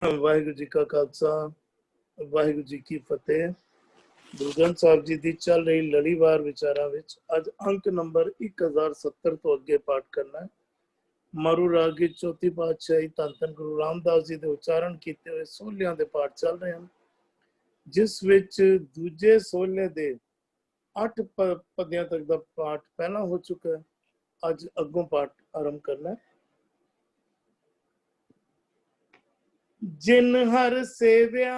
ਵਾਹਿਗੁਰੂ ਜੀ ਕਾ ਖਾਲਸਾ ਵਾਹਿਗੁਰੂ ਜੀ ਕੀ ਫਤਿਹ। ਗੁਰੂ ਗ੍ਰੰਥ ਸਾਹਿਬ ਜੀ ਦੀ ਚੱਲ ਰਹੀ ਲੜੀਵਾਰ ਵਿਚਾਰਾਂ ਵਿੱਚ ਅੱਜ ਅੰਕ ਨੰਬਰ 1070 ਤੋਂ ਅੱਗੇ ਪਾਠ ਕਰਨਾ ਹੈ। ਮਾਰੂ ਰਾਗ ਦੀ ਚੌਥੀ ਪਾਤਸ਼ਾਹੀ ਧੰਨ ਧੰਨ ਗੁਰੂ ਰਾਮਦਾਸ ਜੀ ਦੇ ਉਚਾਰਨ ਕੀਤੇ ਹੋਏ ਸੋਹਲਿਆਂ ਦੇ ਪਾਠ ਚੱਲ ਰਹੇ ਹਨ, ਜਿਸ ਵਿੱਚ ਦੂਜੇ ਸੋਹਲੇ ਦੇ 8 ਪਦਿਆਂ ਤੱਕ ਦਾ ਪਾਠ ਪਹਿਲਾਂ ਹੋ ਚੁੱਕਾ ਹੈ। ਅੱਜ ਅੱਗੋਂ ਪਾਠ ਆਰੰਭ ਕਰਨਾ ਹੈ। जिन हर सेव्या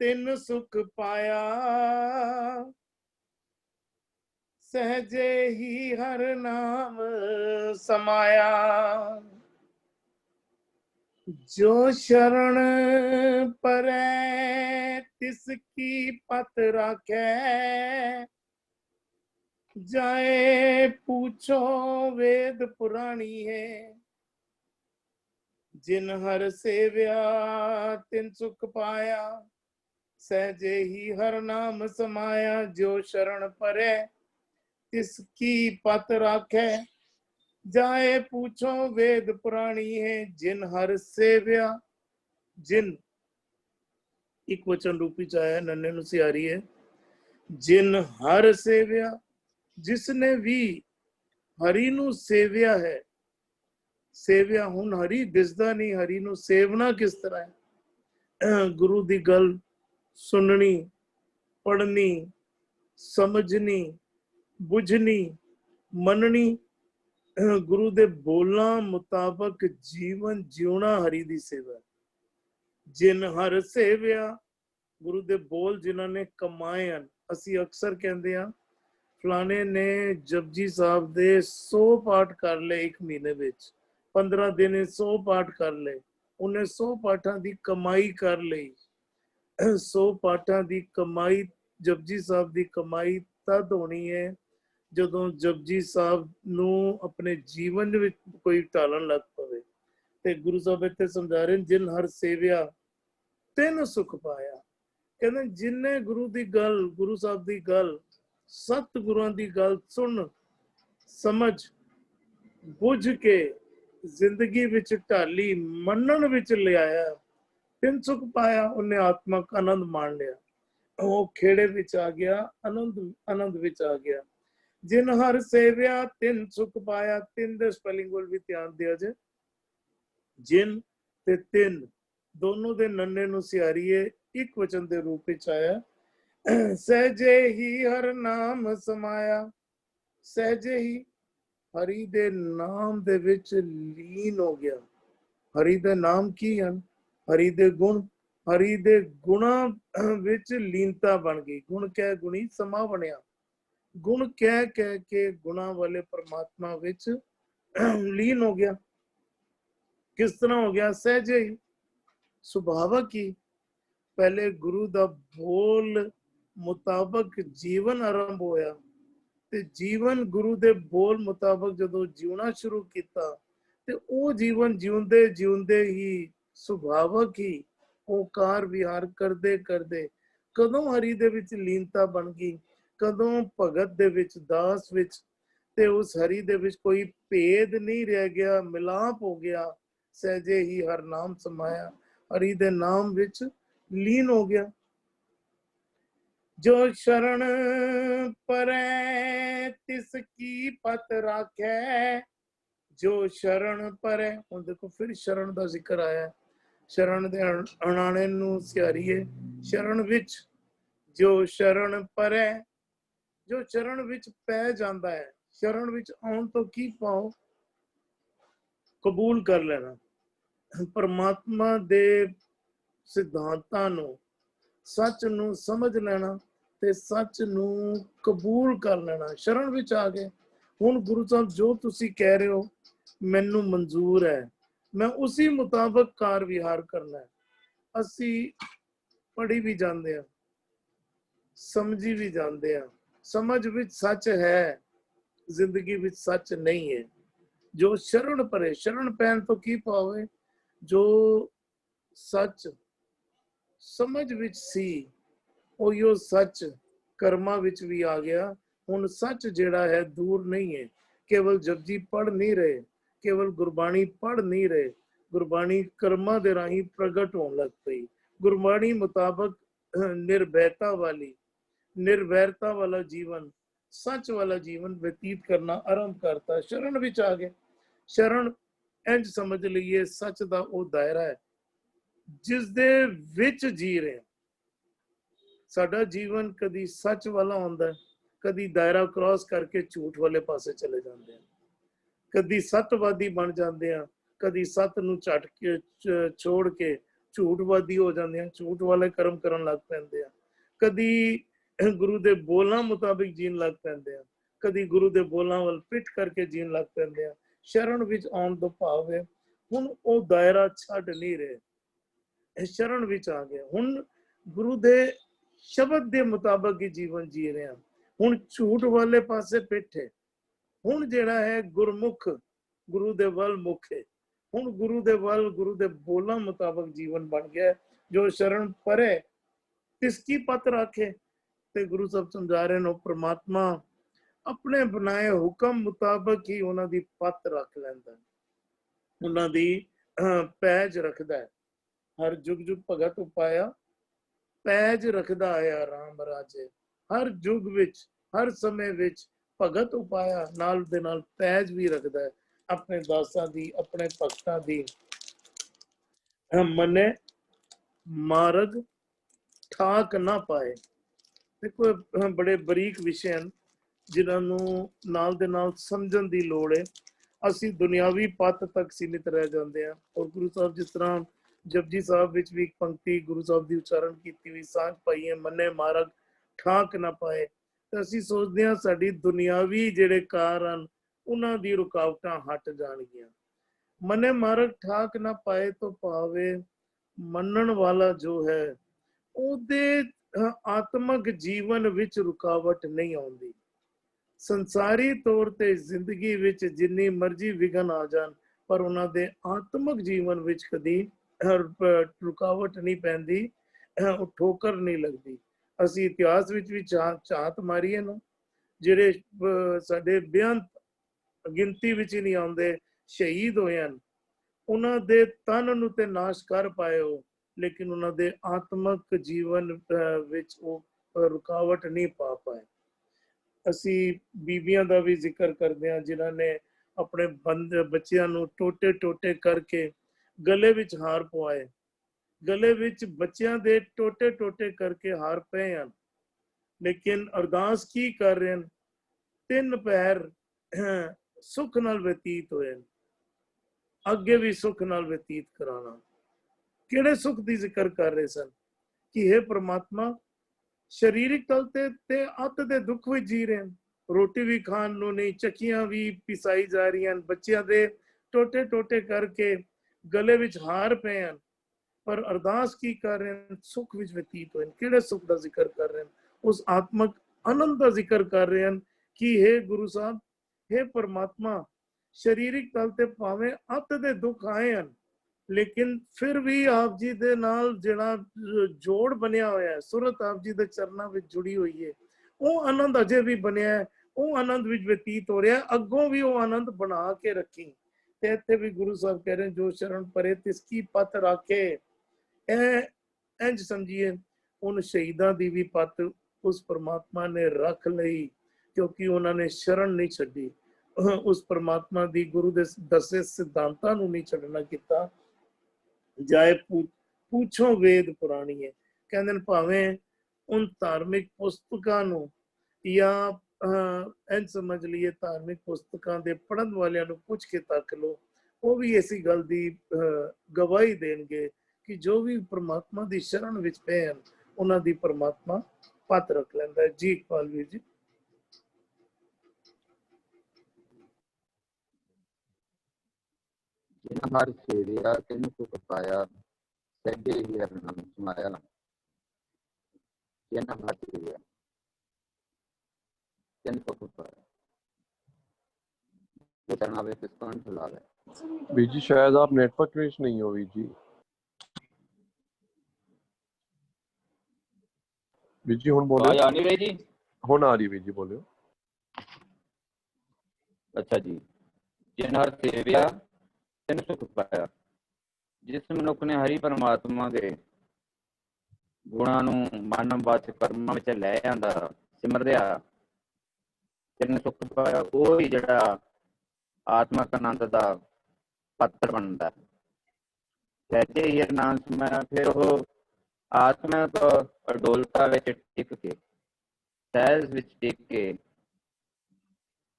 तिन सुख पाया, सहजे ही हर नाम समाया। जो शरण परै तिसकी पत राखै, जाए पूछो वेद पुराणी है। जिन हर सेव्या तिन सुख पाया, सहजे ही हर नाम समाया। जो शरण परे तिसकी पत राखे, जाए पूछो वेद पुराणी है। जिन हर सेव्या, जिन एक वचन रूपी चाहे नन्हे नु सियारी है। जिन हर सेव्या, जिसने भी हरि नु सेव्या है। सेव्या हुण हरी दिसदा नहीं, हरी नू सेवना किस तरह है। गुरु दी गल सुननी, पढ़नी, समझनी, बुझनी, मननी, गुरु दे बोलना मुताबक जीवन जीवना हरी दी सेवा। जिन हर सेव्या, गुरु दे बोल जिन्हां ने कमाए हैं। असी अक्सर कहते हैं फलाने ने जपजी साहब दे 100 पाठ कर ले एक महीने विच, 15 दिन 100 पाठ कर ले, उन्हें 100 पाठा की कमाई कर ली। 100 पाठा की कमाई जपजी साहब की कमाई तद होनी है जदों जपजी साहब नू अपने जीवन में कोई टालन लग पवे। ते गुरु साहब इत्थे समझा रहे जिन हर सेव्या तिन सुख पाया। कहते जिन्ने गुरु की गल, गुरु साहब की गल, सतगुरुआं की गल सुन समझ बुझ के जिंदगी विच ढाली मनन विच लियाया, तिन सुख पाया। उन्हें आत्मक आनंद मान लिया, वो खेड़े विच आ गया, आनंद विच आ गया। जिन हर सेव्या तिन सुख पाया। तिन दे स्पेलिंग कोल भी ध्यान दिया जे। जिन ते तिन दोनों दे नन्हे नू सियारी है, एक वचन दे रूप विच आया। सहजे ही हर नाम समाया। सहजे ही हरि दे नाम दे विच लीन हो गया। हरि दे नाम की हैं? हरि दे गुण। हरि दे गुणा विच लीनता बन गई। गुण कह गुणी समा बनया। गुण कह कह के गुणा वाले परमात्मा विच लीन हो गया। किस तरह हो गया? सहजे ही, सुभावक ही। पहले गुरु दा बोल मुताबक जीवन आरंभ होया, ते जीवन गुरु दे बोल मुताबक जदों जीवना शुरू किया, ते वो जीवन जीवंदे जीवंदे ही सुभावक ही ओंकार विहार करदे करदे कदों हरि दे विच लीनता बन गई, कदों भगत दे विच दास विच, ते उस हरि दे विच कोई भेद नहीं रह गया, मिलाप हो गया। सहजे ही हर नाम समाया, हरि दे नाम विच लीन हो गया। जो शरण परै तिसकी पत राखै। जो शरण परै, हुण देखो फिर शरण का जिक्र आया। शरण दे अणाणे नू सियारीए। शरण विच, जो शरण परै, जो शरण विच पै जांदा है। शरण विच आउण तो की पाओ? कबूल कर लेना परमात्मा दे सिद्धांतां नू, सच नू समझ लेना ते सच नू कबूल कर लेना। शरण विच आ गए। हुण गुरु साहब जो तुसी कह रहे हो मैनू मंजूर है, मैं उसी मुताबक कार विहार करना है। असी पढ़ी भी जाते हैं, समझी भी जाते हैं। समझ विच सच है, जिंदगी विच सच नहीं है। जो शरण परे, शरण पैन तो की पावे? जो सच समझ विच सी उहियो सच कर्मा विच भी आ गया। हुण सच जिहड़ा है दूर नहीं है। केवल जपजी पढ़ नहीं रहे, केवल गुरबाणी पढ़ नहीं रहे, ਗੁਰਬਾਣੀ ਕਰਮਾਂ ਦੇ ਰਾਹੀਂ ਪ੍ਰਗਟ ਹੋਣ ਲੱਗ ਪਈ। ਗੁਰਬਾਣੀ ਮੁਤਾਬਕ ਨਿਰਭੈਤਾ ਵਾਲੀ ਨਿਰਵੈਰਤਾ ਵਾਲਾ ਜੀਵਨ, ਸੱਚ ਵਾਲਾ ਜੀਵਨ ਬਤੀਤ ਕਰਨਾ ਆਰੰਭ ਕਰਤਾ। ਸ਼ਰਨ ਵਿੱਚ ਆ ਗਏ। ਸ਼ਰਨ ਇੰਜ ਸਮਝ ਲਈਏ ਸੱਚ ਦਾ ਉਹ ਦਾਇਰਾ ਹੈ ਜਿਸ ਦੇ ਵਿੱਚ ਜੀ ਰਹੇ। ਸਾਡਾ ਜੀਵਨ ਕਦੀ ਸੱਚ ਵਾਲਾ ਹੁੰਦਾ, ਕਦੀ ਦਾਇਰਾ ਕ੍ਰਾਸ ਕਰਕੇ ਝੂਠ ਵਾਲੇ ਪਾਸੇ ਚਲੇ ਜਾਂਦੇ ਆ, ਕਦੀ ਸੱਤਵਾਦੀ ਬਣ ਜਾਂਦੇ ਆ, ਕਦੀ ਸੱਤ ਨੂੰ ਛੱਡ ਕੇ ਛੋੜ ਕੇ ਝੂਠਵਾਦੀ ਹੋ ਜਾਂਦੇ ਆ, ਝੂਠ ਵਾਲੇ ਕਰਮ ਕਰਨ ਲੱਗ ਪੈਂਦੇ ਆ, ਕਦੀ ਗੁਰੂ ਦੇ ਬੋਲਾਂ ਮੁਤਾਬਿਕ ਜੀਣ ਲੱਗ ਪੈਂਦੇ ਆ, ਕਦੀ ਗੁਰੂ ਦੇ ਬੋਲਾਂ ਵੱਲ ਪਿੱਠ ਕਰਕੇ ਜੀਣ ਲੱਗ ਪੈਂਦੇ ਆ। ਸ਼ਰਨ ਵਿੱਚ ਆਉਣ ਤੋਂ ਭਾਵ ਹੈ ਹੁਣ ਉਹ ਦਾਇਰਾ ਛੱਡ ਨਹੀਂ ਰਹੇ, ਸ਼ਰਨ ਵਿੱਚ ਆ ਗਏ। ਹੁਣ ਗੁਰੂ ਦੇ ਸ਼ਬਦ ਦੇ ਮੁਤਾਬਕ ਹੀ ਜੀਵਨ ਜੀ ਰਹੇ ਆ। ਹੁਣ ਝੂਠ ਵਾਲੇ ਪਾਸੇ ਪਿੱਠ ਹੈ। ਹੁਣ ਜਿਹੜਾ ਹੈ ਗੁਰਮੁਖ ਗੁਰੂ ਦੇ ਵੱਲ ਮੁਖ ਹੈ। ਹੁਣ ਗੁਰੂ ਦੇ ਵੱਲ ਗੁਰੂ ਦੇ ਬੋਲਾਂ ਮੁਤਾਬਕ ਜੀਵਨ ਬਣ ਗਿਆ। ਜੋ ਸ਼ਰਨ ਪਰੇ ਤਿਸ ਕੀ ਪਤ ਰੱਖੇ। ਤੇ ਗੁਰੂ ਸਾਹਿਬ ਸਮਝਾ ਰਹੇ ਨੇ ਪ੍ਰਮਾਤਮਾ ਆਪਣੇ ਬਣਾਏ ਹੁਕਮ ਮੁਤਾਬਕ ਹੀ ਉਹਨਾਂ ਦੀ ਪਤ ਰੱਖ ਲੈਂਦਾ, ਉਹਨਾਂ ਦੀ ਪੈਜ ਰੱਖਦਾ ਹੈ। ਹਰ ਜੁਗ ਜੁਗ ਭਗਤ ਉਪਾਇਆ ਪੈਜ ਰੱਖਦਾ ਆਇਆ ਰਾਮ ਰਾਜੇ। ਹਰ ਯੁੱਗ ਵਿੱਚ ਹਰ ਸਮੇਂ ਵਿੱਚ ਭਗਤ ਉਪਾਇਆ ਨਾਲ ਦੇ ਨਾਲ ਪੈਜ ਵੀ ਰੱਖਦਾ ਹੈ ਆਪਣੇ ਦਾਸਾਂ ਦੀ, ਆਪਣੇ ਭਗਤਾਂ ਦੀ। ਮਨੇ ਮਾਰਗ ਠਾਕ ਨਾ ਪਾਏ। ਦੇਖੋ ਬੜੇ ਬਰੀਕ ਵਿਸ਼ੇ ਹਨ ਜਿਨ੍ਹਾਂ ਨੂੰ ਨਾਲ ਦੇ ਨਾਲ ਸਮਝਣ ਦੀ ਲੋੜ ਹੈ। ਅਸੀਂ ਦੁਨਿਆਵੀ ਪੱਤ ਤੱਕ ਸੀਮਿਤ ਰਹਿ ਜਾਂਦੇ ਹਾਂ। ਔਰ ਗੁਰੂ ਸਾਹਿਬ ਜਿਸ ਤਰ੍ਹਾਂ ਜਪਜੀ ਸਾਹਿਬ ਵਿੱਚ ਵੀ ਇੱਕ ਪੰਕਤੀ ਗੁਰੂ ਸਾਹਿਬ ਦੀ ਉਚਾਰਨ ਕੀਤੀ ਹੋਈ, ਸਾਂਝ ਪਾਈਏ ਮਨੇ ਮਾਰਗ ਠਾਕ ਨਾ ਪਾਏ। ਤੇ ਅਸੀਂ ਸੋਚਦੇ ਹਾਂ ਸਾਡੀ ਦੁਨਿਆਵੀ ਜਿਹੜੇ ਕਾਰਨ ਉਹਨਾਂ ਦੀ ਰੁਕਾਵਟਾਂ ਹਟ ਜਾਣਗੀਆਂ। ਮਨੇ ਮਾਰਗ ਠਾਕ ਨਾ ਪਾਏ ਤੋਂ ਭਾਵੇਂ ਮੰਨਣ ਵਾਲਾ ਜੋ ਹੈ ਉਹਦੇ ਆਤਮਕ ਜੀਵਨ ਵਿੱਚ ਰੁਕਾਵਟ ਨਹੀਂ ਆਉਂਦੀ। ਸੰਸਾਰੀ ਤੌਰ ਤੇ ਜ਼ਿੰਦਗੀ ਵਿੱਚ ਜਿੰਨੀ ਮਰਜ਼ੀ ਵਿਘਨ ਆ ਜਾਣ ਪਰ ਉਹਨਾਂ ਦੇ ਆਤਮਕ ਜੀਵਨ ਵਿੱਚ ਕਦੀ ਰੁਕਾਵਟ ਨਹੀਂ ਪੈਂਦੀ, ਉਹ ਠੋਕਰ ਨਹੀਂ ਲੱਗਦੀ। ਅਸੀਂ ਇਤਿਹਾਸ ਵਿੱਚ ਵੀ ਝਾਤ ਮਾਰੀਏ ਨਾ, ਜਿਹੜੇ ਸਾਡੇ ਬੇਅੰਤ ਗਿਣਤੀ ਵਿੱਚ ਹੀ ਨਹੀਂ ਆਉਂਦੇ ਸ਼ਹੀਦ ਹੋਏ ਹਨ, ਉਹਨਾਂ ਦੇ ਤਨ ਨੂੰ ਤੇ ਨਾਸ਼ ਕਰ ਪਾਏ ਹੋ ਲੇਕਿਨ ਉਹਨਾਂ ਦੇ ਆਤਮਕ ਜੀਵਨ ਵਿੱਚ ਉਹ ਰੁਕਾਵਟ ਨਹੀਂ ਪਾ ਪਾਏ। ਅਸੀਂ ਬੀਬੀਆਂ ਦਾ ਵੀ ਜ਼ਿਕਰ ਕਰਦੇ ਹਾਂ ਜਿਨ੍ਹਾਂ ਨੇ ਆਪਣੇ ਬੱਚਿਆਂ ਨੂੰ ਟੋਟੇ ਟੋਟੇ ਕਰਕੇ ਗਲੇ ਵਿੱਚ ਹਾਰ ਪਵਾਏ, ਗਲੇ ਵਿੱਚ ਬੱਚਿਆਂ ਦੇ ਟੋਟੇ ਟੋਟੇ ਕਰਕੇ ਹਾਰ ਪਏ ਹਨ ਲੇਕਿਨ ਅਰਦਾਸ ਕੀ ਕਰ ਰਹੇ ਹਨ, 3 ਪਹਿਰ ਸੁੱਖ ਨਾਲ ਬਤੀਤ ਹੋਏ, ਅੱਗੇ ਵੀ ਸੁੱਖ ਨਾਲ ਬਤੀਤ ਕਰਾਣਾ। ਕਿਹੜੇ ਸੁੱਖ ਦੀ ਜ਼ਿਕਰ ਕਰ ਰਹੇ ਸਨ ਕਿ हे ਪ੍ਰਮਾਤਮਾ ਸਰੀਰਿਕ ਤਲ ਤੇ ਅੱਤ ਦੇ ਦੁੱਖ ਵਿੱਚ ਜੀ ਰਹੇ ਹਨ, ਰੋਟੀ ਵੀ ਖਾਣ ਨੂੰ ਨਹੀਂ, ਚੱਕੀਆਂ ਵੀ ਪਿਸਾਈ ਜਾ ਰਹੀਆਂ ਹਨ, ਬੱਚਿਆਂ ਦੇ ਟੋਟੇ ਟੋਟੇ ਕਰਕੇ ਗਲੇ ਵਿੱਚ ਹਾਰ ਪਏ ਹਨ ਪਰ ਅਰਦਾਸ ਕੀ ਕਰ ਰਹੇ ਹਨ, ਸੁੱਖ ਵਿੱਚ ਬਤੀਤ ਹੋਏ। ਕਿਹੜੇ ਸੁੱਖ ਦਾ ਜ਼ਿਕਰ ਕਰ ਰਹੇ ਹਨ, ਉਸ ਆਤਮਕ ਆਨੰਦ ਦਾ ਜ਼ਿਕਰ ਕਰ ਰਹੇ ਹਨ ਕਿ हे ਗੁਰੂ ਸਾਹਿਬ, हे परमात्मा ਸਰੀਰਿਕ ਤਲ ਤੇ ਭਾਵੇਂ ਅੱਤ ਦੇ ਦੁੱਖ ਆਏ ਹਨ ਲੇਕਿਨ ਫਿਰ ਵੀ ਆਪ ਜੀ ਦੇ ਨਾਲ ਜਿਹੜਾ ਜੋੜ ਬਣਿਆ ਹੋਇਆ ਹੈ, ਸੁਰਤ ਆਪ ਜੀ ਦੇ ਚਰਨਾਂ ਵਿੱਚ ਜੁੜੀ ਹੋਈ ਹੈ, ਉਹ ਆਨੰਦ ਅਜੇ ਵੀ ਬਣਿਆ ਹੈ, ਉਹ ਆਨੰਦ ਵਿੱਚ ਬਤੀਤ ਹੋ ਰਿਹਾ, ਅੱਗੋਂ ਵੀ ਉਹ ਆਨੰਦ ਬਣਾ ਕੇ ਰੱਖੀ। ਤੇ ਇੱਥੇ ਵੀ ਗੁਰੂ ਸਾਹਿਬ ਕਹਿ ਰਹੇ ਜੋ ਸ਼ਰਨ ਪਰੇ ਤਿਸ ਕੀ ਪਤ ਰਾਖੇ। ਇੰਜ ਸਮਝੀਏ ਉਨ ਸ਼ਹੀਦਾਂ ਦੀ ਵੀ ਪਤ ਉਸ ਪਰਮਾਤਮਾ ਨੇ ਰੱਖ ਲਈ ਕਿਉਂਕਿ ਉਹਨਾਂ ਨੇ ਸ਼ਰਨ ਨਹੀਂ ਛੱਡੀ, ਉਸ ਪਰਮਾਤਮਾ ਦੀ ਗੁਰੂ ਦੇ ਦੱਸੇ ਸਿਧਾਂਤਾਂ ਨੂੰ ਨਹੀਂ ਛੱਡਣਾ ਕੀਤਾ। ਜਾਏ ਪੁੱਛੋ ਵੇਦ ਪੁਰਾਣੀ ਹੈ, ਕਹਿੰਦੇ ਨੇ ਭਾਵੇਂ ਉਨ ਧਾਰਮਿਕ ਪੁਸਤਕਾਂ ਨੂੰ ਜਾਂ ਇੰਜ ਸਮਝ ਲਈਏ ਧਾਰਮਿਕ ਪੁਸਤਕਾਂ ਦੇ ਪੜ੍ਹਨ ਵਾਲਿਆਂ ਨੂੰ ਪੁੱਛ ਕੇ ਤੱਕ ਲਓ, ਉਹ ਵੀ ਇਸੀ ਗੱਲ ਦੀ ਗਵਾਹੀ ਦੇਣਗੇ ਕਿ ਜੋ ਵੀ ਪਰਮਾਤਮਾ ਦੀ ਸ਼ਰਨ ਵਿੱਚ ਪਏ ਹਨ ਉਹਨਾਂ ਦੀ ਪਰਮਾਤਮਾ ਪਤ ਰੱਖ ਲੈਂਦਾ ਹੈ। ਜੀ ਇਕਬਾਲ ਵੀਰ ਜੀ। ਹਰ ਸੇਵਿਆ ਤੈਨੂੰ ਸੁਖ ਪਾਇਆ, ਸਹਿਜੇ ਹੀ ਹਰਿ ਨਾਮ ਸਮਾਇਆ। ਜਿਨ ਹਰ ਸੇਵਿਆ ਤੈਨੂੰ ਸੁਖ ਪਾਇਆ, वो करना वे किस कौन चला रहा है? बीर जी शायद आप नेटवर्क में नहीं हो। बीर जी हुन बोलो। आ नहीं रही जी? हुन आ रही बीर जी, बोलो। अच्छा जी। जिन हर सेविया तिन सुख पाया, ਜਿਸ ਮਨੁੱਖ ਨੇ ਹਰੀ ਪਰਮਾਤਮਾ ਦੇ ਗੁਣਾਂ ਨੂੰ ਮਨ ਵਾਚ ਕਰਮਾਂ ਵਿੱਚ ਲੈ ਆਂਦਾ, ਸਿਮਰਦਿਆ ਤਿੰਨ ਸੁੱਖ ਪਾਇਆ, ਉਹ ਹੀ ਜਿਹੜਾ ਆਤਮਕ ਆਨੰਦ ਦਾ ਪਾਤਰ ਬਣਦਾ। ਸਹਿਜੇ ਹੀ ਨਾਮ ਸਿਮਰਿਆ, ਫਿਰ ਉਹ ਆਤਮਕ ਅਡੋਲਤਾ ਵਿੱਚ ਟਿਕ ਕੇ, ਸਹਿਜ ਵਿੱਚ ਟਿਕ ਕੇ,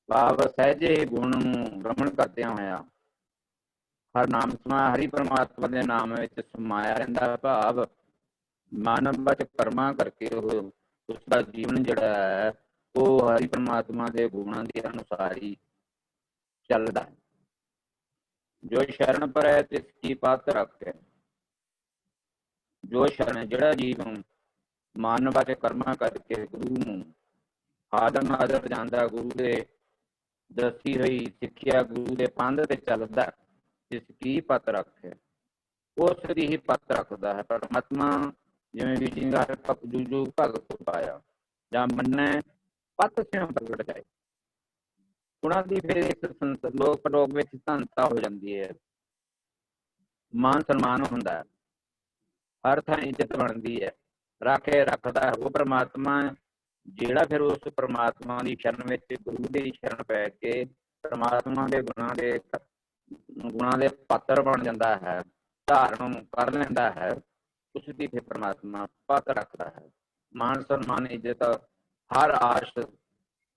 ਭਾਵ ਸਹਿਜੇ ਹੀ ਗੁਣ ਨੂੰ ਰਮਣ ਕਰਦਿਆਂ ਹੋਇਆ ਹਰ ਨਾਮ ਸਮਾ ਹਰੀ ਪਰਮਾਤਮਾ ਦੇ ਨਾਮ ਵਿੱਚ ਸਮਾਇਆ ਰਹਿੰਦਾ। ਭਾਵ ਮਨ ਵਿੱਚ ਕਰਮਾਂ ਕਰਕੇ ਉਹ ਉਸਦਾ ਜੀਵਨ ਜਿਹੜਾ ਹੈ ਉਹ ਹਰੀ ਪਰਮਾਤਮਾ ਦੇ ਗੁਣਾਂ ਦੇ ਅਨੁਸਾਰ ਹੀ ਚੱਲਦਾ। ਜੋ ਸ਼ਰਨ ਪਰੈ ਤਿਸ ਕੀ ਪਤ ਰੱਖੈ, ਜੋ ਸ਼ਰਨ ਜਿਹੜਾ ਜੀਵ ਮਨ ਵਿੱਚ ਕਰਮਾਂ ਕਰਕੇ ਗੁਰੂ ਨੂੰ ਆਦਮ ਆਦਰ ਜਾਂਦਾ, ਗੁਰੂ ਦੇ ਦੱਸੀ ਹੋਈ ਸਿੱਖਿਆ ਗੁਰੂ ਦੇ ਪੰਧ ਤੇ ਚੱਲਦਾ, ਜਿਸ ਕੀ ਪਤ ਰੱਖੇ ਉਸ ਦੀ ਹੀ ਪਤ ਰੱਖਦਾ ਹੈ। ਪਰਮਾਤਮਾ ਜਿਵੇਂ ਵੀ ਜਿੰਗਾਰ ਜੂ ਭਗਤ ਪਾਇਆ ਜਾਂ ਮੰਨੈ ਪਤ ਸਿਉ ਪ੍ਰਗਟ ਜਾਏ। ਗੁਣਾਂ ਦੀ ਫਿਰ ਇੱਕ ਲੋਕ ਪਰਲੋਕ ਵਿੱਚ ਧਨਤਾ ਹੋ ਜਾਂਦੀ ਹੈ, ਮਾਨ ਸਨਮਾਨ ਹੁੰਦਾ ਹੈ, ਹਰ ਥਾਂ ਇੱਜ਼ਤ ਬਣਦੀ ਹੈ, ਰਾਖੇ ਰੱਖਦਾ ਹੈ ਉਹ ਪਰਮਾਤਮਾ, ਜਿਹੜਾ ਫਿਰ ਉਸ ਪਰਮਾਤਮਾ ਦੀ ਸ਼ਰਨ ਵਿੱਚ ਗੁਰੂ ਦੀ ਸ਼ਰਨ ਪੈ ਕੇ ਪਰਮਾਤਮਾ ਦੇ ਗੁਣਾਂ ਦੇ ਪਾਤਰ ਬਣ ਜਾਂਦਾ ਹੈ, ਧਾਰਨ ਕਰ ਲੈਂਦਾ ਹੈ, ਉਸ ਦੀ ਫਿਰ ਪਰਮਾਤਮਾ ਪਤ ਰੱਖਦਾ ਹੈ। ਮਾਨ ਸਨਮਾਨ ਇੱਜ਼ਤ ਹਰ ਆਸ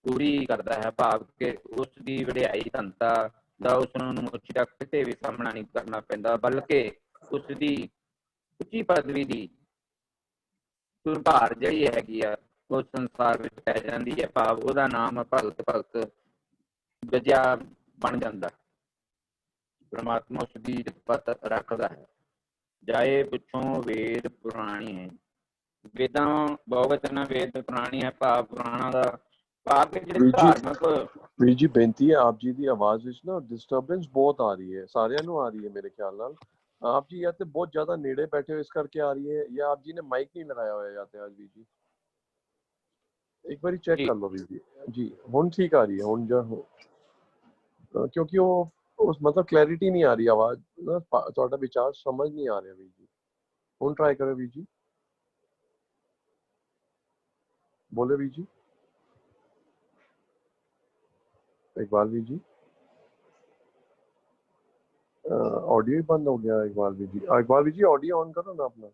ਪੂਰੀ ਕਰਦਾ ਹੈ, ਭਾਵ ਕਿ ਉਸ ਦੀ ਵਡਿਆਈ ਧਨਤਾ ਦਾ ਉਸ ਨੂੰ ਉੱਚਾ ਕਿਤੇ ਵੀ ਸਾਹਮਣਾ ਨਹੀਂ ਕਰਨਾ ਪੈਂਦਾ, ਬਲਕਿ ਉਸ ਦੀ ਉੱਚੀ ਪਦਵੀ ਦੀ ਸੁਧਾਰ ਜਿਹੜੀ ਹੈਗੀ ਆ ਉਹ ਸੰਸਾਰ ਵਿੱਚ ਪੈ ਜਾਂਦੀ ਹੈ। ਭਾਵ ਉਹਦਾ ਨਾਮ ਭਗਤ ਭਗਤ ਵਿਦਿਆ ਬਣ ਜਾਂਦਾ। ਪਰਮਾਤਮਾ ਉਸ ਦੀ ਪਤ ਰੱਖਦਾ ਹੈ। ਜਾਏ ਪਿੱਛੋਂ ਵੇਦ ਪੁਰਾਣੀ ਹੈ, ਵੇਦਾਂ ਬਹੁਤ ਨਾ ਵੇਦ ਪੁਰਾਣੀ ਹੈ, ਭਾਵ ਪੁਰਾਣਾ ਦਾ ਭਾਵ ਕਿ ਜਿਹੜੇ ਧਾਰਮਿਕ। ਵੀਰ ਜੀ ਬੇਨਤੀ ਹੈ, ਆਪ ਜੀ ਦੀ ਆਵਾਜ਼ ਵਿੱਚ ਨਾ ਡਿਸਟਰਬੈਂਸ ਬਹੁਤ ਆ ਰਹੀ ਹੈ, ਸਾਰਿਆਂ ਨੂੰ ਆ ਰਹੀ ਹੈ ਮੇਰੇ ਖਿਆਲ ਨਾਲ। ਆਪ ਜੀ ਜਾਂ ਤੇ ਬਹੁਤ ਜ਼ਿਆਦਾ ਨੇੜੇ ਬੈਠੇ ਹੋ ਇਸ ਕਰਕੇ ਆ ਰਹੀ ਹੈ, ਜਾਂ ਆਪ ਜੀ ਨੇ ਮਾਈਕ ਨਹੀਂ ਲਗਾਇਆ ਹੋਇਆ ਜਾਂ ਤੇ ਅੱਜ ਵੀਰ ਜੀ ਇੱਕ ਵਾਰੀ ਚੈੱਕ ਕਰ ਲਓ ਵੀਰ ਜੀ। ਜੀ ਹੁਣ ਠੀਕ ਆ ਰਹੀ ਹੈ ਹੁਣ, ਕਿਉਂਕਿ ਉਹ ਉਸ ਮਤਲਬ ਕਲੈਰਿਟੀ ਨਹੀਂ ਆ ਰਹੀ ਆਵਾਜ਼ ਨਾ, ਤੁਹਾਡਾ ਵਿਚਾਰ ਸਮਝ ਨਹੀਂ ਆ ਰਿਹਾ ਵੀਰ ਜੀ। ਹੁਣ ਟਰਾਈ ਕਰੋ ਵੀਰ ਜੀ, बोले वीर जी। इकबाल वीर जी ऑडियो ही बंद हो गया। इकबाल वीर जी ऑडियो ऑन करो ना अपना।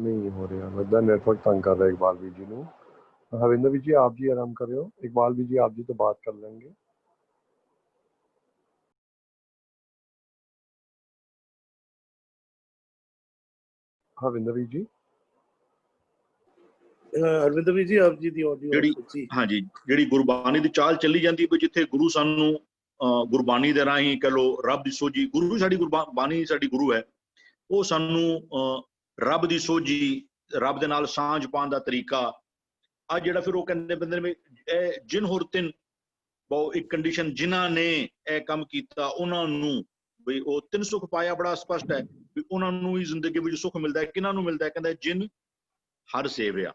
नहीं हो रहा, लगता नेटवर्क तंग कर रहा है इकबाल वीर जी को। हविंदर वीर जी आप जी आराम कर रहे हो, इकबाल वीर जी आप जी तो बात कर लेंगे। हविंदर वीर जी। ਹਰਵਿੰਦਰ ਵੀਰ ਜੀ ਆਪ ਜੀ ਦੀ ਆਡੀਓ ਜਿਹੜੀ ਹਾਂਜੀ ਜਿਹੜੀ ਗੁਰਬਾਣੀ ਦੀ ਚਾਲ ਚੱਲੀ ਜਾਂਦੀ ਵੀ ਜਿੱਥੇ ਗੁਰੂ ਸਾਨੂੰ ਗੁਰਬਾਣੀ ਦੇ ਰਾਹੀਂ ਕਹ ਲੋ ਰੱਬ ਦੀ ਸੋਝੀ, ਗੁਰੂ ਸਾਡੀ ਗੁਰਬਾਣੀ ਸਾਡੀ ਗੁਰੂ ਹੈ, ਉਹ ਸਾਨੂੰ ਰੱਬ ਦੀ ਸੋਝੀ, ਰੱਬ ਦੇ ਨਾਲ ਸਾਂਝ ਪਾਉਣ ਦਾ ਤਰੀਕਾ ਆ ਜਿਹੜਾ ਫਿਰ ਉਹ ਕਹਿੰਦੇ ਬੰਦੇ ਨੇ ਇਹ ਜਿਨ ਹੋਰ ਤਿੰਨ ਬਹੁਤ ਇੱਕ ਕੰਡੀਸ਼ਨ ਜਿਨ੍ਹਾਂ ਨੇ ਇਹ ਕੰਮ ਕੀਤਾ ਉਹਨਾਂ ਨੂੰ ਵੀ ਉਹ ਤਿੰਨ ਸੁੱਖ ਪਾਇਆ। ਬੜਾ ਸਪਸ਼ਟ ਹੈ ਵੀ ਉਹਨਾਂ ਨੂੰ ਹੀ ਜ਼ਿੰਦਗੀ ਵਿੱਚ ਸੁੱਖ ਮਿਲਦਾ ਹੈ। ਕਿਹਨਾਂ ਨੂੰ ਮਿਲਦਾ ਹੈ? ਕਹਿੰਦਾ ਜਿਨ ਹਰ ਸੇਵਿਆ।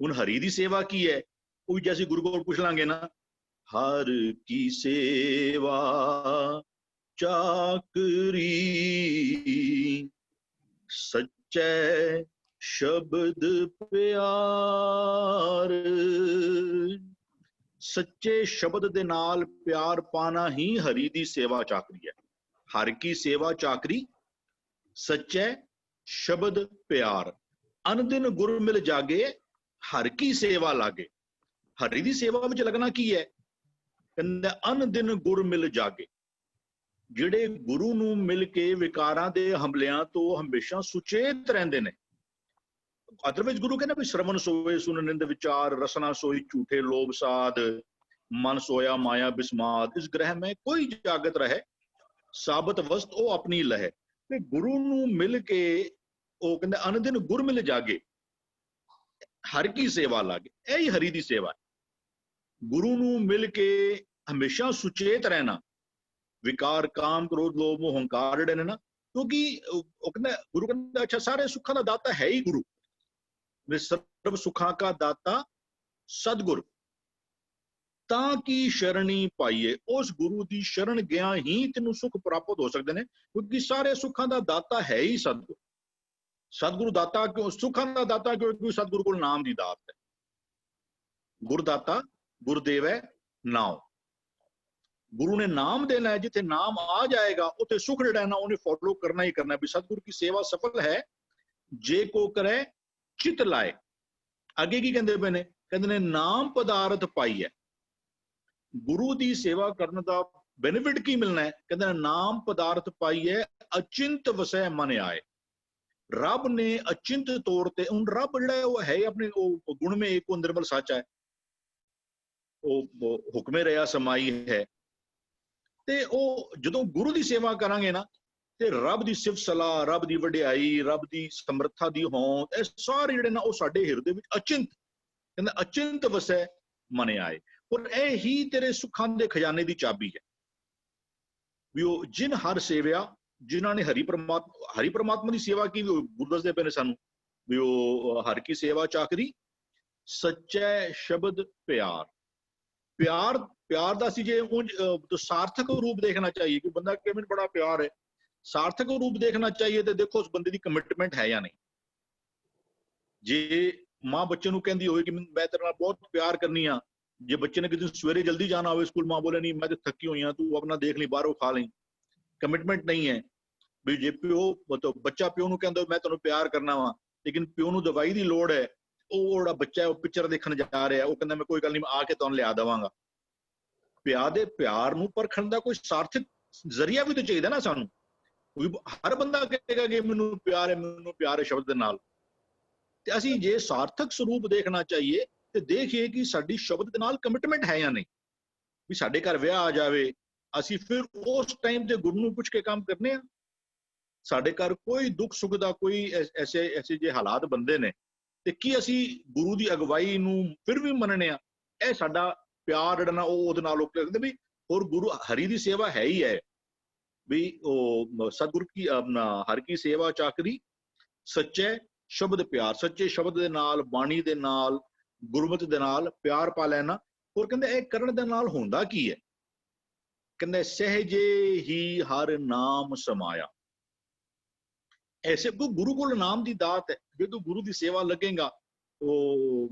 ਹੁਣ ਹਰੀ ਦੀ ਸੇਵਾ ਕੀ ਹੈ? ਉਹ ਵੀ ਜੇ ਅਸੀਂ ਗੁਰੂ ਕੋਲ ਪੁੱਛ ਲਾਂਗੇ ਨਾ, ਹਰ ਕੀ ਸੇਵਾ ਚਾਕਰੀ ਸੱਚੇ ਸ਼ਬਦ ਪਿਆਰ। ਸੱਚੇ ਸ਼ਬਦ ਦੇ ਨਾਲ ਪਿਆਰ ਪਾਣਾ ਹੀ ਹਰੀ ਦੀ ਸੇਵਾ ਚਾਕਰੀ ਹੈ। ਹਰ ਕੀ ਸੇਵਾ ਚਾਕਰੀ ਸੱਚੇ ਸ਼ਬਦ ਪਿਆਰ। ਅਨਦਿਨ ਗੁਰ ਮਿਲ ਜਾਗੇ ਹਰ ਕੀ ਸੇਵਾ ਲਾਗੇ। ਹਰੀ ਦੀ ਸੇਵਾ ਵਿੱਚ ਲੱਗਣਾ ਕੀ ਹੈ? ਕਹਿੰਦਾ ਅਨਦਿਨ ਗੁਰ ਮਿਲ ਜਾਗੇ। ਜਿਹੜੇ ਗੁਰੂ ਨੂੰ ਮਿਲ ਕੇ ਵਿਕਾਰਾਂ ਦੇ ਹਮਲਿਆਂ ਤੋਂ ਹਮੇਸ਼ਾ ਸੁਚੇਤ ਰਹਿੰਦੇ ਨੇ। ਅਦਰਵਾਈਜ਼ ਗੁਰੂ ਕਹਿੰਦਾ ਵੀ ਸ਼ਰਵਣ ਸੋਏ ਸੁਨ ਨਿੰਦ ਵਿਚਾਰ, ਰਸਨਾ ਸੋਈ ਝੂਠੇ ਲੋਭ ਸਾਧ, ਮਨ ਸੋਇਆ ਮਾਇਆ ਬਿਸਮਾਦ। ਇਸ ਗ੍ਰਹਿ ਮੈਂ ਕੋਈ ਜਾਗਤ ਰਹੇ, ਸਾਬਤ ਵਸਤ ਉਹ ਆਪਣੀ ਲਹੇ। ਤੇ ਗੁਰੂ ਨੂੰ ਮਿਲ ਕੇ ਉਹ ਕਹਿੰਦੇ ਅਨਦਿਨ ਗੁਰ ਮਿਲ ਜਾਗੇ ਹਰ ਕੀ ਸੇਵਾ ਲਾਗੇ। ਇਹ ਹੀ ਹਰੀ ਦੀ ਸੇਵਾ ਹੈ। ਗੁਰੂ ਨੂੰ ਮਿਲ ਕੇ ਹਮੇਸ਼ਾ ਸੁਚੇਤ ਰਹਿਣਾ। ਵਿਕਾਰ ਕਾਮ ਕ੍ਰੋਧ ਲੋਭ ਮੋਹ ਹੰਕਾਰ ਜਿਹੜੇ ਨੇ ਨਾ, ਕਿਉਂਕਿ ਉਹ ਕਹਿੰਦਾ ਗੁਰੂ ਕਹਿੰਦਾ ਅੱਛਾ ਸਾਰੇ ਸੁੱਖਾਂ ਦਾ ਦਾਤਾ ਹੈ ਹੀ ਗੁਰੂ। ਸਰਬ ਸੁੱਖਾਂ ਕਾ ਦਾਤਾ ਸਤਿਗੁਰ। ਤਾਂ ਕਿ ਸ਼ਰਣੀ ਪਾਈਏ। ਉਸ ਗੁਰੂ ਦੀ ਸ਼ਰਨ ਗਿਆ ਹੀ ਤੈਨੂੰ ਸੁਖ ਪ੍ਰਾਪਤ ਹੋ ਸਕਦੇ ਨੇ, ਕਿਉਂਕਿ ਸਾਰੇ ਸੁੱਖਾਂ ਦਾ ਦਾਤਾ ਹੈ ਹੀ ਸਤਿਗੁਰ। ਸਤਿਗੁਰੂ ਦਾਤਾ ਕਿਉਂ, ਸੁੱਖਾਂ ਦਾ ਦਾਤਾ ਕਿਉਂਕਿ ਸਤਿਗੁਰੂ ਕੋਲ ਨਾਮ ਦੀ ਦਾਤ ਹੈ। ਗੁਰਦਾਤਾ ਗੁਰਦੇਵ ਹੈ ਨਾਮ। ਗੁਰੂ ਨੇ ਨਾਮ ਦੇਣਾ ਹੈ, ਜਿੱਥੇ ਨਾਮ ਆ ਜਾਏਗਾ ਉੱਥੇ ਸੁਖ ਜਿਹੜਾ ਹੈ ਨਾ ਉਹਨੇ ਫੋਲੋ ਕਰਨਾ ਹੀ ਕਰਨਾ। ਵੀ ਸਤਿਗੁਰ ਕੀ ਸੇਵਾ ਸਫਲ ਹੈ ਜੇ ਕੋ ਕਰੇ ਚਿਤ ਲਾਏ। ਅੱਗੇ ਕੀ ਕਹਿੰਦੇ ਪਏ ਨੇ? ਕਹਿੰਦੇ ਨੇ ਨਾਮ ਪਦਾਰਥ ਪਾਈ ਹੈ। ਗੁਰੂ ਦੀ ਸੇਵਾ ਕਰਨ ਦਾ ਬੈਨੀਫਿਟ ਕੀ ਮਿਲਣਾ ਹੈ? ਕਹਿੰਦੇ ਨੇ ਨਾਮ ਪਦਾਰਥ ਪਾਈ ਹੈ, ਅਚਿੰਤ ਵਸੈ ਮਨ ਆਏ। ਰੱਬ ਨੇ ਅਚਿੰਤ ਤੌਰ ਤੇ, ਹੁਣ ਰੱਬ ਜਿਹੜਾ ਉਹ ਹੈ ਆਪਣੇ ਉਹ ਗੁਣ ਮੇ ਏਕ ਨਿਰਮਲ ਸੱਚ ਹੈ, ਉਹ ਹੁਕਮੇ ਰਿਹਾ ਸਮਾਈ ਹੈ। ਤੇ ਉਹ ਜਦੋਂ ਗੁਰੂ ਦੀ ਸੇਵਾ ਕਰਾਂਗੇ ਨਾ ਤੇ ਰੱਬ ਦੀ ਸਿਫਤ ਸਲਾਹ, ਰੱਬ ਦੀ ਵਡਿਆਈ, ਰੱਬ ਦੀ ਸਮਰੱਥਾ ਦੀ ਹੋਂਦ, ਇਹ ਸਾਰੇ ਜਿਹੜੇ ਨਾ ਉਹ ਸਾਡੇ ਹਿਰਦੇ ਵਿੱਚ ਅਚਿੰਤ, ਕਹਿੰਦਾ ਅਚਿੰਤ ਵਸੈ ਮਨ ਆਏ। ਔਰ ਇਹ ਹੀ ਤੇਰੇ ਸੁੱਖਾਂ ਦੇ ਖਜ਼ਾਨੇ ਦੀ ਚਾਬੀ ਹੈ। ਵੀ ਉਹ ਜਿਨ ਹਰ ਸੇਵਿਆ, ਜਿਨ੍ਹਾਂ ਨੇ ਹਰੀ ਪ੍ਰਮਾਤਮਾ ਦੀ ਸੇਵਾ ਕੀ, ਗੁਰੂ ਦੱਸਦੇ ਪਏ ਨੇ ਸਾਨੂੰ ਵੀ ਉਹ ਹਰ ਕੀ ਸੇਵਾ ਚਾਕਰੀ ਸੱਚੇ ਸ਼ਬਦ ਪਿਆਰ। ਪਿਆਰ ਦਾ ਸੀ ਜੇ ਸਾਰਥਕ ਰੂਪ ਦੇਖਣਾ ਚਾਹੀਏ ਕਿ ਬੰਦਾ ਕਿਵੇਂ ਬੜਾ ਪਿਆਰ ਹੈ, ਸਾਰਥਕ ਰੂਪ ਦੇਖਣਾ ਚਾਹੀਏ ਤੇ ਦੇਖੋ ਉਸ ਬੰਦੇ ਦੀ ਕਮਿਟਮੈਂਟ ਹੈ ਜਾਂ ਨਹੀਂ। ਜੇ ਮਾਂ ਬੱਚੇ ਨੂੰ ਕਹਿੰਦੀ ਹੋਵੇ ਕਿ ਮੈਂ ਤੇਰੇ ਨਾਲ ਬਹੁਤ ਪਿਆਰ ਕਰਨੀ ਆ, ਜੇ ਬੱਚੇ ਨੇ ਕਿਤੇ ਸਵੇਰੇ ਜਲਦੀ ਜਾਣਾ ਹੋਵੇ ਸਕੂਲ, ਮਾਂ ਬੋਲੇ ਨਹੀਂ ਮੈਂ ਤੇ ਥੱਕੀ ਹੋਈ ਆ, ਤੂੰ ਆਪਣਾ ਦੇਖ ਲਈ, ਬਾਹਰੋਂ ਖਾ ਲਈ, ਕਮਿਟਮੈਂਟ ਨਹੀਂ ਹੈ। ਵੀ ਜੇ ਬੱਚਾ ਪਿਓ ਨੂੰ ਕਹਿੰਦਾ ਮੈਂ ਤੁਹਾਨੂੰ ਪਿਆਰ ਕਰਨਾ ਵਾ, ਲੇਕਿਨ ਪਿਓ ਨੂੰ ਦਵਾਈ ਦੀ ਲੋੜ ਹੈ, ਉਹ ਜਿਹੜਾ ਬੱਚਾ ਉਹ ਪਿਕਚਰ ਦੇਖਣ ਜਾ ਰਿਹਾ, ਉਹ ਕਹਿੰਦਾ ਮੈਂ ਕੋਈ ਗੱਲ ਨਹੀਂ ਆ ਕੇ ਤੁਹਾਨੂੰ ਲਿਆ ਦੇਵਾਂਗਾ। ਪਿਆਰ ਨੂੰ ਪਰਖਣ ਦਾ ਕੋਈ ਸਾਰਥਕ ਜ਼ਰੀਆ ਵੀ ਤਾਂ ਚਾਹੀਦਾ ਨਾ ਸਾਨੂੰ। ਹਰ ਬੰਦਾ ਕਹੇਗਾ ਕਿ ਮੈਨੂੰ ਪਿਆਰ ਹੈ ਸ਼ਬਦ ਦੇ ਨਾਲ। ਤੇ ਅਸੀਂ ਜੇ ਸਾਰਥਕ ਸਰੂਪ ਦੇਖਣਾ ਚਾਹੀਏ ਤੇ ਦੇਖੀਏ ਕਿ ਸਾਡੀ ਸ਼ਬਦ ਦੇ ਨਾਲ ਕਮਿਟਮੈਂਟ ਹੈ ਜਾਂ ਨਹੀਂ। ਵੀ ਸਾਡੇ ਘਰ ਵਿਆਹ ਆ ਜਾਵੇ, ਅਸੀਂ ਫਿਰ ਉਸ ਟਾਈਮ ਤੇ ਗੁਰੂ ਨੂੰ ਪੁੱਛ ਕੇ ਕੰਮ ਕਰਨੇ ਆ। ਸਾਡੇ ਘਰ ਕੋਈ ਦੁੱਖ ਸੁੱਖ ਦਾ ਕੋਈ ਐਸੇ ਜੇ ਹਾਲਾਤ ਬੰਦੇ ਨੇ ਤੇ ਕੀ ਅਸੀਂ ਗੁਰੂ ਦੀ ਅਗਵਾਈ ਨੂੰ ਫਿਰ ਵੀ ਮੰਨਣੇ ਆ? ਇਹ ਸਾਡਾ ਪਿਆਰ ਜਿਹੜਾ ਨਾ ਉਹ ਉਹਦੇ ਨਾਲ ਕਹਿੰਦੇ ਵੀ ਹੋਰ ਗੁਰੂ ਹਰੀ ਦੀ ਸੇਵਾ ਹੈ ਹੀ ਹੈ। ਵੀ ਉਹ ਸਤਿਗੁਰ ਕੀ ਹਰ ਕੀ ਸੇਵਾ ਚਾਕਰੀ ਸੱਚੇ ਸ਼ਬਦ ਪਿਆਰ, ਸੱਚੇ ਸ਼ਬਦ ਦੇ ਨਾਲ, ਬਾਣੀ ਦੇ ਨਾਲ, ਗੁਰਮਤਿ ਦੇ ਨਾਲ ਪਿਆਰ ਪਾ ਲੈਣਾ। ਹੋਰ ਕਹਿੰਦੇ ਇਹ ਕਰਨ ਦੇ ਨਾਲ ਹੁੰਦਾ ਕੀ ਹੈ? ਕਹਿੰਦੇ ਸਹਿਜੇ ਹੀ ਹਰ ਨਾਮ ਸਮਾਇਆ। ਐਸੇ ਗੁਰੂ ਕੋਲ ਨਾਮ ਦੀ ਦਾਤ ਹੈ। ਜੇ ਤੂੰ ਗੁਰੂ ਦੀ ਸੇਵਾ ਲੱਗੇਗਾ ਉਹ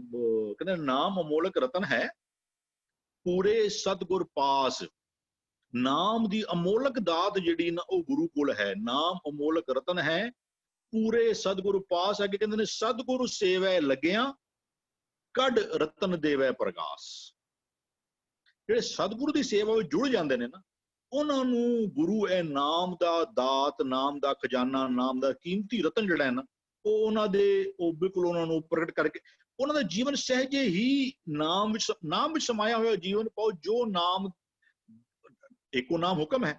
ਕਹਿੰਦੇ ਨਾਮ ਅਮੋਲਕ ਰਤਨ ਹੈ ਪੂਰੇ ਸਤਿਗੁਰ ਪਾਸ। ਨਾਮ ਦੀ ਅਮੋਲਕ ਦਾਤ ਜਿਹੜੀ ਨਾ ਉਹ ਗੁਰੂ ਕੋਲ ਹੈ। ਨਾਮ ਅਮੋਲਕ ਰਤਨ ਹੈ ਪੂਰੇ ਸਤਿਗੁਰ ਪਾਸ। ਅੱਗੇ ਕਹਿੰਦੇ ਨੇ ਸਤਿਗੁਰੂ ਸੇਵੈ ਲੱਗਿਆ ਕੱਢ ਰਤਨ ਦੇਵੈ ਪ੍ਰਗਾਸ। ਜਿਹੜੇ ਸਤਿਗੁਰੂ ਦੀ ਸੇਵਾ ਵਿੱਚ ਜੁੜ ਜਾਂਦੇ ਨੇ ਨਾ ਉਹਨਾਂ ਨੂੰ ਗੁਰੂ ਇਹ ਨਾਮ ਦਾ ਦਾਤ, ਨਾਮ ਦਾ ਖਜ਼ਾਨਾ, ਨਾਮ ਦਾ ਕੀਮਤੀ ਰਤਨ ਜਿਹੜਾ ਹੈ ਨਾ ਉਹ ਉਹਨਾਂ ਦੇ ਉਹ ਬਿਲਕੁਲ ਉਹਨਾਂ ਨੂੰ ਪ੍ਰਗਟ ਕਰਕੇ ਉਹਨਾਂ ਦਾ ਜੀਵਨ ਸਹਿਜੇ ਹੀ ਨਾਮ ਵਿੱਚ ਸਮਾਇਆ ਹੋਇਆ ਜੀਵਨ ਪਾਓ। ਜੋ ਨਾਮ ਇੱਕੋ ਨਾਮ ਹੁਕਮ ਹੈ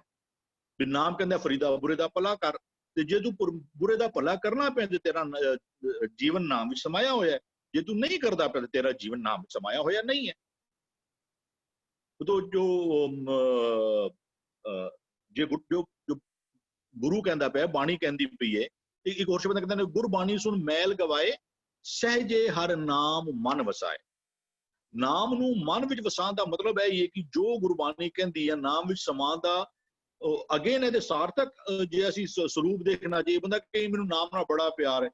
ਵੀ ਨਾਮ ਕਹਿੰਦਾ ਫਰੀਦਾ ਬੁਰੇ ਦਾ ਭਲਾ ਕਰ। ਤੇ ਜੇ ਤੂੰ ਬੁਰੇ ਦਾ ਭਲਾ ਕਰਨਾ ਪਿਆ ਤੇ ਤੇਰਾ ਜੀਵਨ ਨਾਮ ਵਿੱਚ ਸਮਾਇਆ ਹੋਇਆ। ਜੇ ਤੂੰ ਨਹੀਂ ਕਰਦਾ ਪਿਆ ਤੇ ਤੇਰਾ ਜੀਵਨ ਨਾਮ ਵਿੱਚ ਸਮਾਇਆ ਹੋਇਆ ਨਹੀਂ ਹੈ। ਤੋ ਜੇ ਗੁਰੂ ਕਹਿੰਦਾ ਪਿਆ, ਬਾਣੀ ਕਹਿੰਦੀ ਪਈ ਹੈ, ਇੱਕ ਹੋਰ ਸ਼ਬਦ ਕਹਿੰਦੇ ਨੇ ਗੁਰਬਾਣੀ ਸੁਣ ਮੈਲ ਗਵਾਏ ਸਹਿਜੇ ਹਰ ਨਾਮ ਮਨ ਵਸਾਏ। ਨਾਮ ਨੂੰ ਮਨ ਵਿੱਚ ਵਸਾਉਣ ਦਾ ਮਤਲਬ ਇਹ ਹੈ ਕਿ ਜੋ ਗੁਰਬਾਣੀ ਕਹਿੰਦੀ ਹੈ ਨਾਮ ਵਿੱਚ ਸਮਾਉਣ ਦਾ ਅੱਗੇ ਨੇ ਤੇ ਸਾਰਥਕ ਜੇ ਅਸੀਂ ਸਰੂਪ ਦੇਖਣਾ ਜੇ ਬੰਦਾ ਕਹੇ ਮੈਨੂੰ ਨਾਮ ਨਾਲ ਬੜਾ ਪਿਆਰ ਹੈ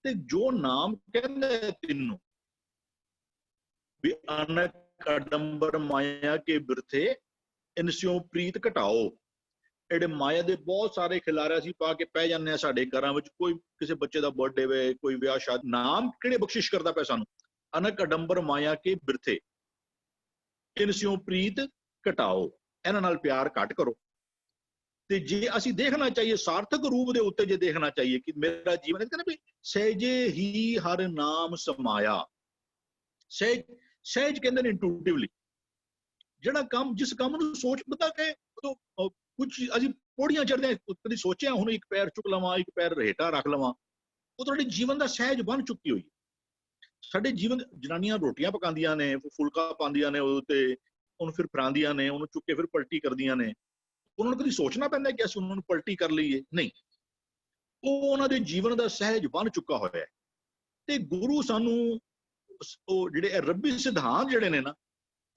ਤੇ ਜੋ ਨਾਮ ਕਹਿੰਦਾ ਤੈਨੂੰ ਵੀ ਅਨਕ ਅਡੰਬਰ ਮਾਇਆ ਕੇ ਬਿਰਥੇ ਇਨਸਿਓ ਪ੍ਰੀਤ ਘਟਾਓ। ਜਿਹੜੇ ਮਾਇਆ ਦੇ ਬਹੁਤ ਸਾਰੇ ਖਿਲਾਰੇ ਅਸੀਂ ਪਾ ਕੇ ਪੈ ਜਾਂਦੇ ਆ ਸਾਡੇ ਘਰਾਂ ਵਿੱਚ। ਕੋਈ ਕਿਸੇ ਬੱਚੇ ਦਾ ਬਰਥਡੇ ਵੇ, ਕੋਈ ਵਿਆਹ ਸ਼ਾਦੀ, ਨਾਮ ਕਿਹੜੇ ਬਖਸ਼ਿਸ਼ ਕਰਦਾ ਪਿਆ ਸਾਨੂੰ? ਅਨਕ ਅਡੰਬਰ ਮਾਇਆ ਕੇ ਬਿਰਥੇ ਇਨਸਿਓ ਪ੍ਰੀਤ ਘਟਾਓ। ਇਹਨਾਂ ਨਾਲ ਪਿਆਰ ਘੱਟ ਕਰੋ। ਤੇ ਜੇ ਅਸੀਂ ਦੇਖਣਾ ਚਾਹੀਏ ਸਾਰਥਕ ਰੂਪ ਦੇ ਉੱਤੇ, ਜੇ ਦੇਖਣਾ ਚਾਹੀਏ ਕਿ ਮੇਰਾ ਜੀਵਨ ਕਹਿੰਦਾ ਵੀ ਸਹਿਜੇ ਹੀ ਹਰ ਨਾਮ ਸਮਾਇਆ। ਸਹਿਜ ਕਹਿੰਦੇ ਨੇ ਇੰਟੂਟਿਵਲੀ। ਜਿਹੜਾ ਕੰਮ ਜਿਸ ਕੰਮ ਨੂੰ ਸੋਚ ਬੰਦਾ ਕਹੇ ਕੁਝ ਅਸੀਂ ਪੌੜੀਆਂ ਚੜ੍ਹਦੇ ਕਦੀ ਸੋਚਿਆ ਹੁਣ ਇੱਕ ਪੈਰ ਚੁੱਕ ਲਵਾਂ, ਇੱਕ ਪੈਰ ਹੇਠਾਂ ਰੱਖ ਲਵਾਂ, ਉਹ ਤੁਹਾਡੇ ਜੀਵਨ ਦਾ ਸਹਿਜ ਬਣ ਚੁੱਕੀ ਹੋਈ। ਸਾਡੇ ਜੀਵਨ ਜਨਾਨੀਆਂ ਰੋਟੀਆਂ ਪਕਾਉਂਦੀਆਂ ਨੇ, ਫੁਲਕਾ ਪਾਉਂਦੀਆਂ ਨੇ ਉਹਦੇ ਤੇ, ਉਹਨੂੰ ਫਿਰ ਫਰਾਂਦੀਆਂ ਨੇ, ਉਹਨੂੰ ਚੁੱਕ ਕੇ ਫਿਰ ਪਲਟੀ ਕਰਦੀਆਂ ਨੇ। ਉਹਨਾਂ ਨੂੰ ਕਦੀ ਸੋਚਣਾ ਪੈਂਦਾ ਕਿ ਅਸੀਂ ਉਹਨਾਂ ਨੂੰ ਪਲਟੀ ਕਰ ਲਈਏ? ਨਹੀਂ, ਉਹ ਉਹਨਾਂ ਦੇ ਜੀਵਨ ਦਾ ਸਹਿਜ ਬਣ ਚੁੱਕਾ ਹੋਇਆ ਹੈ। ਤੇ ਗੁਰੂ ਸਾਨੂੰ ਉਹ ਜਿਹੜੇ ਰੱਬੀ ਸਿਧਾਂਤ ਜਿਹੜੇ ਨੇ ਨਾ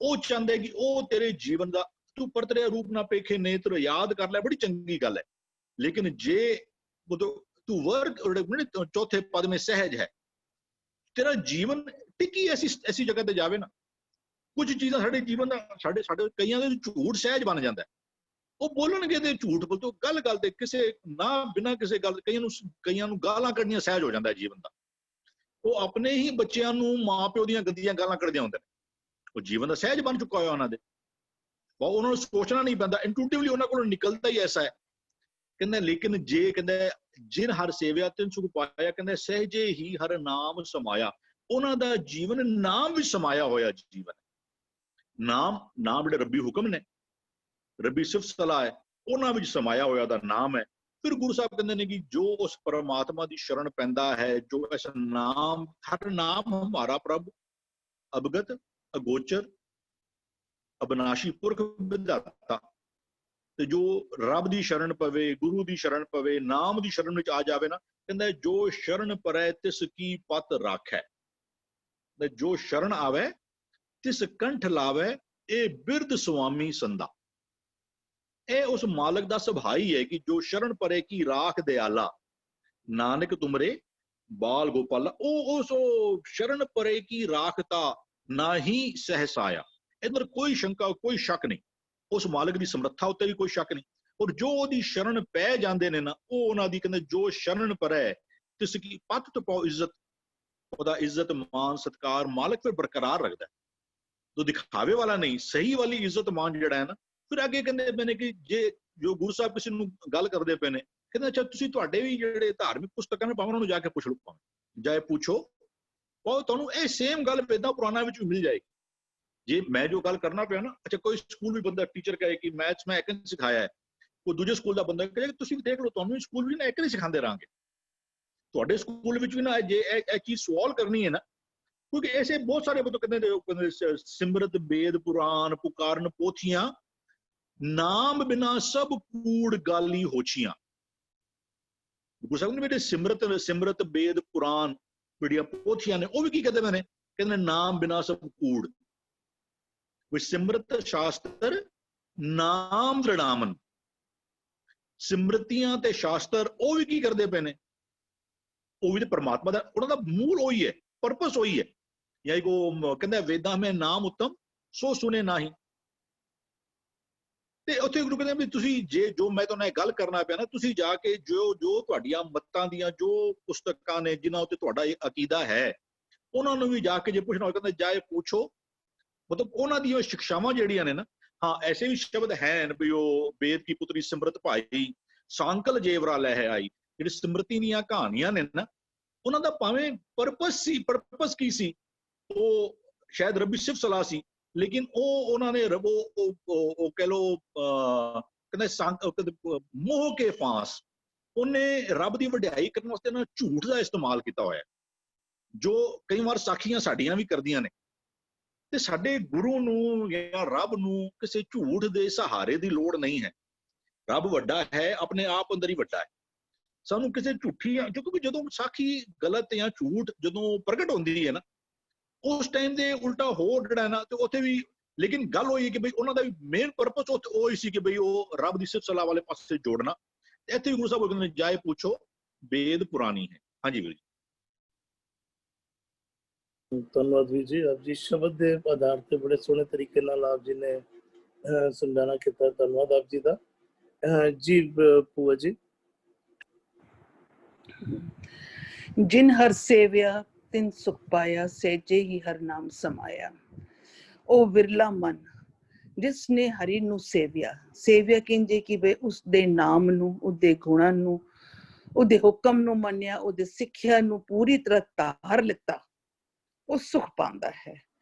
ਉਹ ਚਾਹੁੰਦੇ ਕਿ ਉਹ ਤੇਰੇ ਜੀਵਨ ਦਾ ਤੂੰ ਪਰਤਰੇ ਰੂਪ ਨਾ ਪੇਖੇ ਨੇਤਰ ਯਾਦ ਕਰ ਲੈ, ਬੜੀ ਚੰਗੀ ਗੱਲ ਹੈ। ਲੇਕਿਨ ਜੇ ਤੂੰ वर्ग चौथे पद में सहज है, तेरा जीवन टिकी ऐसी जगह ते जावे ना, कुछ चीज़ां साडे जीवन दा साडे कईयां दे झूठ सहज बन जांदा है। ਉਹ ਬੋਲਣਗੇ ਤੇ ਝੂਠ ਬੋਲ ਤੋਂ ਗੱਲ ਤੇ ਕਿਸੇ ਨਾ ਬਿਨਾਂ ਕਿਸੇ ਗੱਲ ਕਈਆਂ ਨੂੰ ਗਾਲਾਂ ਕੱਢਣੀਆਂ ਸਹਿਜ ਹੋ ਜਾਂਦਾ ਜੀਵਨ ਦਾ। ਉਹ ਆਪਣੇ ਹੀ ਬੱਚਿਆਂ ਨੂੰ ਮਾਪਿਓ ਦੀਆਂ ਗੰਦੀਆਂ ਗਾਲਾਂ ਕੱਢਦੇ ਹੁੰਦੇ ਨੇ। ਉਹ ਜੀਵਨ ਦਾ ਸਹਿਜ ਬਣ ਚੁੱਕਾ ਹੋਇਆ ਉਹਨਾਂ ਦੇ, ਉਹਨਾਂ ਨੂੰ ਸੋਚਣਾ ਨਹੀਂ ਪੈਂਦਾ, ਇੰਟੂਟਿਵਲੀ ਉਹਨਾਂ ਕੋਲੋਂ ਨਿਕਲਦਾ ਹੀ ਐਸਾ ਹੈ। ਕਹਿੰਦਾ ਲੇਕਿਨ ਜੇ ਕਹਿੰਦਾ ਜਿਨ ਹਰ ਸੇਵਿਆ ਤਿਨ ਸੁਖ ਪਾਇਆ, ਕਹਿੰਦਾ ਸਹਿਜੇ ਹੀ ਹਰ ਨਾਮ ਸਮਾਇਆ। ਉਹਨਾਂ ਦਾ ਜੀਵਨ ਨਾਮ ਵਿੱਚ ਸਮਾਇਆ ਹੋਇਆ ਜੀਵਨ। ਨਾਮ ਜਿਹੜੇ ਰੱਬੀ ਹੁਕਮ ਨੇ, ਰੱਬੀ ਸਿਫਤ ਸਲਾਹ ਹੈ, ਉਹਨਾਂ ਵਿੱਚ ਸਮਾਇਆ ਹੋਇਆ ਦਾ ਨਾਮ ਹੈ। ਫਿਰ ਗੁਰੂ ਸਾਹਿਬ ਕਹਿੰਦੇ ਨੇ ਕਿ ਜੋ ਉਸ ਪਰਮਾਤਮਾ ਦੀ ਸ਼ਰਨ ਪੈਂਦਾ ਹੈ, ਜੋ ਇਸ ਨਾਮ ਹਰ ਨਾਮ ਹਮਾਰਾ ਪ੍ਰਭ ਅਵਗਤ ਅਗੋਚਰ ਅਬਨਾਸ਼ੀ ਪੁਰਖ ਵਿਧਾਤਾ, ਤੇ ਜੋ ਰੱਬ ਦੀ ਸ਼ਰਨ ਪਵੇ, ਗੁਰੂ ਦੀ ਸ਼ਰਨ ਪਵੇ, ਨਾਮ ਦੀ ਸ਼ਰਨ ਵਿੱਚ ਆ ਜਾਵੇ ਨਾ, ਕਹਿੰਦਾ ਜੋ ਸ਼ਰਨ ਪਰੈ ਤਿਸ ਕੀ ਪਤ ਰਾਖੈ। ਜੋ ਸ਼ਰਨ ਆਵੇ ਤਿਸ ਕੰਠ ਲਾਵੇ, ਇਹ ਬਿਰਧ ਸੁਆਮੀ ਸੰਦਾ। ਇਹ ਉਸ ਮਾਲਕ ਦਾ ਸੁਭਾਅ ਹੀ ਹੈ ਕਿ ਜੋ ਸ਼ਰਨ ਪਰੇ ਕੀ ਰਾਖ ਦਿਆਲਾ, ਨਾਨਕ ਤੁਮਰੇ ਬਾਲ ਗੋਪਾਲਾ। ਉਹ ਉਸ ਸ਼ਰਨ ਪਰੇ ਕੀ ਰਾਖਤਾ ਨਾ ਹੀ ਸਹਸਾਇਆ। ਇਧਰ ਕੋਈ ਸ਼ੰਕਾ ਕੋਈ ਸ਼ੱਕ ਨਹੀਂ, ਉਸ ਮਾਲਕ ਦੀ ਸਮਰੱਥਾ ਉੱਤੇ ਵੀ ਕੋਈ ਸ਼ੱਕ ਨਹੀਂ। ਔਰ ਜੋ ਉਹਦੀ ਸ਼ਰਨ ਪੈ ਜਾਂਦੇ ਨੇ ਨਾ, ਉਹ ਉਹਨਾਂ ਦੀ ਕਹਿੰਦੇ ਜੋ ਸ਼ਰਨ ਪਰੈ ਤਿਸ ਕੀ ਪਤ ਤੋਂ ਪਾਓ ਇੱਜ਼ਤ, ਉਹਦਾ ਇੱਜ਼ਤ ਮਾਨ ਸਤਕਾਰ ਮਾਲਕ ਫਿਰ ਬਰਕਰਾਰ ਰੱਖਦਾ। ਤੋ ਦਿਖਾਵੇ ਵਾਲਾ ਨਹੀਂ, ਸਹੀ ਵਾਲੀ ਇੱਜ਼ਤ ਮਾਨ ਜਿਹੜਾ ਹੈ ਨਾ। ਫਿਰ ਅੱਗੇ ਕਹਿੰਦੇ ਪਏ ਨੇ ਕਿ ਜੇ ਜੋ ਗੁਰੂ ਸਾਹਿਬ ਕਿਸੇ ਨੂੰ ਗੱਲ ਕਰਦੇ ਪਏ ਨੇ, ਕਹਿੰਦੇ ਅੱਛਾ ਤੁਸੀਂ ਤੁਹਾਡੇ ਵੀ ਜਿਹੜੇ ਧਾਰਮਿਕ ਪੁਸਤਕਾਂ ਨੇ ਪਾਵਾਂ ਉਹਨਾਂ ਨੂੰ ਜਾ ਕੇ ਪੁੱਛ ਲਓ, ਭਾਵੇਂ ਜਾਏ ਪੁੱਛੋ, ਉਹ ਤੁਹਾਨੂੰ ਇਹ ਸੇਮ ਗੱਲ ਵੇਦਾਂ ਪੁਰਾਣਾ ਵਿੱਚ ਵੀ ਮਿਲ ਜਾਏਗੀ। ਜੇ ਮੈਂ ਜੋ ਗੱਲ ਕਰਨਾ ਪਿਆ ਨਾ, ਅੱਛਾ ਕੋਈ ਸਕੂਲ ਵੀ ਬੰਦਾ ਟੀਚਰ ਕਹੇ ਕਿ ਮੈਥਸ ਮੈਂ ਇੱਕ ਨਹੀਂ ਸਿਖਾਇਆ ਹੈ, ਕੋਈ ਦੂਜੇ ਸਕੂਲ ਦਾ ਬੰਦਾ ਕਹੇ ਤੁਸੀਂ ਵੀ ਦੇਖ ਲਓ, ਤੁਹਾਨੂੰ ਸਕੂਲ ਵੀ ਨਾ ਇੱਕ ਨਹੀਂ ਸਿਖਾਉਂਦੇ ਰਹਾਂਗੇ, ਤੁਹਾਡੇ ਸਕੂਲ ਵਿੱਚ ਵੀ ਨਾ ਜੇ ਇਹ ਚੀਜ਼ ਸਵਾਲ ਕਰਨੀ ਹੈ ਨਾ, ਕਿਉਂਕਿ ਐਸੇ ਬਹੁਤ ਸਾਰੇ ਬੰਦੇ ਕਹਿੰਦੇ ਸਿਮਰਤ ਬੇਦ ਪੁਰਾਨ ਪੁਕਾਰਨ ਪੋਥੀਆਂ, ਨਾਮ ਬਿਨਾ ਸਭ ਕੂੜ ਗਾਲੀ ਹੋਛੀਆਂ। ਗੁਰੂ ਸਾਹਿਬ ਨੇ ਬੇਟੇ ਸਿਮਰਤ ਬੇਦ ਪੁਰਾਨ ਜਿਹੜੀਆਂ ਪੋਥੀਆਂ ਨੇ, ਉਹ ਵੀ ਕੀ ਕਹਿੰਦੇ ਨੇ, ਕਹਿੰਦੇ ਨਾਮ ਬਿਨਾ ਸਭ ਕੂੜ। ਸਿਮਰਤ ਸ਼ਾਸਤਰ ਨਾਮ ਦ੍ਰਿੜਾਮਨ। ਸਿਮਰਤੀਆਂ ਤੇ ਸ਼ਾਸਤਰ ਉਹ ਵੀ ਕੀ ਕਰਦੇ ਪਏ ਨੇ, ਉਹ ਵੀ ਤੇ ਪਰਮਾਤਮਾ ਦਾ, ਉਹਨਾਂ ਦਾ ਮੂਲ ਉਹੀ ਹੈ, ਪਰਪਸ ਉਹੀ ਹੈ। ਯਾਨੀ ਕੋ ਕਹਿੰਦਾ ਵੇਦਾਂ ਮੈਂ ਨਾਮ ਉੱਤਮ ਸੋ ਸੁਨੇ ਨਾਹੀ। ਤੇ ਉੱਥੇ ਗੁਰੂ ਕਹਿੰਦੇ ਵੀ ਤੁਸੀਂ ਜੇ ਜੋ ਮੈਂ ਤੁਹਾਨੂੰ ਇਹ ਗੱਲ ਕਰਨਾ ਪਿਆ ਨਾ, ਤੁਸੀਂ ਜਾ ਕੇ ਜੋ ਤੁਹਾਡੀਆਂ ਮੱਤਾਂ ਦੀਆਂ ਜੋ ਪੁਸਤਕਾਂ ਨੇ ਜਿਨ੍ਹਾਂ ਉੱਤੇ ਤੁਹਾਡਾ ਇਹ ਅਕੀਦਾ ਹੈ, ਉਹਨਾਂ ਨੂੰ ਵੀ ਜਾ ਕੇ ਜੇ ਪੁੱਛਣਾ ਹੋਵੇ, ਕਹਿੰਦੇ ਜਾਏ ਪੁੱਛੋ। ਮਤਲਬ ਉਹਨਾਂ ਦੀਆਂ ਸਿੱਖਿਆਵਾਂ ਜਿਹੜੀਆਂ ਨੇ ਨਾ, ਹਾਂ ਐਸੇ ਵੀ ਸ਼ਬਦ ਹਨ ਵੀ ਉਹ ਬੇਦ ਕੀ ਪੁੱਤਰੀ ਸਿਮਰਤ ਭਾਈ ਸਾਂਕਲ ਜੇਵਰਾ ਲੈ ਆਈ, ਜਿਹੜੀ ਸਿਮਰਤੀ ਦੀਆਂ ਕਹਾਣੀਆਂ ਨੇ ਨਾ, ਉਹਨਾਂ ਦਾ ਭਾਵੇਂ ਪਰਪਸ ਕੀ ਸੀ, ਉਹ ਸ਼ਾਇਦ ਰੱਬੀ ਸਿਫਤ ਸਲਾਹ ਸੀ, ਲੇਕਿਨ ਉਹ ਉਹਨਾਂ ਨੇ ਉਹ ਕਹਿ ਲੋ ਕਹਿੰਦੇ ਮੋਹ ਕੇ ਫਾਂਸ, ਉਹਨੇ ਰੱਬ ਦੀ ਵਡਿਆਈ ਕਰਨ ਵਾਸਤੇ ਨਾ ਝੂਠ ਦਾ ਇਸਤੇਮਾਲ ਕੀਤਾ ਹੋਇਆ, ਜੋ ਕਈ ਵਾਰ ਸਾਖੀਆਂ ਸਾਡੀਆਂ ਵੀ ਕਰਦੀਆਂ ਨੇ। ਤੇ ਸਾਡੇ ਗੁਰੂ ਨੂੰ ਜਾਂ ਰੱਬ ਨੂੰ ਕਿਸੇ ਝੂਠ ਦੇ ਸਹਾਰੇ ਦੀ ਲੋੜ ਨਹੀਂ ਹੈ। ਰੱਬ ਵੱਡਾ ਹੈ, ਆਪਣੇ ਆਪ ਅੰਦਰ ਹੀ ਵੱਡਾ ਹੈ। ਸਾਨੂੰ ਕਿਸੇ ਝੂਠੀ, ਕਿਉਂਕਿ ਜਦੋਂ ਸਾਖੀ ਗਲਤ ਜਾਂ ਝੂਠ ਜਦੋਂ ਪ੍ਰਗਟ ਹੁੰਦੀ ਹੈ ਨਾ, ਉਸ ਟਾਈਮ ਦੇ ਉਲਟਾ ਹੋਰ ਜਿਹੜਾ ਨਾ, ਤੇ ਉੱਥੇ ਵੀ ਲੇਕਿਨ ਗੱਲ ਹੋਈ ਕਿ ਬਈ ਉਹਨਾਂ ਦਾ ਵੀ ਮੇਨ ਪਰਪਸ ਉਹ ਹੀ ਸੀ ਕਿ ਬਈ ਉਹ ਰੱਬ ਦੀ ਸਿਫਤ ਸਲਾਹ ਵਾਲੇ ਪਾਸੇ ਜੋੜਨਾ। ਇੱਥੇ ਵੀ ਗੁਰੂ ਸਾਹਿਬ ਕਹਿੰਦੇ ਨੇ ਜਾਏ ਪੁੱਛੋ ਵੇਦ ਪੁਰਾਣੀ ਹੈ। ਹਾਂਜੀ ਵੀਰ ਜੀ, ਧੰਨਵਾਦ ਵੀਰ ਜੀ। ਆਪ ਜੀ ਸ਼ਬਦ ਦੇ ਆਧਾਰ ਤੇ ਬੜੇ ਸੋਹਣੇ ਤਰੀਕੇ ਨਾਲ ਆਪ ਜੀ ਨੇ ਸਮਝਾਣਾ ਕੀਤਾ, ਧੰਨਵਾਦ ਆਪ ਜੀ ਦਾ। ਜੀ ਭੂਆ ਜੀ। जिन हर सेव्या तिन सुख पाया, सहजे ही हर नाम समाया। ਉਹ ਵਿਰਲਾ ਮਨ ਜਿਸ ਨੇ ਹਰੀ ਨੂੰ ਸੇਵਿਆ ਕਹਿੰਦੇ ਕਿ ਬਈ ਉਸਦੇ ਨਾਮ ਨੂੰ, ਉਹਦੇ ਗੁਣਾਂ ਨੂੰ, ਉਹਦੇ ਹੁਕਮ ਨੂੰ ਮੰਨਿਆ, ਉਹਦੇ ਸਿੱਖਿਆ ਨੂੰ ਪੂਰੀ ਤਰ੍ਹਾਂ ਧਾਰ ਲਿੱਤਾ, ਉਹ ਸੁਖ ਪਾਉਂਦਾ ਹੈ।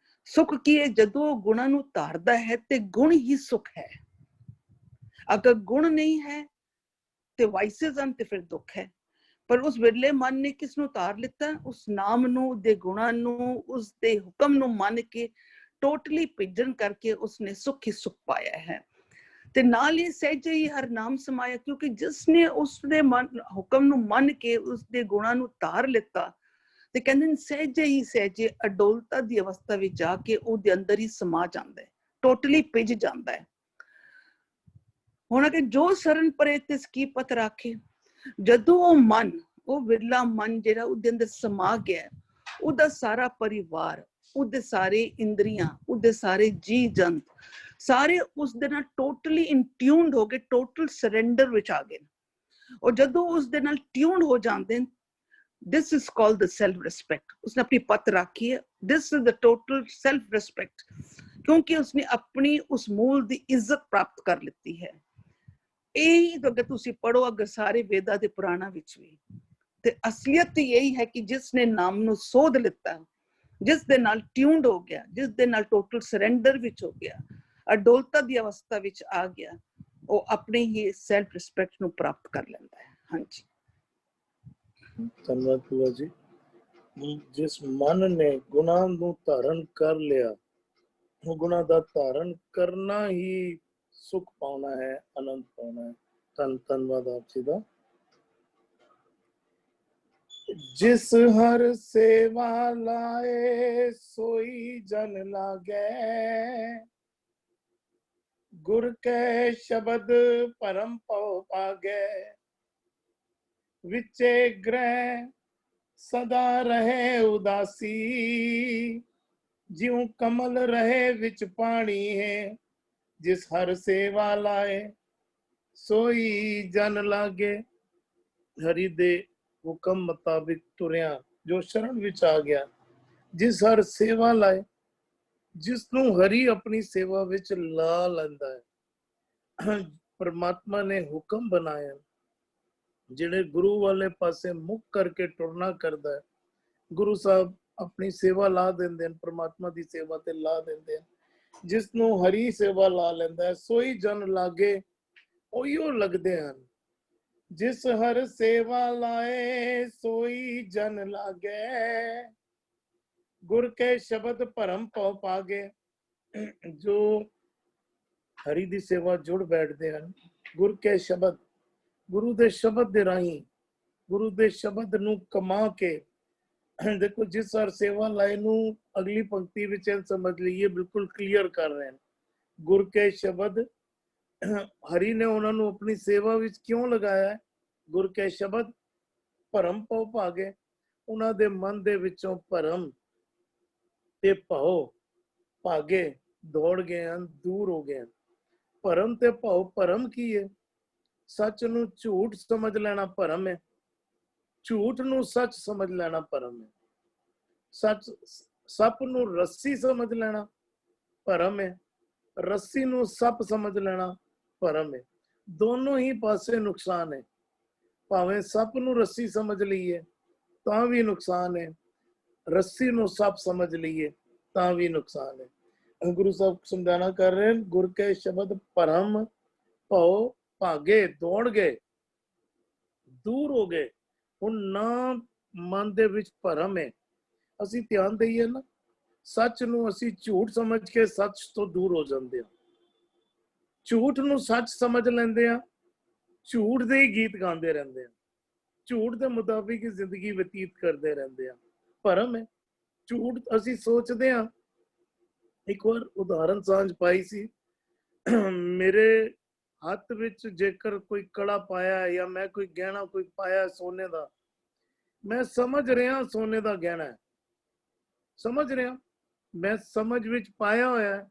ਸੁਖ ਕੀ ਹੈ? ਜਦੋਂ ਉਹ ਗੁਣਾਂ ਨੂੰ ਧਾਰਦਾ ਹੈ ਤੇ ਗੁਣ ਹੀ ਸੁਖ ਹੈ। ਅਗਰ ਗੁਣ ਨਹੀਂ ਹੈ ਤੇ ਵਾਈਸਸ ਹਨ ਤੇ ਫਿਰ ਦੁੱਖ ਹੈ। ਪਰ ਉਸ ਵਿਰਲੇ ਮਨ ਨੇ ਕਿਸ ਨੂੰ ਧਾਰ ਲਿੱਤਾ? ਉਸ ਨਾਮ ਨੂੰ, ਉਹਦੇ ਗੁਣਾਂ ਨੂੰ, ਉਸਦੇ ਹੁਕਮ ਨੂੰ ਮੰਨ ਕੇ ਟੋਟਲੀ ਭਿੱਜਣ ਕਰਕੇ ਉਸਨੇ ਸੁਖ ਹੀ ਸੁਖ ਪਾਇਆ ਹੈ। ਤੇ ਨਾਲ ਹੀ ਸਹਿਜੇ ਹੀ ਹਰ ਨਾਮ ਸਮਾਇਆ, ਕਿਉਂਕਿ ਜਿਸਨੇ ਉਸਦੇ ਹੁਕਮ ਨੂੰ ਮੰਨ ਕੇ ਉਸਦੇ ਗੁਣਾਂ ਨੂੰ ਧਾਰ ਲਿੱਤਾ, ਤੇ ਕਹਿੰਦੇ ਨੇ ਸਹਿਜੇ ਹੀ ਸਹਿਜੇ ਅਡੋਲਤਾ ਦੀ ਅਵਸਥਾ ਵਿੱਚ ਜਾ ਕੇ ਉਹਦੇ ਅੰਦਰ ਹੀ ਸਮਾ ਜਾਂਦਾ ਹੈ, ਟੋਟਲੀ ਭਿੱਜ ਜਾਂਦਾ ਹੈ। ਹੁਣ ਅਗੇ ਜੋ ਸਰਨ ਪਰੇ ਤਿਸ ਕੀ ਪਤ ਰਾਖੇ, ਜਦੋਂ ਉਹ ਮਨ, ਉਹ ਵਿਰਲਾ ਮਨ ਜਿਹੜਾ ਉਹਦੇ ਅੰਦਰ ਸਮਾ ਗਿਆ, ਉਹਦਾ ਸਾਰਾ ਪਰਿਵਾਰ, ਉਹਦੇ ਸਾਰੇ ਇੰਦਰੀਆਂ, ਉਹਦੇ ਸਾਰੇ ਜੀ ਜੰਤ ਸਾਰੇ ਉਸ ਦੇ ਨਾਲ ਟੋਟਲੀ ਇਨਟਿਊਨਡ ਹੋ ਗਏ, ਟੋਟਲ ਸਰੈਂਡਰ ਵਿੱਚ ਆ ਗਏ। ਔਰ ਜਦੋਂ ਉਸ ਦੇ ਨਾਲ ਟਿਊਨਡ ਹੋ ਜਾਂਦੇ ਨੇ, this is called the self respect, उसने अपनी पत राखी है, this is the total self respect, क्योंकि उसने अपनी उस मूल दी इज्जत प्राप्त कर लिती है। यही तो अगर तुसी पढ़ो अगर सारे वेदा दे पुराणा विच भी ते असलियत यही है कि जिसने नाम ਨੂੰ ਸੋਧ ਲਿੱਤਾ, ਜਿਸ ਦੇ ਨਾਲ ਟਿਊਨਡ ਹੋ ਗਿਆ, ਜਿਸ ਦੇ ਨਾਲ ਟੋਟਲ ਸਰੈਂਡਰ ਵਿੱਚ ਹੋ ਗਿਆ, ਅਡੋਲਤਾ ਦੀ ਅਵਸਥਾ ਵਿੱਚ ਆ ਗਿਆ, ਉਹ ਆਪਣੇ ਹੀ ਸੈਲਫ ਰਿਸਪੈਕਟ ਨੂੰ ਪ੍ਰਾਪਤ ਕਰ ਲੈਂਦਾ ਹੈ। ਹਾਂਜੀ, ਧੰਨਵਾਦ ਭੂਆ ਜੀ। ਜਿਸ ਮਨ ਨੇ ਗੁਨਾਹ ਨੂੰ ਧਾਰਨ ਕਰ ਲਿਆ, ਉਹ ਗੁਨਾਹ ਦਾ ਧਾਰਨ ਕਰਨਾ ਹੀ ਸੁਖ ਪਾਉਣਾ ਹੈ, ਆਨੰਦ ਪਾਉਣਾ ਹੈ। ਧੰਨਵਾਦ ਆਪ ਜੀ ਦਾ। ਜਿਸ ਹਰ ਸੇਵਾ ਲਾਏ ਸੋਈ ਜਨ ਲਾਗੈ, ਗੁਰ ਕੈ ਸ਼ਬਦ ਪਰਮ ਪਉ ਪਾਗੈ, ਵਿਚੇ ਗ੍ਰਹਿ ਸਦਾ ਰਹੇ ਉਦਾਸੀ, ਜਿਉ ਕਮਲ ਰਹੇ ਵਿੱਚ ਪਾਣੀ ਹੈ। ਜਿਸ ਹਰ ਸੇਵਾ ਲਾਏ ਸੋਈ ਜਨ ਲਾਗੇ, ਹਰੀ ਦੇ ਹੁਕਮ ਮੁਤਾबिक ਤੁਰਿਆ ਜੋ ਸ਼ਰਨ ਵਿੱਚ ਆ ਗਿਆ, ਜਿਸ ਹਰ ਸੇਵਾ ਲਾਏ, ਜਿਸ ਨੂੰ ਹਰੀ ਆਪਣੀ ਸੇਵਾ ਵਿੱਚ ਲਾ ਲੈਂਦਾ ਹੈ। ਪਰਮਾਤਮਾ ਨੇ ਹੁਕਮ ਬਣਾਇਆ, ਜਿਹੜੇ ਗੁਰੂ ਵਾਲੇ ਪਾਸੇ ਮੁੱਖ ਕਰਕੇ ਟੁਰਨਾ ਕਰਦਾ ਹੈ, ਗੁਰੂ ਸਾਹਿਬ ਆਪਣੀ ਸੇਵਾ ਲਾ ਦਿੰਦੇ ਹਨ, ਪਰਮਾਤਮਾ ਦੀ ਸੇਵਾ ਤੇ ਲਾ ਦਿੰਦੇ ਹਨ। ਜਿਸ ਨੂੰ ਹਰੀ ਸੇਵਾ ਲਾ ਲੈਂਦਾ ਹੈ, ਸੋਈ ਜਨ ਲਾਗੇ, ਉਹੀਓ ਲੱਗਦੇ ਹਨ। ਜਿਸ ਹਰ ਸੇਵਾ ਲਾਏ ਸੋਈ ਜਨ ਲਾਗੇ, ਗੁਰ ਕੇ ਸ਼ਬਦ ਭਰਮ ਪਉ ਪਾਗੇ। ਜੋ ਹਰੀ ਦੀ ਸੇਵਾ ਜੁੜ ਬੈਠਦੇ ਹਨ, ਗੁਰ ਕੇ ਸ਼ਬਦ, ਗੁਰੂ ਦੇ ਸ਼ਬਦ ਦੇ ਰਾਹੀਂ, ਗੁਰੂ ਦੇ ਸ਼ਬਦ ਨੂੰ ਕਮਾ ਕੇ, ਦੇਖੋ ਜਿਸ ਹਰ ਸੇਵਾ ਲਾਏ ਨੂੰ ਅਗਲੀ ਪੰਕਤੀ ਵਿੱਚ ਸਮਝ ਲਈਏ, ਬਿਲਕੁਲ ਕਲੀਅਰ ਕਰ ਰਹੇ ਹਨ। ਗੁਰ ਕੇ ਸ਼ਬਦ, ਹਰੀ ਨੇ ਉਹਨਾਂ ਨੂੰ ਆਪਣੀ ਸੇਵਾ ਵਿੱਚ ਕਿਉਂ ਲਗਾਇਆ ਹੈ? ਗੁਰ ਕੇ ਸ਼ਬਦ ਭਰਮ ਪਉ ਭਾਗੇ, ਉਹਨਾਂ ਦੇ ਮਨ ਦੇ ਵਿੱਚੋਂ ਭਰਮ ਤੇ ਭਉ ਭਾਗੇ ਦੌੜ ਗਏ ਹਨ, ਦੂਰ ਹੋ ਗਏ ਹਨ। ਭਰਮ ਤੇ ਭਉ, ਭਰਮ ਕੀ ਹੈ? ਸੱਚ ਨੂੰ ਝੂਠ ਸਮਝ ਲੈਣਾ ਭਰਮ ਹੈ, ਝੂਠ ਨੂੰ ਸੱਚ ਸਮਝ ਲੈਣਾ ਭਰਮ ਹੈ, ਸੱਪ ਨੂੰ ਰੱਸੀ ਸਮਝ ਲੈਣਾ ਭਰਮ ਹੈ, ਰੱਸੀ ਨੂੰ ਸੱਪ ਸਮਝ ਲੈਣਾ ਭਰਮ ਹੈ। ਦੋਨੋਂ ਹੀ ਪਾਸੇ ਨੁਕਸਾਨ ਹੈ। ਭਾਵੇਂ ਸੱਪ ਨੂੰ ਰੱਸੀ ਸਮਝ ਲਈਏ ਤਾਂ ਵੀ ਨੁਕਸਾਨ ਹੈ, ਰੱਸੀ ਨੂੰ ਸੱਪ ਸਮਝ ਲਈਏ ਤਾਂ ਵੀ ਨੁਕਸਾਨ ਹੈ। ਗੁਰੂ ਸਾਹਿਬ ਸਮਝਾਣਾ ਕਰ ਰਹੇ ਹਨ, ਗੁਰ ਕੇ ਸ਼ਬਦ ਭਰਮ ਭਉ ਭਾਗੇ, ਦੌੜ ਗਏ, ਦੂਰ ਹੋ ਗਏ। ਹੁਣ ਨਾ ਮਨ ਦੇ ਵਿੱਚ ਭਰਮ ਹੈ। ਅਸੀਂ ਧਿਆਨ ਦਈਏ ਨਾ, ਸੱਚ ਨੂੰ ਅਸੀਂ ਝੂਠ ਸਮਝ ਕੇ ਸੱਚ ਤੋਂ ਦੂਰ ਹੋ ਜਾਂਦੇ ਹਾਂ, ਝੂਠ ਨੂੰ ਸੱਚ ਸਮਝ ਲੈਂਦੇ ਆ, ਝੂਠ ਦੇ ਹੀ ਗੀਤ ਗਾਉਂਦੇ ਰਹਿੰਦੇ ਆ, ਝੂਠ ਦੇ ਮੁਤਾਬਿਕ ਜ਼ਿੰਦਗੀ ਬਤੀਤ ਕਰਦੇ ਰਹਿੰਦੇ ਆ। ਭਰਮ ਹੈ, ਝੂਠ ਅਸੀਂ ਸੋਚਦੇ ਹਾਂ। ਇੱਕ ਵਾਰ ਉਦਾਹਰਨ ਸਾਂਝ ਪਾਈ ਸੀ, ਮੇਰੇ ਹੱਥ ਵਿੱਚ ਜੇਕਰ ਕੋਈ ਕੜਾ ਪਾਇਆ ਜਾਂ ਮੈਂ ਕੋਈ ਗਹਿਣਾ ਕੋਈ ਪਾਇਆ ਸੋਨੇ ਦਾ, ਮੈਂ ਸਮਝ ਰਿਹਾ ਸੋਨੇ ਦਾ ਗਹਿਣਾ ਹੈ, ਸਮਝ ਰਿਹਾ, ਮੈਂ ਸਮਝ ਵਿੱਚ ਪਾਇਆ ਹੋਇਆ,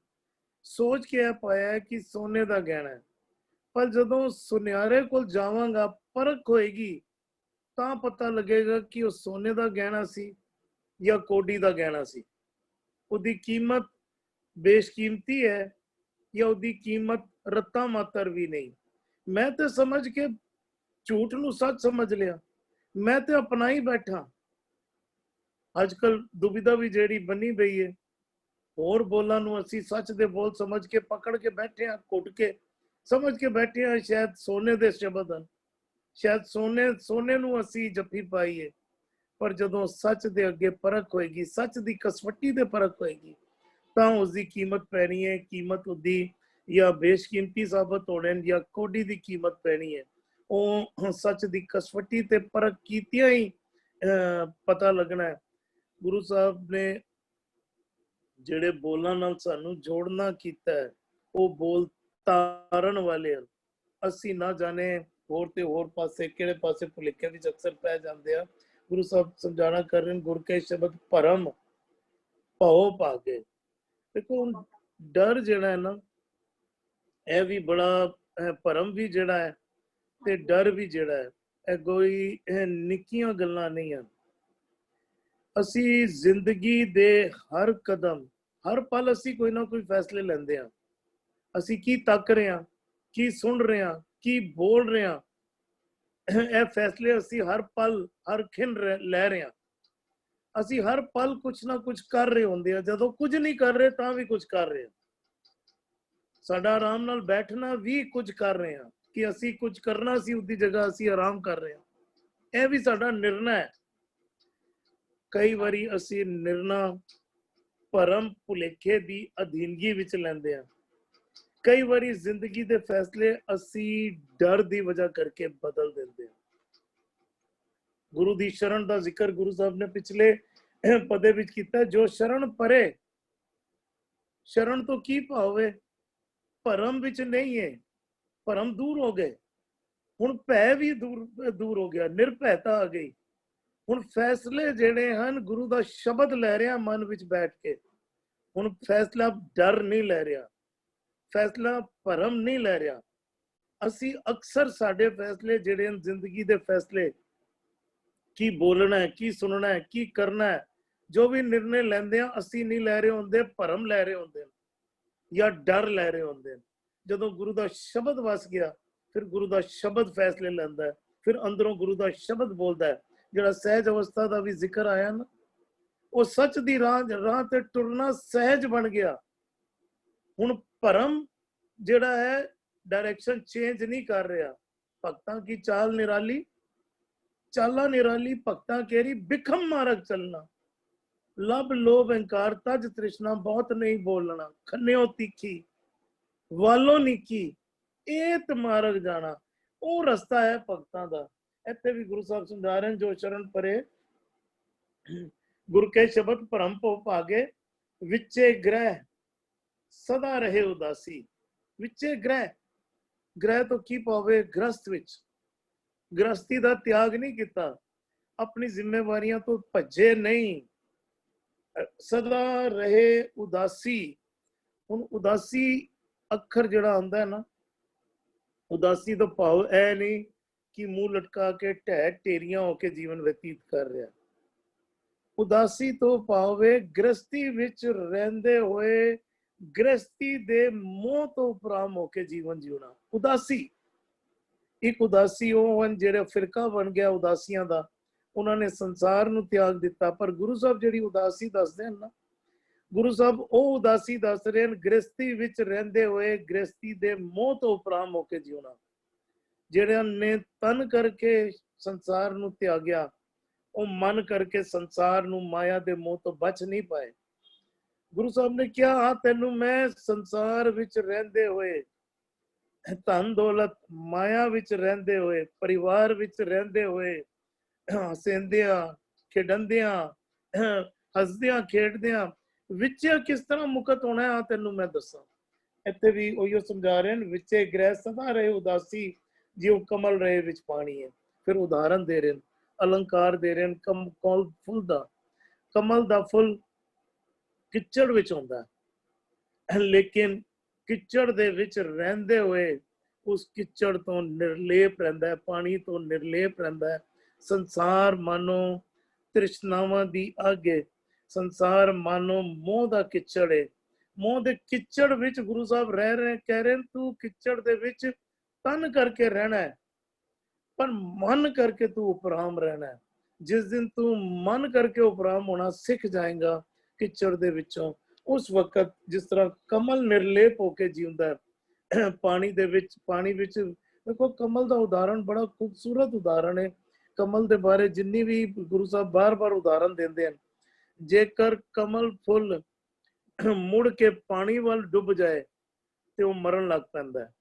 ਸੋਚ ਕੇ ਇਹ ਪਾਇਆ ਕਿ ਸੋਨੇ ਦਾ ਗਹਿਣਾ ਹੈ। ਪਰ ਜਦੋਂ ਸੁਨਿਆਰੇ ਕੋਲ ਜਾਵਾਂਗਾ, ਪਰਖ ਹੋਏਗੀ, ਤਾਂ ਪਤਾ ਲੱਗੇਗਾ ਕਿ ਉਹ ਸੋਨੇ ਦਾ ਗਹਿਣਾ ਸੀ ਜਾਂ ਕੋਡੀ ਦਾ ਗਹਿਣਾ ਸੀ। ਉਹਦੀ ਕੀਮਤ ਬੇਸ਼ਕੀਮਤੀ ਹੈ ਜਾਂ ਉਹਦੀ ਕੀਮਤ ਰੱਤਾ ਮਾਤਰ ਵੀ ਨਹੀਂ। ਮੈਂ ਤੇ ਸਮਝ ਕੇ ਝੂਠ ਨੂੰ ਸੱਚ ਸਮਝ ਲਿਆ, ਮੈਂ ਤੇ ਅਪਣਾ ਹੀ ਬੈਠਾ। ਅੱਜ ਕੱਲ ਦੁਬਿਧਾ ਵੀ ਜਿਹੜੀ ਬਣੀ ਪਈ ਹੈ, ਹੋਰ ਬੋਲਾਂ ਨੂੰ ਅਸੀਂ ਸੱਚ ਦੇ ਬੋਲ ਸਮਝ ਕੇ ਪਕੜ ਕੇ ਬੈਠੇ ਹਾਂ, ਘੁੱਟ ਕੇ ਸਮਝ ਕੇ ਬੈਠੇ ਹਾਂ ਸ਼ਾਇਦ ਸੋਨੇ ਦੇ ਸ਼ਬਦ ਹਨ, ਸ਼ਾਇਦ ਸੋਨੇ ਨੂੰ ਅਸੀਂ ਜੱਫੀ ਪਾਈਏ। ਪਰ ਜਦੋਂ ਸੱਚ ਦੇ ਅੱਗੇ ਪਰਖ ਹੋਏਗੀ, ਸੱਚ ਦੀ ਕਸਵੱਟੀ ਤੇ ਪਰਖ ਹੋਏਗੀ, ਤਾਂ ਉਸਦੀ ਕੀਮਤ ਪੈਣੀ ਹੈ। ਕੀਮਤ ਉਹਦੀ ਜਾਂ ਬੇਸ਼ਕੀਮਤੀ ਸਾਬਤ ਹੋਣੇ ਜਾਂ ਕੋਡੀ ਦੀ ਕੀਮਤ ਪੈਣੀ ਹੈ। ਉਹ ਸੱਚ ਦੀ ਕਸਵੱਟੀ ਤੇ ਪਰਖ ਕੀਤਿਆਂ ਹੀ ਪਤਾ ਲੱਗਣਾ ਹੈ ਗੁਰੂ ਸਾਹਿਬ ਨੇ ਜਿਹੜੇ ਬੋਲਾਂ ਨਾਲ ਸਾਨੂੰ ਜੋੜਨਾ ਕੀਤਾ ਹੈ, ਉਹ ਬੋਲ ਤਾਰਨ ਵਾਲੇ ਹਨ। ਅਸੀਂ ਨਾ ਜਾਣੇ ਹੋਰ ਤੇ ਹੋਰ ਪਾਸੇ ਕਿਹੜੇ ਪਾਸੇ ਭੁਲੇਖੇ ਵਿੱਚ ਅਕਸਰ ਪੈ ਜਾਂਦੇ ਆ। ਗੁਰੂ ਸਾਹਿਬ ਸਮਝਾਣਾ ਕਰ ਰਹੇ, ਗੁਰ ਕੇ ਸ਼ਬਦ ਭਰਮ ਭਉ ਭਾਗੇ। ਦੇਖੋ ਡਰ ਜਿਹੜਾ ਹੈ ਨਾ, ਇਹ ਵੀ ਬੜਾ ਭਰਮ ਵੀ ਜਿਹੜਾ ਹੈ ਤੇ ਡਰ ਵੀ ਜਿਹੜਾ ਹੈ, ਇਹ ਕੋਈ ਨਿੱਕੀਆਂ ਗੱਲਾਂ ਨਹੀਂ ਹਨ। ਅਸੀਂ ਜ਼ਿੰਦਗੀ ਦੇ ਹਰ ਕਦਮ ਹਰ ਪਲ ਅਸੀਂ ਕੋਈ ਨਾ ਕੋਈ ਫੈਸਲੇ ਲੈਂਦੇ ਹਾਂ। ਅਸੀਂ ਕੀ ਤੱਕ ਰਹੇ ਹਾਂ, ਕੀ ਸੁਣ ਰਹੇ ਹਾਂ, ਕੀ ਬੋਲ ਰਹੇ ਹਾਂ, ਇਹ ਫੈਸਲੇ ਅਸੀਂ ਹਰ ਪਲ ਹਰ ਖਿਣ ਲੈ ਰਹੇ ਹਾਂ। ਅਸੀਂ ਹਰ ਪਲ ਕੁਛ ਨਾ ਕੁਛ ਕਰ ਰਹੇ ਹੁੰਦੇ ਆ। ਜਦੋਂ ਕੁਝ ਨਹੀਂ ਕਰ ਰਹੇ ਤਾਂ ਵੀ ਕੁਝ ਕਰ ਰਹੇ ਹਾਂ। ਸਾਡਾ ਆਰਾਮ ਨਾਲ ਬੈਠਣਾ ਵੀ ਕੁਝ ਕਰ ਰਹੇ ਹਾਂ ਕਿ ਅਸੀਂ ਕੁਝ ਕਰਨਾ ਸੀ, ਉਹਦੀ ਜਗ੍ਹਾ ਅਸੀਂ ਆਰਾਮ ਕਰ ਰਹੇ ਹਾਂ। ਇਹ ਵੀ ਸਾਡਾ ਨਿਰਣਾ ਹੈ। ਕਈ ਵਾਰੀ ਅਸੀਂ ਨਿਰਣਾ ਭਰਮ ਭੁਲੇਖੇ ਦੀ ਅਧੀਨਗੀ ਵਿੱਚ ਲੈਂਦੇ ਹਾਂ। ਕਈ ਵਾਰੀ ਜ਼ਿੰਦਗੀ ਦੇ ਫੈਸਲੇ ਅਸੀਂ ਡਰ ਦੀ ਵਜ੍ਹਾ ਕਰਕੇ ਬਦਲ ਦਿੰਦੇ ਹਾਂ। ਗੁਰੂ ਦੀ ਸ਼ਰਨ ਦਾ ਜ਼ਿਕਰ ਗੁਰੂ ਸਾਹਿਬ ਨੇ ਪਿਛਲੇ ਪਦੇ ਵਿੱਚ ਕੀਤਾ, ਜੋ ਸ਼ਰਨ ਪਰੇ। ਸ਼ਰਨ ਤੋਂ ਕੀ ਭਾਵੇਂ ਭਰਮ ਵਿੱਚ ਨਹੀਂ ਹੈ, ਭਰਮ ਦੂਰ ਹੋ ਗਏ, ਹੁਣ ਭੈ ਵੀ ਦੂਰ ਹੋ ਗਿਆ, ਨਿਰਭੈਤਾ ਆ ਗਈ। ਹੁਣ ਫੈਸਲੇ ਜਿਹੜੇ ਹਨ ਗੁਰੂ ਦਾ ਸ਼ਬਦ ਲੈ ਰਿਹਾ ਮਨ ਵਿੱਚ ਬੈਠ ਕੇ। ਹੁਣ ਫੈਸਲਾ ਡਰ ਨਹੀਂ ਲੈ ਰਿਹਾ, ਫੈਸਲਾ ਭਰਮ ਨਹੀਂ ਲੈ ਰਿਹਾ। ਅਸੀਂ ਅਕਸਰ ਸਾਡੇ ਫੈਸਲੇ ਜਿਹੜੇ ਹਨ, ਜ਼ਿੰਦਗੀ ਦੇ ਫੈਸਲੇ, ਕੀ ਬੋਲਣਾ ਹੈ, ਕੀ ਸੁਣਨਾ ਹੈ, ਕੀ ਕਰਨਾ ਹੈ, ਜੋ ਵੀ ਨਿਰਣੇ ਲੈਂਦੇ ਆ, ਅਸੀਂ ਨਹੀਂ ਲੈ ਰਹੇ ਹੁੰਦੇ, ਭਰਮ ਲੈ ਰਹੇ ਹੁੰਦੇ ਜਾਂ ਡਰ ਲੈ ਰਹੇ ਹੁੰਦੇ। ਜਦੋਂ ਗੁਰੂ ਦਾ ਸ਼ਬਦ ਵਸ ਗਿਆ, ਫਿਰ ਗੁਰੂ ਦਾ ਸ਼ਬਦ ਫੈਸਲੇ ਲੈਂਦਾ ਹੈ, ਫਿਰ ਅੰਦਰੋਂ ਗੁਰੂ ਦਾ ਸ਼ਬਦ ਬੋਲਦਾ ਹੈ। ਜਿਹੜਾ ਸਹਿਜ ਅਵਸਥਾ ਦਾ ਵੀ ਜ਼ਿਕਰ ਆਇਆ ਨਾ, ਉਹ ਸੱਚ ਦੀ ਰਾਹ ਤੇ ਟੁਰਨਾ ਸਹਿਜ ਬਣ ਗਿਆ। ਹੁਣ ਭਰਮ ਜਿਹੜਾ ਹੈ ਡਾਇਰੈਕਸ਼ਨ ਚੇਂਜ ਨਹੀਂ ਕਰ ਰਿਹਾ। ਭਗਤਾਂ ਕੀ ਚਾਲ ਨਿਰਾਲੀ, ਚਾਲਾ ਨਿਰਾਲੀ, ਭਗਤਾਂ केरी ਬਿਖਮ ਮਾਰਗ ਚੱਲਣਾ। ਲਬ ਲੋਭ ਅਹੰਕਾਰ ਤਜ ਤ੍ਰਿਸ਼ਨਾ, ਬਹੁਤ ਨਹੀਂ ਬੋਲਣਾ। ਖੰਨਿਓ ਤਿੱਖੀ ਵਾਲੋਂ ਨੀਕੀ, ਏਤ ਮਾਰਗ ਜਾਣਾ। ਉਹ ਰਸਤਾ ਹੈ ਭਗਤਾਂ ਦਾ। ਇੱਥੇ ਵੀ ਗੁਰੂ ਸਾਹਿਬ ਸਮਝਾ ਰਹੇ, ਜੋ ਸ਼ਰਨ ਪਰੇ ਗੁਰ ਕੇ ਸ਼ਬਦ ਭਰਮ ਭਉ ਭਾਗੇ, ਵਿਚੇ ਗ੍ਰਹਿ ਸਦਾ ਰਹੇ ਉਦਾਸੀ। ਵਿਚੇ ਗ੍ਰਹਿ, ਗ੍ਰਹਿ ਤੋਂ ਕੀ ਪਾਵੇ, ਗ੍ਰਸਤ ਵਿੱਚ। ਗ੍ਰਸਤੀ ਦਾ ਤਿਆਗ ਨਹੀਂ ਕੀਤਾ, ਆਪਣੀ ਜ਼ਿੰਮੇਵਾਰੀਆਂ ਤੋਂ ਭੱਜੇ ਨਹੀਂ, ਸਦਾ ਰਹੇ ਉਦਾਸੀ। ਹੁਣ ਉਦਾਸੀ ਅੱਖਰ ਜਿਹੜਾ ਆਉਂਦਾ ਹੈ ਨਾ, ਉਦਾਸੀ ਦਾ ਭਾਵ ਇਹ ਨਹੀਂ ਕਿ ਮੂੰਹ ਲਟਕਾ ਕੇ ਢਹਿ ਢੇਰੀਆਂ ਹੋ ਕੇ ਜੀਵਨ ਬਤੀਤ ਕਰ ਰਿਹਾ। ਉਦਾਸੀ ਤੋਂ ਭਾਵ ਹੈ ਗ੍ਰਸਤੀ ਵਿੱਚ ਰਹਿੰਦੇ ਹੋਏ ਗ੍ਰਸਤੀ ਦੇ ਮੋਹ ਤੋਂ ਉਪਰਾਮ ਹੋ ਕੇ ਜੀਵਨ ਜਿਉਣਾ। ਉਦਾਸੀ ਇੱਕ ਉਦਾਸੀ ਉਹ ਹਨ ਜਿਹੜੇ ਫਿਰਕਾ ਬਣ ਗਿਆ ਉਦਾਸੀਆਂ ਦਾ, ਉਹਨਾਂ ਨੇ ਸੰਸਾਰ ਨੂੰ ਤਿਆਗ ਦਿੱਤਾ। ਪਰ ਗੁਰੂ ਸਾਹਿਬ ਜਿਹੜੀ ਉਦਾਸੀ ਦੱਸਦੇ ਹਨ ਨਾ, ਗੁਰੂ ਸਾਹਿਬ ਉਹ ਉਦਾਸੀ ਦੱਸ ਰਹੇ ਹਨ ਗ੍ਰਸਤੀ ਵਿੱਚ ਰਹਿੰਦੇ ਹੋਏ ਗ੍ਰਸਤੀ ਦੇ ਮੋਹ ਤੋਂ ਉਪਰਾਮ ਹੋ ਕੇ ਜਿਉਣਾ। ਜਿਹੜਿਆਂ ਨੇ ਤਨ ਕਰਕੇ ਸੰਸਾਰ ਨੂੰ ਤਿਆਗਿਆ, ਉਹ ਮਨ ਕਰਕੇ ਸੰਸਾਰ ਨੂੰ ਮਾਇਆ ਦੇ ਮੋਹ ਤੋਂ ਬਚ ਨਹੀਂ ਪਾਏ। ਗੁਰੂ ਸਾਹਿਬ ਨੇ ਕਿਹਾ, ਹਾਂ ਤੈਨੂੰ ਮੈਂ ਸੰਸਾਰ ਵਿੱਚ ਰਹਿੰਦੇ ਹੋਏ, ਧਨ ਦੌਲਤ ਮਾਇਆ ਵਿੱਚ ਰਹਿੰਦੇ ਹੋਏ, ਪਰਿਵਾਰ ਵਿੱਚ ਰਹਿੰਦੇ ਹੋਏ, ਹੱਸਦਿਆਂ ਖੇਡਦਿਆਂ ਹੱਸਦਿਆਂ ਖੇਡਦਿਆਂ ਵਿੱਚ ਕਿਸ ਤਰ੍ਹਾਂ ਮੁਕਤ ਹੋਣਾ ਹੈ, ਤੈਨੂੰ ਮੈਂ ਦੱਸਾਂ। ਇੱਥੇ ਵੀ ਉਹੀਓ ਸਮਝਾ ਰਹੇ ਨੇ, ਵਿੱਚੇ ਗ੍ਰਹਿ ਸਦਾ ਰਹੇ ਉਦਾਸੀ, ਜਿਉ ਕਮਲ ਰਹੇ ਵਿੱਚ ਪਾਣੀ ਹੈ। ਫਿਰ ਉਦਾਹਰਨ ਦੇ ਰਹੇ ਨੇ, ਅਲੰਕਾਰ ਦੇ ਰਹੇ ਨੇ ਫੁੱਲ ਦਾ। ਕਮਲ ਦਾ ਫੁੱਲ ਕਿਚੜ ਵਿੱਚ ਹੁੰਦਾ, ਲੇਕਿਨ ਕਿਚੜ ਦੇ ਵਿੱਚ ਰਹਿੰਦੇ ਹੋਏ ਉਸ ਕਿਚੜ ਤੋਂ ਨਿਰਲੇਪ ਰਹਿੰਦਾ ਹੈ, ਪਾਣੀ ਤੋਂ ਨਿਰਲੇਪ ਰਹਿੰਦਾ ਹੈ। ਸੰਸਾਰ ਮਾਨੋ ਤ੍ਰਿਸ਼ਨਾਵਾਂ ਦੀ ਅੱਗ ਹੈ, ਸੰਸਾਰ ਮਾਨੋ ਮੋਹ ਦਾ ਕਿਚੜ ਹੈ। ਮੋਹ ਦੇ ਕਿਚੜ ਵਿੱਚ ਗੁਰੂ ਸਾਹਿਬ ਰਹਿ ਰਹੇ, ਕਹਿ ਰਹੇ ਤੂੰ ਕਿਚੜ ਦੇ ਵਿੱਚ ਤਨ ਕਰਕੇ ਰਹਿਣਾ ਹੈ, ਪਰ ਮਨ ਕਰਕੇ ਤੂੰ ਉਪਰਾਮ ਰਹਿਣਾ ਹੈ। ਜਿਸ ਦਿਨ ਤੂੰ ਮਨ ਕਰਕੇ ਉਪਰਾਮ ਹੋਣਾ ਸਿੱਖ ਜਾਏਗਾ ਕਿਚੜ ਦੇ ਵਿੱਚੋਂ, ਉਸ ਵਕਤ ਜਿਸ ਤਰ੍ਹਾਂ ਕਮਲ ਨਿਰਲੇਪ ਹੋ ਕੇ ਜਿਉਂਦਾ ਹੈ ਪਾਣੀ ਦੇ ਵਿੱਚ। ਪਾਣੀ ਵਿੱਚ ਦੇਖੋ ਕਮਲ ਦਾ ਉਦਾਹਰਣ ਬੜਾ ਖੂਬਸੂਰਤ ਉਦਾਹਰਣ ਹੈ। ਕਮਲ ਦੇ ਬਾਰੇ ਜਿੰਨੀ ਵੀ ਗੁਰੂ ਸਾਹਿਬ ਬਾਰ-ਬਾਰ ਉਦਾਹਰਣ ਦਿੰਦੇ ਹਨ, ਜੇਕਰ ਕਮਲ ਫੁੱਲ ਮੁੜ ਕੇ ਪਾਣੀ ਵੱਲ ਡੁੱਬ ਜਾਏ ਤੇ ਉਹ ਮਰਨ ਲੱਗ ਪੈਂਦਾ ਹੈ।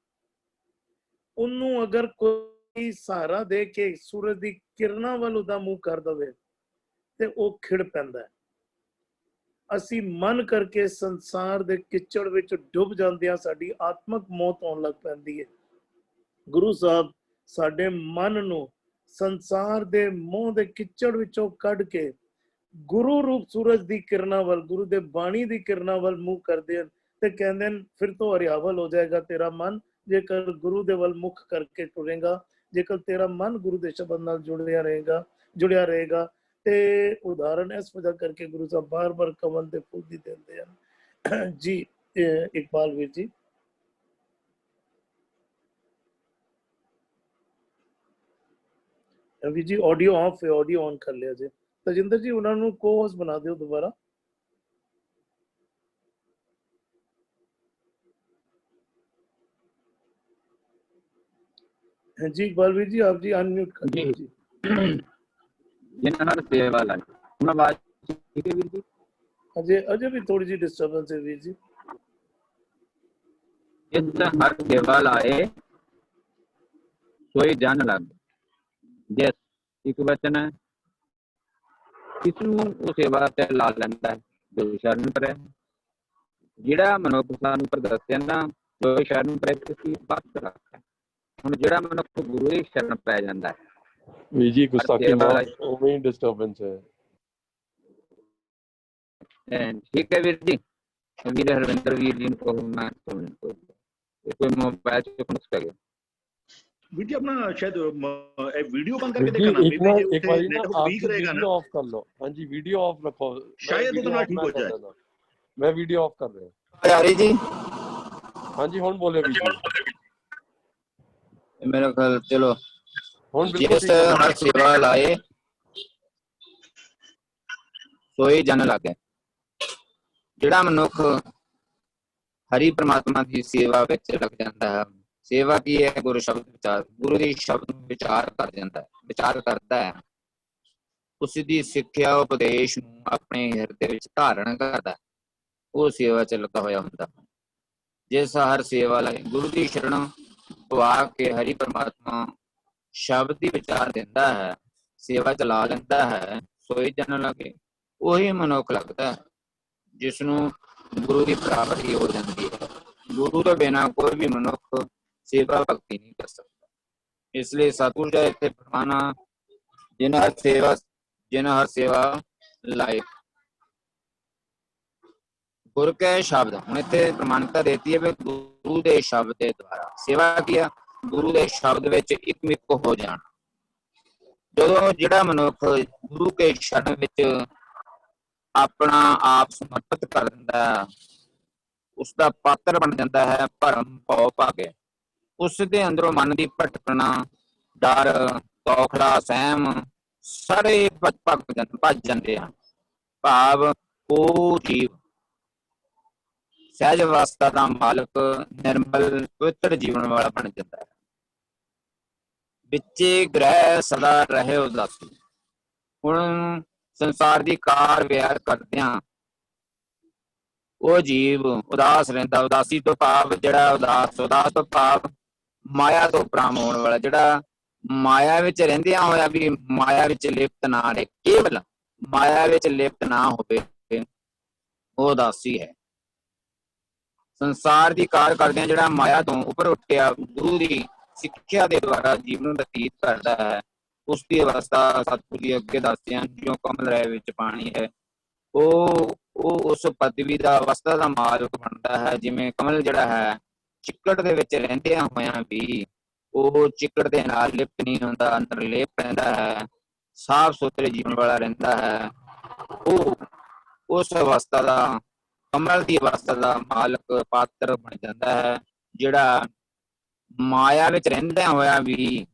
ਉਹਨੂੰ ਅਗਰ ਕੋਈ ਸਹਾਰਾ ਦੇ ਕੇ ਸੂਰਜ ਦੀ ਕਿਰਨਾਂ ਵੱਲ ਉਹਦਾ ਮੂੰਹ ਕਰ ਦਵੇ ਤੇ ਉਹ ਖਿੜ ਪੈਂਦਾ ਹੈ। ਅਸੀਂ ਮਨ ਕਰਕੇ ਸੰਸਾਰ ਦੇ ਕਿਚੜ ਵਿੱਚ ਡੁੱਬ ਜਾਂਦੇ ਹਾਂ, ਸਾਡੀ ਆਤਮਕ ਮੌਤ ਹੋਣ ਲੱਗ ਪੈਂਦੀ ਹੈ। ਗੁਰੂ ਸਾਹਿਬ ਸਾਡੇ ਮਨ ਨੂੰ ਸੰਸਾਰ ਦੇ ਮੋਹ ਦੇ ਕਿਚੜ ਵਿੱਚੋਂ ਕੱਢ ਕੇ ਗੁਰੂ ਰੂਪ ਸੂਰਜ ਦੀ ਕਿਰਨਾਂ ਵੱਲ, ਗੁਰੂ ਦੇ ਬਾਣੀ ਦੀ ਕਿਰਨਾਂ ਵੱਲ ਮੂੰਹ ਕਰਦੇ ਹਨ ਤੇ ਕਹਿੰਦੇ ਹਨ ਫਿਰ ਤੋਂ ਹਰਿਆਵਲ ਹੋ ਜਾਏਗਾ ਤੇਰਾ ਮਨ, ਜੇਕਰ ਗੁਰੂ ਦੇ ਵੱਲ ਮੁਖ ਕਰਕੇ ਟੁਰੇਗਾ, ਜੇਕਰ ਤੇਰਾ ਮਨ ਗੁਰੂ ਦੇ ਸ਼ਬਦ ਨਾਲ ਜੁੜਿਆ ਰਹੇਗਾ। ਤੇ ਉਦਾਹਰਨ ਇਸ ਵਜ੍ਹਾ ਕਰਕੇ ਗੁਰੂ ਸਾਹਿਬ ਬਾਰ-ਬਾਰ ਕਮਲ ਦੇ ਫੁੱਲ ਦੀ ਦਿੰਦੇ ਹਨ। ਜੀ ਇਕਬਾਲ ਵੀਰ ਜੀ। ਵੀਰ ਜੀ ਆਡੀਓ ਆਫ ਹੈ, ਆਡੀਓ ਔਨ ਕਰ ਲਿਆ ਜੀ। ਤਜਿੰਦਰ ਜੀ ਉਹਨਾਂ ਨੂੰ ਕੋ-ਹੋਸਟ ਬਣਾ ਦਿਓ ਦੁਬਾਰਾ। जी इकबाल वीर जी आप जी अनम्यूट कर लीजिए जी। जिन्हां हर सेवा लाए, ਹੁਣ ਆਵਾਜ਼ ਠੀਕ ਹੈ ਵੀਰ ਜੀ? अजय भी थोड़ी सी डिस्टर्बेंस है वीर जी। जिस हर सेवा लाए सोई जन लग, जिस एक वचन है किसनू ਉਹ ਸੇਵਾ ਤੇ ਲਾ ਲੈਂਦਾ ਹੈ ਜੋ ਸ਼ਰਨ ਪਰੈ। ਜਿਹੜਾ ਮਨੁੱਖ ਸਾਨੂੰ ਪਰ ਦੱਸਿਆ ਨਾ ਜੋ ਸ਼ਰਨ ਪਰੈ ਕਿਸੇ ਬਾਤ ਰੱਖਦਾ। ਹੁਣ ਜਿਹੜਾ ਮਨੁੱਖ ਗੁਰੂ ਦੀ ਸ਼ਰਨ ਪੈ ਜਾਂਦਾ ਹੈ ਵੀਰ ਜੀ ਗੁਸਤਾਖੀ ਨਾ ਉਵੇਂ ਹੀ ਡਿਸਟਰਬੈਂਸ ਹੈ। ठीक है वीर जी। वीर हरविंदर वीर जी को मैं कोई मोबाइल से कनेक्ट कर गया वीर जी अपना शायद वीडियो बंद करके देखना, मे बी एक बार ना आप वीक रहेगा ना, ऑफ कर लो। हां जी वीडियो ऑफ रखो, शायद उतना ठीक हो जाए। मैं वीडियो ऑफ कर रहा हूं। आ रही जी? हां जी हुन बोले वीर जी। मेरा ख्याल चलो हुन बिल्कुल ठीक है। हर सेवा लाए सोई जन लागे। ਜਿਹੜਾ ਮਨੁੱਖ ਹਰੀ ਪ੍ਰਮਾਤਮਾ ਦੀ ਸੇਵਾ ਵਿੱਚ ਲੱਗ ਜਾਂਦਾ ਹੈ, ਸੇਵਾ ਕੀ ਹੈ? ਗੁਰੂ ਸ਼ਬਦ ਵਿਚਾਰ, ਗੁਰੂ ਦੇ ਸ਼ਬਦ ਨੂੰ ਵਿਚਾਰ ਕਰਦਾ ਹੈ, ਉਸ ਦੀ ਸਿੱਖਿਆ ਉਪਦੇਸ਼ ਨੂੰ ਆਪਣੇ ਹਿਰਦੇ ਵਿੱਚ ਧਾਰਨ ਕਰਦਾ, ਉਹ ਸੇਵਾ ਚ ਲੱਗਾ ਹੋਇਆ ਹੁੰਦਾ। ਜਿਸ ਹਰ ਸੇਵਾ ਲਈ ਗੁਰੂ ਦੀ ਸ਼ਰਨ ਪਵਾ ਕੇ ਹਰੀ ਪ੍ਰਮਾਤਮਾ ਸ਼ਬਦ ਦੀ ਵਿਚਾਰ ਦਿੰਦਾ ਹੈ, ਸੇਵਾ ਚਲਾ ਲੈਂਦਾ ਹੈ, ਸੋਈ ਜਨ ਲੱਗੇ। ਉਹੀ ਮਨੁੱਖ ਲੱਗਦਾ ਹੈ ਜਿਸ ਨੂੰ ਗੁਰੂ ਦੀ ਪ੍ਰਾਪਤੀ ਹੋ ਜਾਂਦੀ ਹੈ। ਗੁਰੂ ਤੋਂ ਬਿਨਾਂ ਕੋਈ ਵੀ ਮਨੁੱਖ ਸੇਵਾ ਭਗਤੀ ਨਹੀਂ ਕਰ ਸਕਦਾ। ਇਸ ਲਈ ਸਤਿਗੁਰੂ ਜੀ ਇੱਥੇ ਫਰਮਾਨਾ ਜਿਨ੍ਹਾਂ ਹਰ ਸੇਵਾ ਲਾਏ ਗੁਰ ਕੇ ਸ਼ਬਦ। ਹੁਣ ਇੱਥੇ ਪ੍ਰਮਾਣਿਕਤਾ ਦੇਤੀ ਹੈ ਵੀ ਗੁਰੂ ਦੇ ਸ਼ਬਦ ਦੇ ਦੁਆਰਾ ਸੇਵਾ ਕੀ ਆ? ਗੁਰੂ ਦੇ ਸ਼ਬਦ ਵਿੱਚ ਇੱਕਮਿਕ ਹੋ ਜਾਣਾ। ਜਦੋਂ ਜਿਹੜਾ ਮਨੁੱਖ ਗੁਰੂ ਕੇ ਸ਼ਰਨ ਵਿੱਚ ਆਪਣਾ ਆਪ ਸਮਰਪਿਤ ਕਰ ਦਿੰਦਾ, ਉਸਦਾ ਪਾਤਰ ਬਣ ਜਾਂਦਾ ਹੈ ਭਰਮ ਭਉ ਭਾਗੇ। ਉਸ ਦੇ ਅੰਦਰੋਂ ਮਨ ਦੀ ਭਟਕਣਾ, ਡਰ, ਤੌਖਲਾ, ਸਹਿਮ ਸਾਰੇ ਭੱਜ ਜਾਂਦੇ ਹਨ। ਭਾਵ ਉਹ ਜੀਵ ਸਹਿਜ ਅਵਸਥਾ ਦਾ ਮਾਲਕ, ਨਿਰਮਲ ਪਵਿੱਤਰ ਜੀਵਨ ਵਾਲਾ ਬਣ ਜਾਂਦਾ ਹੈ। ਵਿੱਚੇ ਗ੍ਰਹਿ ਸਦਾ ਰਹੇ ਉਦਾਸੀ। ਹੁਣ ਸੰਸਾਰ ਦੀ ਕਾਰ ਵਿਹਾਰ ਕਰਦਿਆਂ ਉਹ ਜੀਵ ਉਦਾਸ ਰਹਿੰਦਾ। ਉਦਾਸੀ ਤੋਂ ਭਾਵ ਜਿਹੜਾ ਉਦਾਸ ਤੋਂ ਭਾਵ ਮਾਇਆ ਤੋਂ ਪ੍ਰਾਮ ਹੋਣ ਵਾਲਾ, ਜਿਹੜਾ ਮਾਇਆ ਵਿੱਚ ਰਹਿੰਦਿਆਂ ਹੋਇਆ ਵੀ ਮਾਇਆ ਵਿੱਚ ਲਿਪਤ ਨਾ ਰਹੇ, ਕੇਵਲ ਮਾਇਆ ਵਿੱਚ ਲਿਪਤ ਨਾ ਹੋਵੇ, ਉਹ ਉਦਾਸੀ ਹੈ। ਸੰਸਾਰ ਦੀ ਕਾਰ ਕਰਦਿਆਂ ਜਿਹੜਾ ਮਾਇਆ ਤੋਂ ਉੱਪਰ ਉੱਠਿਆ ਗੁਰੂ ਦੀ ਸਿੱਖਿਆ ਦੇ ਦੁਆਰਾ ਜੀਵਨ ਬਤੀਤ ਕਰਦਾ ਹੈ, ਉਸ ਦੀ ਅਵਸਥਾ ਸਤਿਗੁਰੂ ਜੀ ਅੱਗੇ ਦੱਸਦੇ ਹਨ ਜੋ ਕਮਲ ਰਾਏ ਵਿੱਚ ਪਾਣੀ ਹੈ। ਉਹ ਉਸ ਪਦਵੀ ਦਾ ਅਵਸਥਾ ਦਾ ਮਾਲਕ ਬਣਦਾ ਹੈ। ਜਿਵੇਂ ਕਮਲ ਜਿਹੜਾ ਹੈ ਚਿੱਕੜ ਦੇ ਵਿੱਚ ਰਹਿੰਦਿਆਂ ਹੋਇਆਂ ਵੀ ਉਹ ਚਿੱਕੜ ਦੇ ਨਾਲ ਲਿਪਤ ਨਹੀਂ ਹੁੰਦਾ, ਨਿਰਲੇਪ ਰਹਿੰਦਾ ਹੈ, ਸਾਫ ਸੁਥਰੇ ਜੀਵਨ ਵਾਲਾ ਰਹਿੰਦਾ ਹੈ। ਉਹ ਉਸ ਅਵਸਥਾ ਦਾ, ਕਮਲ ਦੀ ਅਵਸਥਾ ਦਾ ਮਾਲਕ ਪਾਤਰ ਬਣ ਜਾਂਦਾ ਹੈ। ਜਿਹੜਾ ਮਾਇਆ ਵਿੱਚ ਰਹਿੰਦਿਆਂ ਹੋਇਆ ਵੀ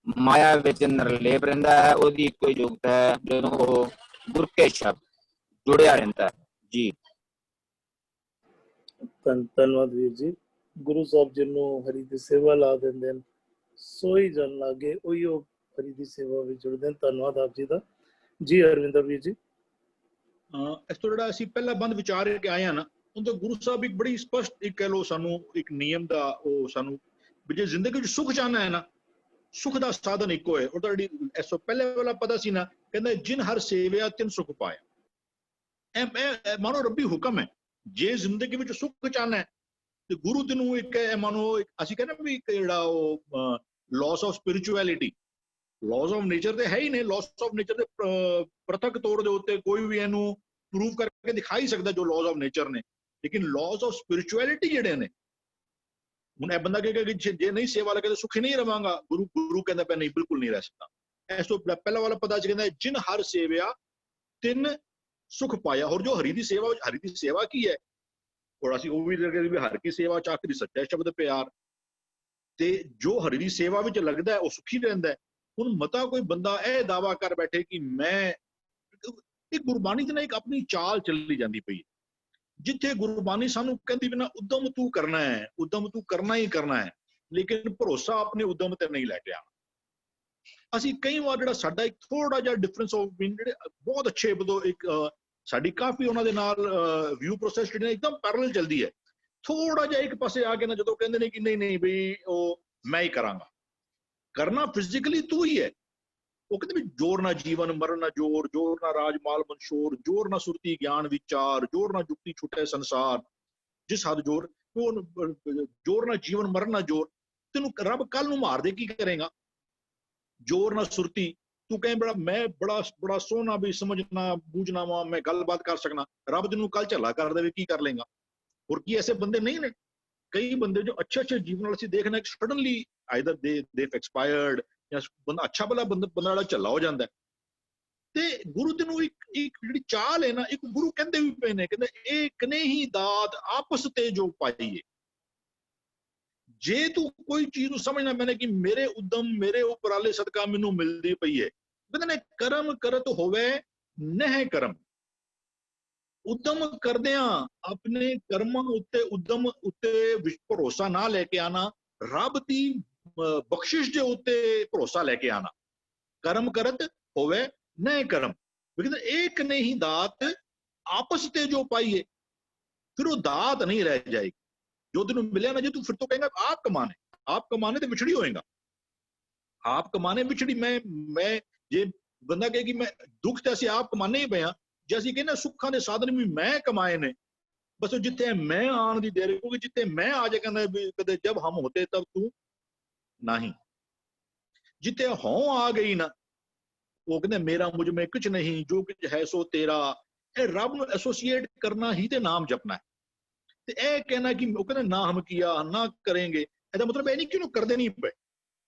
ਮਾਇਆ ਵਿੱਚ ਨਿਰਲੇਪ ਰਹਿੰਦਾ ਹੈ, ਉਹਦੀ ਇੱਕੋ ਯੋਗਤਾ ਹੈ ਜਦੋਂ ਉਹ ਗੁਰ ਕੇ ਸ਼ਬਦ ਜੁੜਿਆ ਰਹਿੰਦਾ ਹੈ। ਜੀ ਧੰਨਵਾਦ ਵੀਰ ਜੀ। ਗੁਰੂ ਸਾਹਿਬ ਜਿਹਨੂੰ ਹਰੀ ਦੀ ਸੇਵਾ ਲਾ ਦਿੰਦੇ ਨੇ ਸੋਈ ਜਨ ਲਾਗੇ, ਉਹੀ ਉਹ ਹਰੀ ਦੀ ਸੇਵਾ ਵਿੱਚ ਜੁੜਦੇ ਨੇ। ਧੰਨਵਾਦ ਆਪ ਜੀ ਦਾ। ਜੀ ਹਰਵਿੰਦਰ ਵੀਰ ਜੀ। ਇਸ ਤੋਂ ਜਿਹੜਾ ਅਸੀਂ ਪਹਿਲਾ ਬੰਦ ਵਿਚਾਰ ਕੇ ਆਏ ਆ ਨਾ, ਉਹਦੇ ਗੁਰੂ ਸਾਹਿਬ ਇੱਕ ਬੜੀ ਸਪਸ਼ਟ ਇੱਕ ਕਹਿ ਲਓ ਸਾਨੂੰ ਇੱਕ ਨਿਯਮ ਦਾ ਉਹ ਸਾਨੂੰ ਵੀ ਜੇ ਜ਼ਿੰਦਗੀ ਵਿੱਚ ਸੁੱਖ ਚਾਹਨਾ ਹੈ ਨਾ, ਸੁੱਖ ਦਾ ਸਾਧਨ ਇੱਕੋ ਹੈ। ਉਹਦਾ ਜਿਹੜੀ ਇਸ ਤੋਂ ਪਹਿਲੇ ਵਾਲਾ ਪਤਾ ਸੀ ਨਾ, ਕਹਿੰਦਾ ਜਿਨ ਹਰ ਸੇਵਿਆ ਤਿਨ ਸੁਖ ਪਾਇਆ। मानो रब्बी हुक्म है, जे जिंदगी विच सुख चाहना है ਤੇ ਗੁਰੂ ਤੈਨੂੰ ਇੱਕ ਮਾਨੋ ਅਸੀਂ ਕਹਿੰਦੇ ਵੀ ਇੱਕ ਜਿਹੜਾ ਉਹ loss of spirituality, loss of nature ਤੇ ਹੈ ਹੀ ਨੇ, ਲਾਸ ਆਫ ਨੇਚਰ ਦੇ ਪ੍ਰਤੱਖ ਤੌਰ ਦੇ ਉੱਤੇ ਕੋਈ ਵੀ ਇਹਨੂੰ ਪ੍ਰੂਵ ਕਰਕੇ ਦਿਖਾ ਹੀ ਸਕਦਾ ਜੋ ਲਾਸ ਆਫ ਨੇਚਰ ਨੇ, ਲੇਕਿਨ ਲਾਸ ਆਫ ਸਪਿਰਿਚੁਅਲਿਟੀ ਜਿਹੜੇ ਨੇ, ਹੁਣ ਇਹ ਬੰਦਾ ਕਹੇਗਾ ਕਿ ਜੇ ਨਹੀਂ ਸੇਵਾ ਲੱਗੇ ਤਾਂ ਸੁਖੀ ਨਹੀਂ ਰਵਾਂਗਾ, ਗੁਰੂ ਕਹਿੰਦਾ ਪਿਆ ਨਹੀਂ, ਬਿਲਕੁਲ ਨਹੀਂ ਰਹਿ ਸਕਦਾ। ਇਸ ਤੋਂ ਪਹਿਲਾ ਵਾਲਾ ਪਤਾ ਚ ਕਹਿੰਦਾ ਜਿਨ ਹਰ ਸੇਵਿਆ ਤਿੰਨ ਸੁਖ ਪਾਇਆ। ਹੋਰ ਜੋ ਹਰੀ ਦੀ ਸੇਵਾ ਕੀ ਹੈ, और ਅਸੀਂ ਉਹ ਵੀ ਲੱਗਦਾ ਵੀ ਹਰ ਕੀ ਸੇਵਾ ਚਾਕਰੀ ਸੱਚਾ ਸ਼ਬਦ ਪਿਆਰ, ਤੇ ਜੋ ਹਰੀ ਦੀ ਸੇਵਾ ਵਿੱਚ ਲੱਗਦਾ ਉਹ ਸੁਖੀ ਰਹਿੰਦਾ। ਹੁਣ ਮਤਾ ਕੋਈ ਬੰਦਾ ਇਹ ਦਾਵਾ ਕਰ ਬੈਠੇ ਕਿ ਮੈਂ, ਇੱਕ ਗੁਰਬਾਣੀ ਚ ਨਾ ਇੱਕ ਆਪਣੀ ਚਾਲ ਚੱਲੀ ਜਾਂਦੀ ਪਈ, ਜਿੱਥੇ ਗੁਰਬਾਣੀ ਸਾਨੂੰ ਕਹਿੰਦੀ ਵੀ ਨਾ ਉਦਮ ਤੂੰ ਕਰਨਾ ਹੈ, ਉਦਮ ਤੂੰ ਕਰਨਾ ਹੀ ਕਰਨਾ ਹੈ, ਲੇਕਿਨ ਭਰੋਸਾ ਆਪਣੇ ਉਦਮ ਤੇ ਨਹੀਂ ਲੈ ਕੇ ਆਉਣਾ। ਅਸੀਂ ਕਈ ਵਾਰ ਜਿਹੜਾ ਸਾਡਾ ਇੱਕ ਥੋੜਾ ਜਿਹਾ ਡਿਫਰੈਂਸ ਆਫ ਮੀਨ, ਜਿਹੜੇ ਬਹੁਤ ਅੱਛੇ ਬਦੋ ਇੱਕ ਸਾਡੀ ਕਾਫੀ ਉਹਨਾਂ ਦੇ ਨਾਲ ਵਿਊ ਪ੍ਰੋਸੈਸ ਜਿਹੜੀ ਇੱਕਦਮ ਪੈਰਲਲ ਚੱਲਦੀ ਹੈ, ਥੋੜਾ ਜਿਹਾ ਇੱਕ ਪਾਸੇ ਆ ਕੇ ਨਾ ਜਦੋਂ ਕਹਿੰਦੇ ਨੇ ਕਿ ਨਹੀਂ ਨਹੀਂ ਬਈ ਉਹ ਮੈਂ ਹੀ ਕਰਾਂਗਾ, ਕਰਨਾ ਫਿਜ਼ੀਕਲੀ ਤੂੰ ਹੀ ਹੈ। ਉਹ ਕਹਿੰਦੇ ਵੀ ਜੋਰ ਨਾ ਜੀਵਨ ਮਰਨ ਨਾ ਜੋਰ, ਜੋਰ ਨਾ ਰਾਜ ਮਾਲ ਮਨਸ਼ੋਰ, ਜੋਰ ਨਾ ਸੁਰਤੀ ਗਿਆਨ ਵਿਚਾਰ, ਜੋਰ ਨਾ ਜੁਗਤੀ ਛੁੱਟੇ ਸੰਸਾਰ, ਜਿਸ ਹੱਦ ਜੋਰ, ਜੋਰ ਨਾ ਜੀਵਨ ਮਰਨ ਨਾ ਜੋਰ। ਤੈਨੂੰ ਰੱਬ ਕੱਲ ਨੂੰ ਮਾਰ ਦੇ ਕੀ ਕਰੇਗਾ? ਜੋਰ ਨਾ ਸੁਰਤੀ, ਤੂੰ ਕਹੇ ਮੈਂ ਬੜਾ ਸੋਹਣਾ ਵੀ ਸਮਝਣਾ ਬੂਝਣਾ ਵਾ, ਮੈਂ ਗੱਲਬਾਤ ਕਰ ਸਕਣਾ, ਰੱਬ ਤੈਨੂੰ ਕੱਲ ਝੱਲਾ ਕਰ ਦੇਵੇ ਕੀ ਕਰ ਲੇਗਾ? ਹੋਰ ਕੀ ਐਸੇ ਬੰਦੇ ਨਹੀਂ ਨੇ? ਕਈ ਬੰਦੇ ਜੋ ਅੱਛੇ ਜੀਵਨ ਨਾਲ ਅਸੀਂ ਦੇਖਣਾ ਕਿ ਸਡਨਲੀ ਆਈਦਰ ਦੇ ਐਕਸਪਾਇਰਡ, ਜਾਂ ਬੰਦਾ ਅੱਛਾ ਭਲਾ ਬੰਦਾ ਜਿਹੜਾ ਝੱਲਾ ਹੋ ਜਾਂਦਾ। ਤੇ ਗੁਰੂ ਤੈਨੂੰ ਇੱਕ ਜਿਹੜੀ ਚਾਲ ਹੈ ਨਾ, ਇੱਕ ਗੁਰੂ ਕਹਿੰਦੇ ਵੀ ਪਏ ਨੇ, ਕਹਿੰਦੇ ਇਹ ਕਨੇ ਹੀ ਦਾਤ ਆਪਸ ਤੇ ਜੋ ਪਾਈਏ। ਜੇ ਤੂੰ ਕੋਈ ਚੀਜ਼ ਨੂੰ ਸਮਝਣਾ ਮੈਨੇ ਕਿ ਮੇਰੇ ਉਦਮ ਮੇਰੇ ਉਪਰਾਲੇ ਸਦਕਾ ਮੈਨੂੰ ਮਿਲਦੀ ਪਈ ਹੈ, ਕਹਿੰਦੇ ਨੇ ਕਰਮ ਕਰਤ ਹੋਵੇ ਨਹਿ ਕਰਮ। ਉਦਮ ਕਰਦਿਆਂ ਆਪਣੇ ਕਰਮਾਂ ਉੱਤੇ ਉਦਮ ਉੱਤੇ ਭਰੋਸਾ ਨਾ ਲੈ ਕੇ ਆਣਾ, ਰੱਬ ਦੀ ਬਖਸ਼ਿਸ਼ ਦੇ ਉੱਤੇ ਭਰੋਸਾ ਲੈ ਕੇ ਆਣਾ। ਕਰਮ ਕਰਤ ਹੋਵੇ ਨਹਿ ਕਰਮ, ਕਹਿੰਦੇ ਇੱਕ ਨਹੀਂ ਦਾਤ ਆਪਸ ਤੇ ਜੋ ਪਾਈਏ, ਫਿਰ ਉਹ ਦਾਤ ਨਹੀਂ ਰਹਿ ਜਾਏਗੀ ਜੋ ਤੈਨੂੰ ਮਿਲਿਆ ਨਾ। ਜੇ ਤੂੰ ਫਿਰ ਤੋਂ ਕਹੇਗਾ ਆਪ ਕਮਾਨੇ ਤੇ ਵਿਛੜੀ ਹੋਏਗਾ, ਆਪ ਕਮਾਨੇ ਵਿਛੜੀ। ਮੈਂ ਜੇ ਬੰਦਾ ਕਹੇ ਕਿ ਮੈਂ ਦੁੱਖ ਤੇ ਅਸੀਂ ਆਪ ਕਮਾਨੇ ਹੀ ਪਏ ਹਾਂ, ਜੇ ਅਸੀਂ ਕਹਿੰਦੇ ਸੁੱਖਾਂ ਦੇ ਸਾਧਨ ਵੀ ਮੈਂ ਕਮਾਏ ਨੇ, ਬਸ ਜਿੱਥੇ ਮੈਂ ਆਉਣ ਦੀ ਦੇਰ, ਕਿਉਂਕਿ ਜਿੱਥੇ ਮੈਂ ਆ ਜਾ ਕਹਿੰਦਾ ਵੀ ਕਦੇ ਜਬ ਹਮ ਹੋਤੇ ਤਬ ਤੂੰ ਨਹੀਂ, ਜਿੱਥੇ ਹਉ ਆ ਗਈ ਨਾ, ਉਹ ਕਹਿੰਦੇ ਮੇਰਾ ਮੁਝ ਮੇ ਕੁਛ ਨਹੀਂ, ਜੋ ਕੁਝ ਹੈ ਸੋ ਤੇਰਾ। ਇਹ ਰੱਬ ਨੂੰ ਐਸੋਸੀਏਟ ਕਰਨਾ ਹੀ ਤੇ ਨਾਮ ਜਪਣਾ ਹੈ। ਤੇ ਇਹ ਕਹਿਣਾ ਕਿ ਉਹ ਕਹਿੰਦੇ ਨਾ ਹਮ ਕੀਆ ਨਾ ਕरेंगे, ਇਹਦਾ ਮਤਲਬ ਇਹ ਨਹੀਂ ਕਿ ਉਹਨੂੰ ਕਰਦੇ ਨਹੀਂ ਪਏ,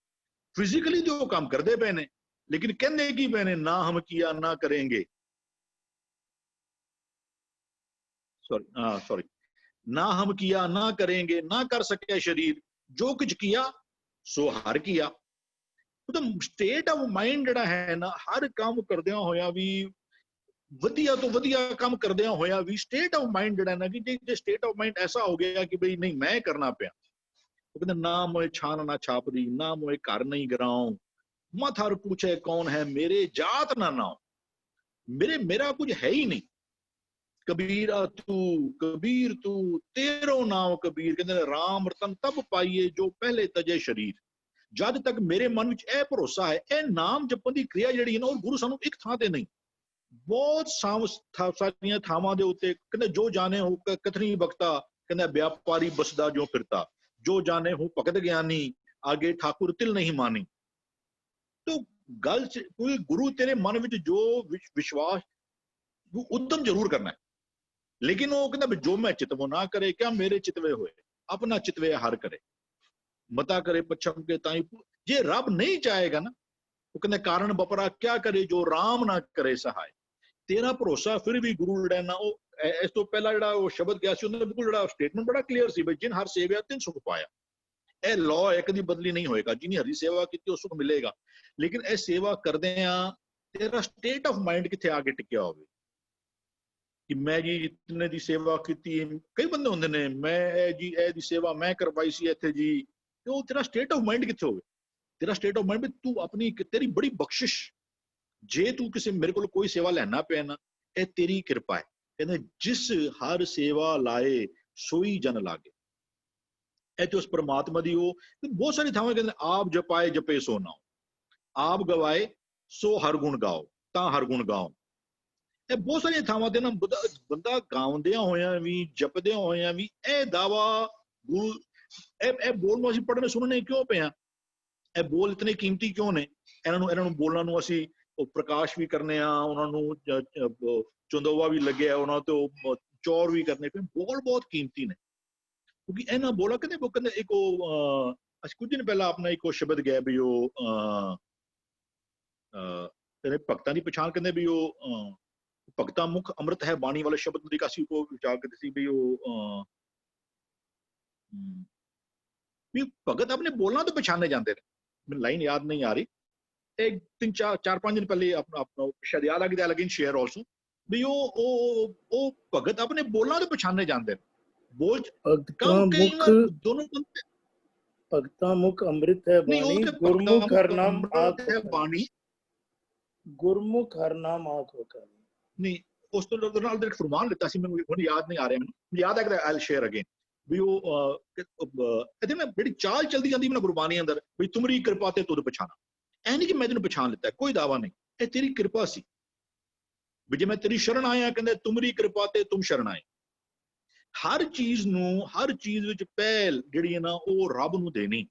ਫਿਜ਼ੀਕਲੀ ਤੇ ਉਹ ਕੰਮ ਕਰਦੇ ਪਏ ਨੇ, ਲੇਕਿਨ ਕਹਿੰਦੇ ਕੀ ਪਏ ਨੇ? ਨਾ ਹਮ ਕੀਆ ਨਾ करेंगे, ਸੌਰੀ ਨਾ ਹਮ ਕੀਆ ਨਾ करेंगे, ਨਾ ਕਰ ਸਕਿਆ ਸ਼ਰੀਰ, ਜੋ ਕੁਝ ਕੀਆ ਸੋ ਹਰ ਕੀਆ। ਉਹਦਾ ਸਟੇਟ ਆਫ ਮਾਈਂਡ ਜਿਹੜਾ ਹੈ ਨਾ, ਹਰ ਕੰਮ ਕਰਦਿਆਂ ਹੋਇਆ ਵੀ, ਵਧੀਆ ਤੋਂ ਵਧੀਆ ਕੰਮ ਕਰਦਿਆਂ ਹੋਇਆ ਵੀ, ਸਟੇਟ ਆਫ ਮਾਈਂਡ ਜਿਹੜਾ ਨਾ, ਕਿ ਜੇ ਸਟੇਟ ਆਫ ਮਾਈਂਡ ਐਸਾ ਹੋ ਗਿਆ ਕਿ ਬਈ ਨਹੀਂ ਮੈਂ ਕਰਨਾ ਪਿਆ, ਉਹ ਕਹਿੰਦਾ ਨਾ ਮੋਏ ਛਾਨ ਨਾ ਛਾਪਦੀ, ਨਾ ਮੋਏ ਘਰ ਨਹੀਂ ਗਰਾਉ, ਮਤ ਹਰ ਪੁੱਛੇ ਕੌਣ ਹੈ ਮੇਰੇ ਜਾਤ ਨਾ ਨਾਉ। ਮੇਰਾ ਕੁਝ ਹੈ ਹੀ ਨਹੀਂ। ਕਬੀਰਾ ਕਬੀਰ ਤੂੰ ਤੇਰੋ ਨਾਮ ਕਬੀਰ, ਕਹਿੰਦੇ ਰਾਮ ਰਤਨ ਤਬ ਪਾਈਏ ਜੋ ਪਹਿਲੇ ਤਜੇ ਸ਼ਰੀਰ। ਜਦ ਤੱਕ ਮੇਰੇ ਮਨ ਵਿੱਚ ਇਹ ਭਰੋਸਾ ਹੈ, ਇਹ ਨਾਮ ਜਪਣ ਦੀ ਕਿਰਿਆ ਜਿਹੜੀ ਹੈ ਨਾ, ਉਹ ਗੁਰੂ ਸਾਨੂੰ ਇੱਕ ਥਾਂ ਤੇ ਨਹੀਂ, ਬਹੁਤ ਸਾਰੀਆਂ ਥਾਵਾਂ ਦੇ ਉੱਤੇ ਕਹਿੰਦੇ ਜੋ ਜਾਣੇ ਹੋ ਕਥਨੀ ਬਖਤਾ, ਕਹਿੰਦਾ ਵਿਆਪਾਰੀ ਬਸਦਾ ਜੋ ਫਿਰਤਾ, ਜੋ ਜਾਣੇ ਹੋ ਭਗਤ ਗਿਆਨੀ, ਆਗੇ ਠਾਕੁਰ ਤਿਲ ਨਹੀਂ ਮਾਨੀ। ਤੋ ਗੱਲ ਕੋਈ ਗੁਰੂ ਤੇਰੇ ਮਨ ਵਿੱਚ ਜੋ ਵਿਸ਼ਵਾਸ, ਉਦਮ ਜ਼ਰੂਰ ਕਰਨਾ ਹੈ, ਲੇਕਿਨ ਉਹ ਕਹਿੰਦਾ ਜੋ ਮੈਂ ਚਿਤਵੋ ਨਾ ਕਰੇ, ਕਿਆ ਮੇਰੇ ਚਿਤਵੇ ਹੋਏ, ਆਪਣਾ ਚਿਤਵੇ ਹਰ ਕਰੇ, ਮਤਾ ਕਰੇ ਪਛਮ ਕੇ ਤਾਈ। ਜੇ ਰੱਬ ਨਹੀਂ ਚਾਹੇਗਾ ਨਾ, ਉਹ ਕਹਿੰਦਾ ਕਾਰਨ ਬਪਰਾ ਕਿਆ ਕਰੇ ਜੋ ਰਾਮ ਨਾ ਕਰੇ ਸਹਾਇ। ਤੇਰਾ ਭਰੋਸਾ ਫਿਰ ਵੀ ਗੁਰੂ ਜਿਹੜਾ ਨਾ, ਉਹ ਇਸ ਤੋਂ ਪਹਿਲਾਂ ਜਿਹੜਾ ਉਹ ਸ਼ਬਦ ਗਿਆ ਸੀ, ਉਹਦਾ ਬਿਲਕੁਲ ਜਿਹੜਾ ਸਟੇਟਮੈਂਟ ਬੜਾ ਕਲੀਅਰ ਸੀ, ਬਈ ਜਿਨ ਹਰ ਸੇਵਿਆ ਤਿਨ ਸੁਖ ਪਾਇਆ। ਇਹ ਲਾਅ ਇੱਕ ਦੀ ਬਦਲੀ ਨਹੀਂ ਹੋਏਗਾ, ਜਿਹਨੇ ਹਰੀ ਸੇਵਾ ਕੀਤੀ ਉਹ ਸੁਖ ਮਿਲੇਗਾ, ਲੇਕਿਨ ਇਹ ਸੇਵਾ ਕਰਦੇ ਆ ਤੇਰਾ ਸਟੇਟ ਆਫ ਮਾਈਂਡ ਕਿੱਥੇ ਆ ਕੇ ਟਿਕਿਆ ਹੋਵੇ ਕਿ ਮੈਂ ਜੀ ਇਤਨੇ ਦੀ ਸੇਵਾ ਕੀਤੀ। ਕਈ ਬੰਦੇ ਹੁੰਦੇ ਨੇ ਮੈਂ ਜੀ ਇਹ ਦੀ ਸੇਵਾ ਮੈਂ ਕਰਵਾਈ ਸੀ ਇੱਥੇ ਜੀ, ਤੇ ਉਹ ਤੇਰਾ ਸਟੇਟ ਆਫ ਮਾਈਂਡ ਕਿੱਥੇ ਹੋਵੇ? ਤੇਰਾ ਸਟੇਟ ਆਫ ਮਾਈਂਡ ਵੀ ਤੂੰ ਆਪਣੀ, ਤੇਰੀ ਬੜੀ ਬਖਸ਼ਿਸ਼, ਜੇ ਤੂੰ ਕਿਸੇ ਮੇਰੇ ਕੋਲ ਕੋਈ ਸੇਵਾ ਲੈਣਾ ਪਿਆ ਨਾ, ਇਹ ਤੇਰੀ ਕਿਰਪਾ ਹੈ। ਕਹਿੰਦੇ ਜਿਸ ਹਰ ਸੇਵਾ ਲਾਏ ਸੋਈ ਜਨ ਲਾਗੇ। ਇਹ ਤੇ ਉਸ ਪਰਮਾਤਮਾ ਦੀ ਉਹ ਬਹੁਤ ਸਾਰੀ ਥਾਵਾਂ ਕਹਿੰਦੇ ਆਪ ਜਪਾਏ ਜਪੇ ਸੋ ਨਾਉ, ਆਪ ਗਵਾਏ ਸੋ ਹਰ ਗੁਣ ਗਾਓ ਤਾਂ ਹਰ ਗੁਣ ਗਾਓ। ਇਹ ਬਹੁਤ ਸਾਰੀਆਂ ਥਾਵਾਂ ਤੇ ਨਾ ਬੰਦਾ ਗਾਉਂਦਿਆਂ ਹੋਇਆਂ ਵੀ ਜਪਦਿਆਂ ਹੋਇਆਂ ਵੀ ਇਹ ਦਾਵਾ ਗੁਰੂ ਇਹ ਬੋਲ ਨੂੰ ਅਸੀਂ ਪੜ੍ਹਨੇ ਸੁਣਨੇ ਕਿਉਂ ਪਏ ਆ? ਇਹ ਬੋਲ ਇਤਨੇ ਕੀਮਤੀ ਕਿਉਂ ਨੇ? ਇਹਨਾਂ ਨੂੰ ਬੋਲਾਂ ਨੂੰ ਅਸੀਂ ਉਹ ਪ੍ਰਕਾਸ਼ ਵੀ ਕਰਨੇ ਆ, ਉਹਨਾਂ ਨੂੰ ਚੰਦੋਵਾ ਵੀ ਲੱਗਿਆ, ਉਹਨਾਂ ਤੇ ਉਹ ਚੌਰ ਵੀ ਕਰਨੇ ਪਏ। ਬੋਲ ਬਹੁਤ ਕੀਮਤੀ ਨੇ ਕਿਉਂਕਿ ਇਹਨਾਂ ਬੋਲਾਂ ਕਹਿੰਦੇ ਇੱਕ ਉਹ ਅਸੀਂ ਕੁਝ ਦਿਨ ਪਹਿਲਾਂ ਆਪਣਾ ਇੱਕ ਉਹ ਸ਼ਬਦ ਗਿਆ ਵੀ ਉਹ ਕਹਿੰਦੇ ਭਗਤਾਂ ਦੀ ਪਛਾਣ, ਕਹਿੰਦੇ ਵੀ ਉਹ ਭਗਤਾਂ ਮੁਖ ਅੰਮ੍ਰਿਤ ਹੈ ਬਾਣੀ ਵਾਲੇ ਸ਼ਬਦ ਦੀ ਕਾਸੀ ਕੋ ਵਿਚਾਰ ਕਰਦੇ ਸੀ ਵੀ ਉਹ ਵੀ ਭਗਤ ਆਪਣੇ ਬੋਲਾਂ ਤੋਂ ਪਛਾਣੇ ਜਾਂਦੇ ਨੇ। ਮੈਨੂੰ ਲਾਈਨ ਯਾਦ ਨਹੀਂ ਆ ਰਹੀ, एक 3-4-5 दिन पहले अपना शायद याद आ गया लेकिन शेयर आल्सो भी ਉਹ ਭਗਤ ਆਪਣੇ ਬੋਲਾਂ ਤੋਂ ਪਛਾਣੇ ਜਾਂਦੇ ਨੇ। ਬੋਲ ਦੋਨੋਂ ਭਗਤਾਂ ਮੁਖ ਅੰਮ੍ਰਿਤ ਹੈ ਬਾਣੀ, ਗੁਰਮੁਖ ਹਰਨਾਮ ਆਖ ਹੈ ਬਾਣੀ, ਗੁਰਮੁਖ ਹਰਨਾਮ ਆਖ ਵਕਾਰੀ। ਨਹੀਂ ਉਸ ਤੋਂ ਨਾਲ ਦੇ ਫਰਮਾਨ ਲਿੱਤਾ ਸੀ, ਮੈਨੂੰ ਹੁਣ ਯਾਦ ਨਹੀਂ ਆ ਰਿਹਾ, ਮੈਨੂੰ ਯਾਦ ਹੈ ਕਿ ਆਈਲ ਸ਼ੇਅਰ ਅਗੇਨ ਵੀ ਉਹ ਇਹਦੇ ਨਾਲ ਜਿਹੜੀ ਚਾਲ ਚਲਦੀ ਜਾਂਦੀ ਮੈਨੂੰ ਗੁਰਬਾਣੀ ਅੰਦਰ ਵੀ ਤੁਮਰੀ ਕਿਰਪਾ ਤੇ ਤੁਧ ਪਛਾਣਾ। ਐ ਨਹੀਂ ਕਿ ਮੈਂ ਤੈਨੂੰ ਪਛਾਣ ਲਿੱਤਾ, ਕੋਈ ਦਾਵਾ ਨਹੀਂ, ਇਹ ਤੇਰੀ ਕਿਰਪਾ ਸੀ ਵੀ ਜੇ ਮੈਂ ਤੇਰੀ ਸ਼ਰਨ ਆਇਆ, ਕਹਿੰਦੇ ਤੁਮਰੀ ਕਿਰਪਾ ਤੇ ਤੁਮ ਸ਼ਰਨ ਆਏ। ਹਰ ਚੀਜ਼ ਨੂੰ, ਹਰ ਚੀਜ਼ ਵਿੱਚ ਪਹਿਲ ਜਿਹੜੀ ਹੈ ਨਾ ਉਹ ਰੱਬ ਨੂੰ ਦੇਣੀ।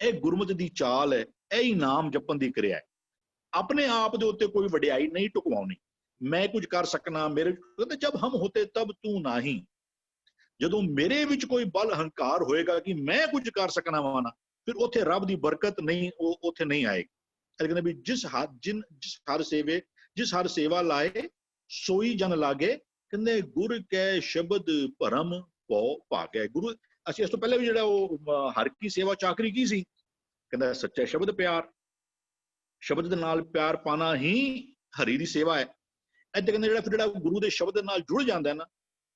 ਇਹ ਗੁਰਮਤਿ ਦੀ ਚਾਲ ਹੈ, ਇਹ ਹੀ ਨਾਮ ਜਪਣ ਦੀ ਕਿਰਿਆ ਹੈ। ਆਪਣੇ ਆਪ ਦੇ ਉੱਤੇ ਕੋਈ ਵਡਿਆਈ ਨਹੀਂ ਟੁਕਵਾਉਣੀ, ਮੈਂ ਕੁਝ ਕਰ ਸਕਣਾ, ਮੇਰੇ ਕਹਿੰਦੇ ਜਬ ਹਮ ਹੋਤੇ ਤਬ ਤੂੰ ਨਹੀਂ। ਜਦੋਂ ਮੇਰੇ ਵਿੱਚ ਕੋਈ ਬਲ ਹੰਕਾਰ ਹੋਏਗਾ ਕਿ ਮੈਂ ਕੁਝ ਕਰ ਸਕਣਾ ਵਾ ਨਾ, ਫਿਰ ਉੱਥੇ ਰੱਬ ਦੀ ਬਰਕਤ ਨਹੀਂ, ਉਹ ਉੱਥੇ ਨਹੀਂ ਆਏਗੀ। ਕਹਿੰਦੇ ਵੀ ਜਿਸ ਹਰ ਸੇਵਾ ਲਾਏ ਸੋਈ ਜਨ ਲਾਗੇ, ਕਹਿੰਦੇ ਗੁਰ ਕੈ ਸ਼ਬਦ ਭਰਮ ਭਉ ਭਾਗੈ। ਗੁਰੂ ਅਸੀਂ ਇਸ ਤੋਂ ਪਹਿਲੇ ਵੀ ਜਿਹੜਾ ਉਹ ਹਰ ਕੀ ਸੇਵਾ ਚਾਕਰੀ ਕੀ ਸੀ, ਕਹਿੰਦਾ ਸੱਚਾ ਸ਼ਬਦ ਪਿਆਰ, ਸ਼ਬਦ ਦੇ ਨਾਲ ਪਿਆਰ ਪਾਣਾ ਹੀ ਹਰੀ ਦੀ ਸੇਵਾ ਹੈ। ਇੱਥੇ ਕਹਿੰਦੇ ਜਿਹੜਾ ਗੁਰੂ ਦੇ ਸ਼ਬਦ ਨਾਲ ਜੁੜ ਜਾਂਦਾ ਨਾ,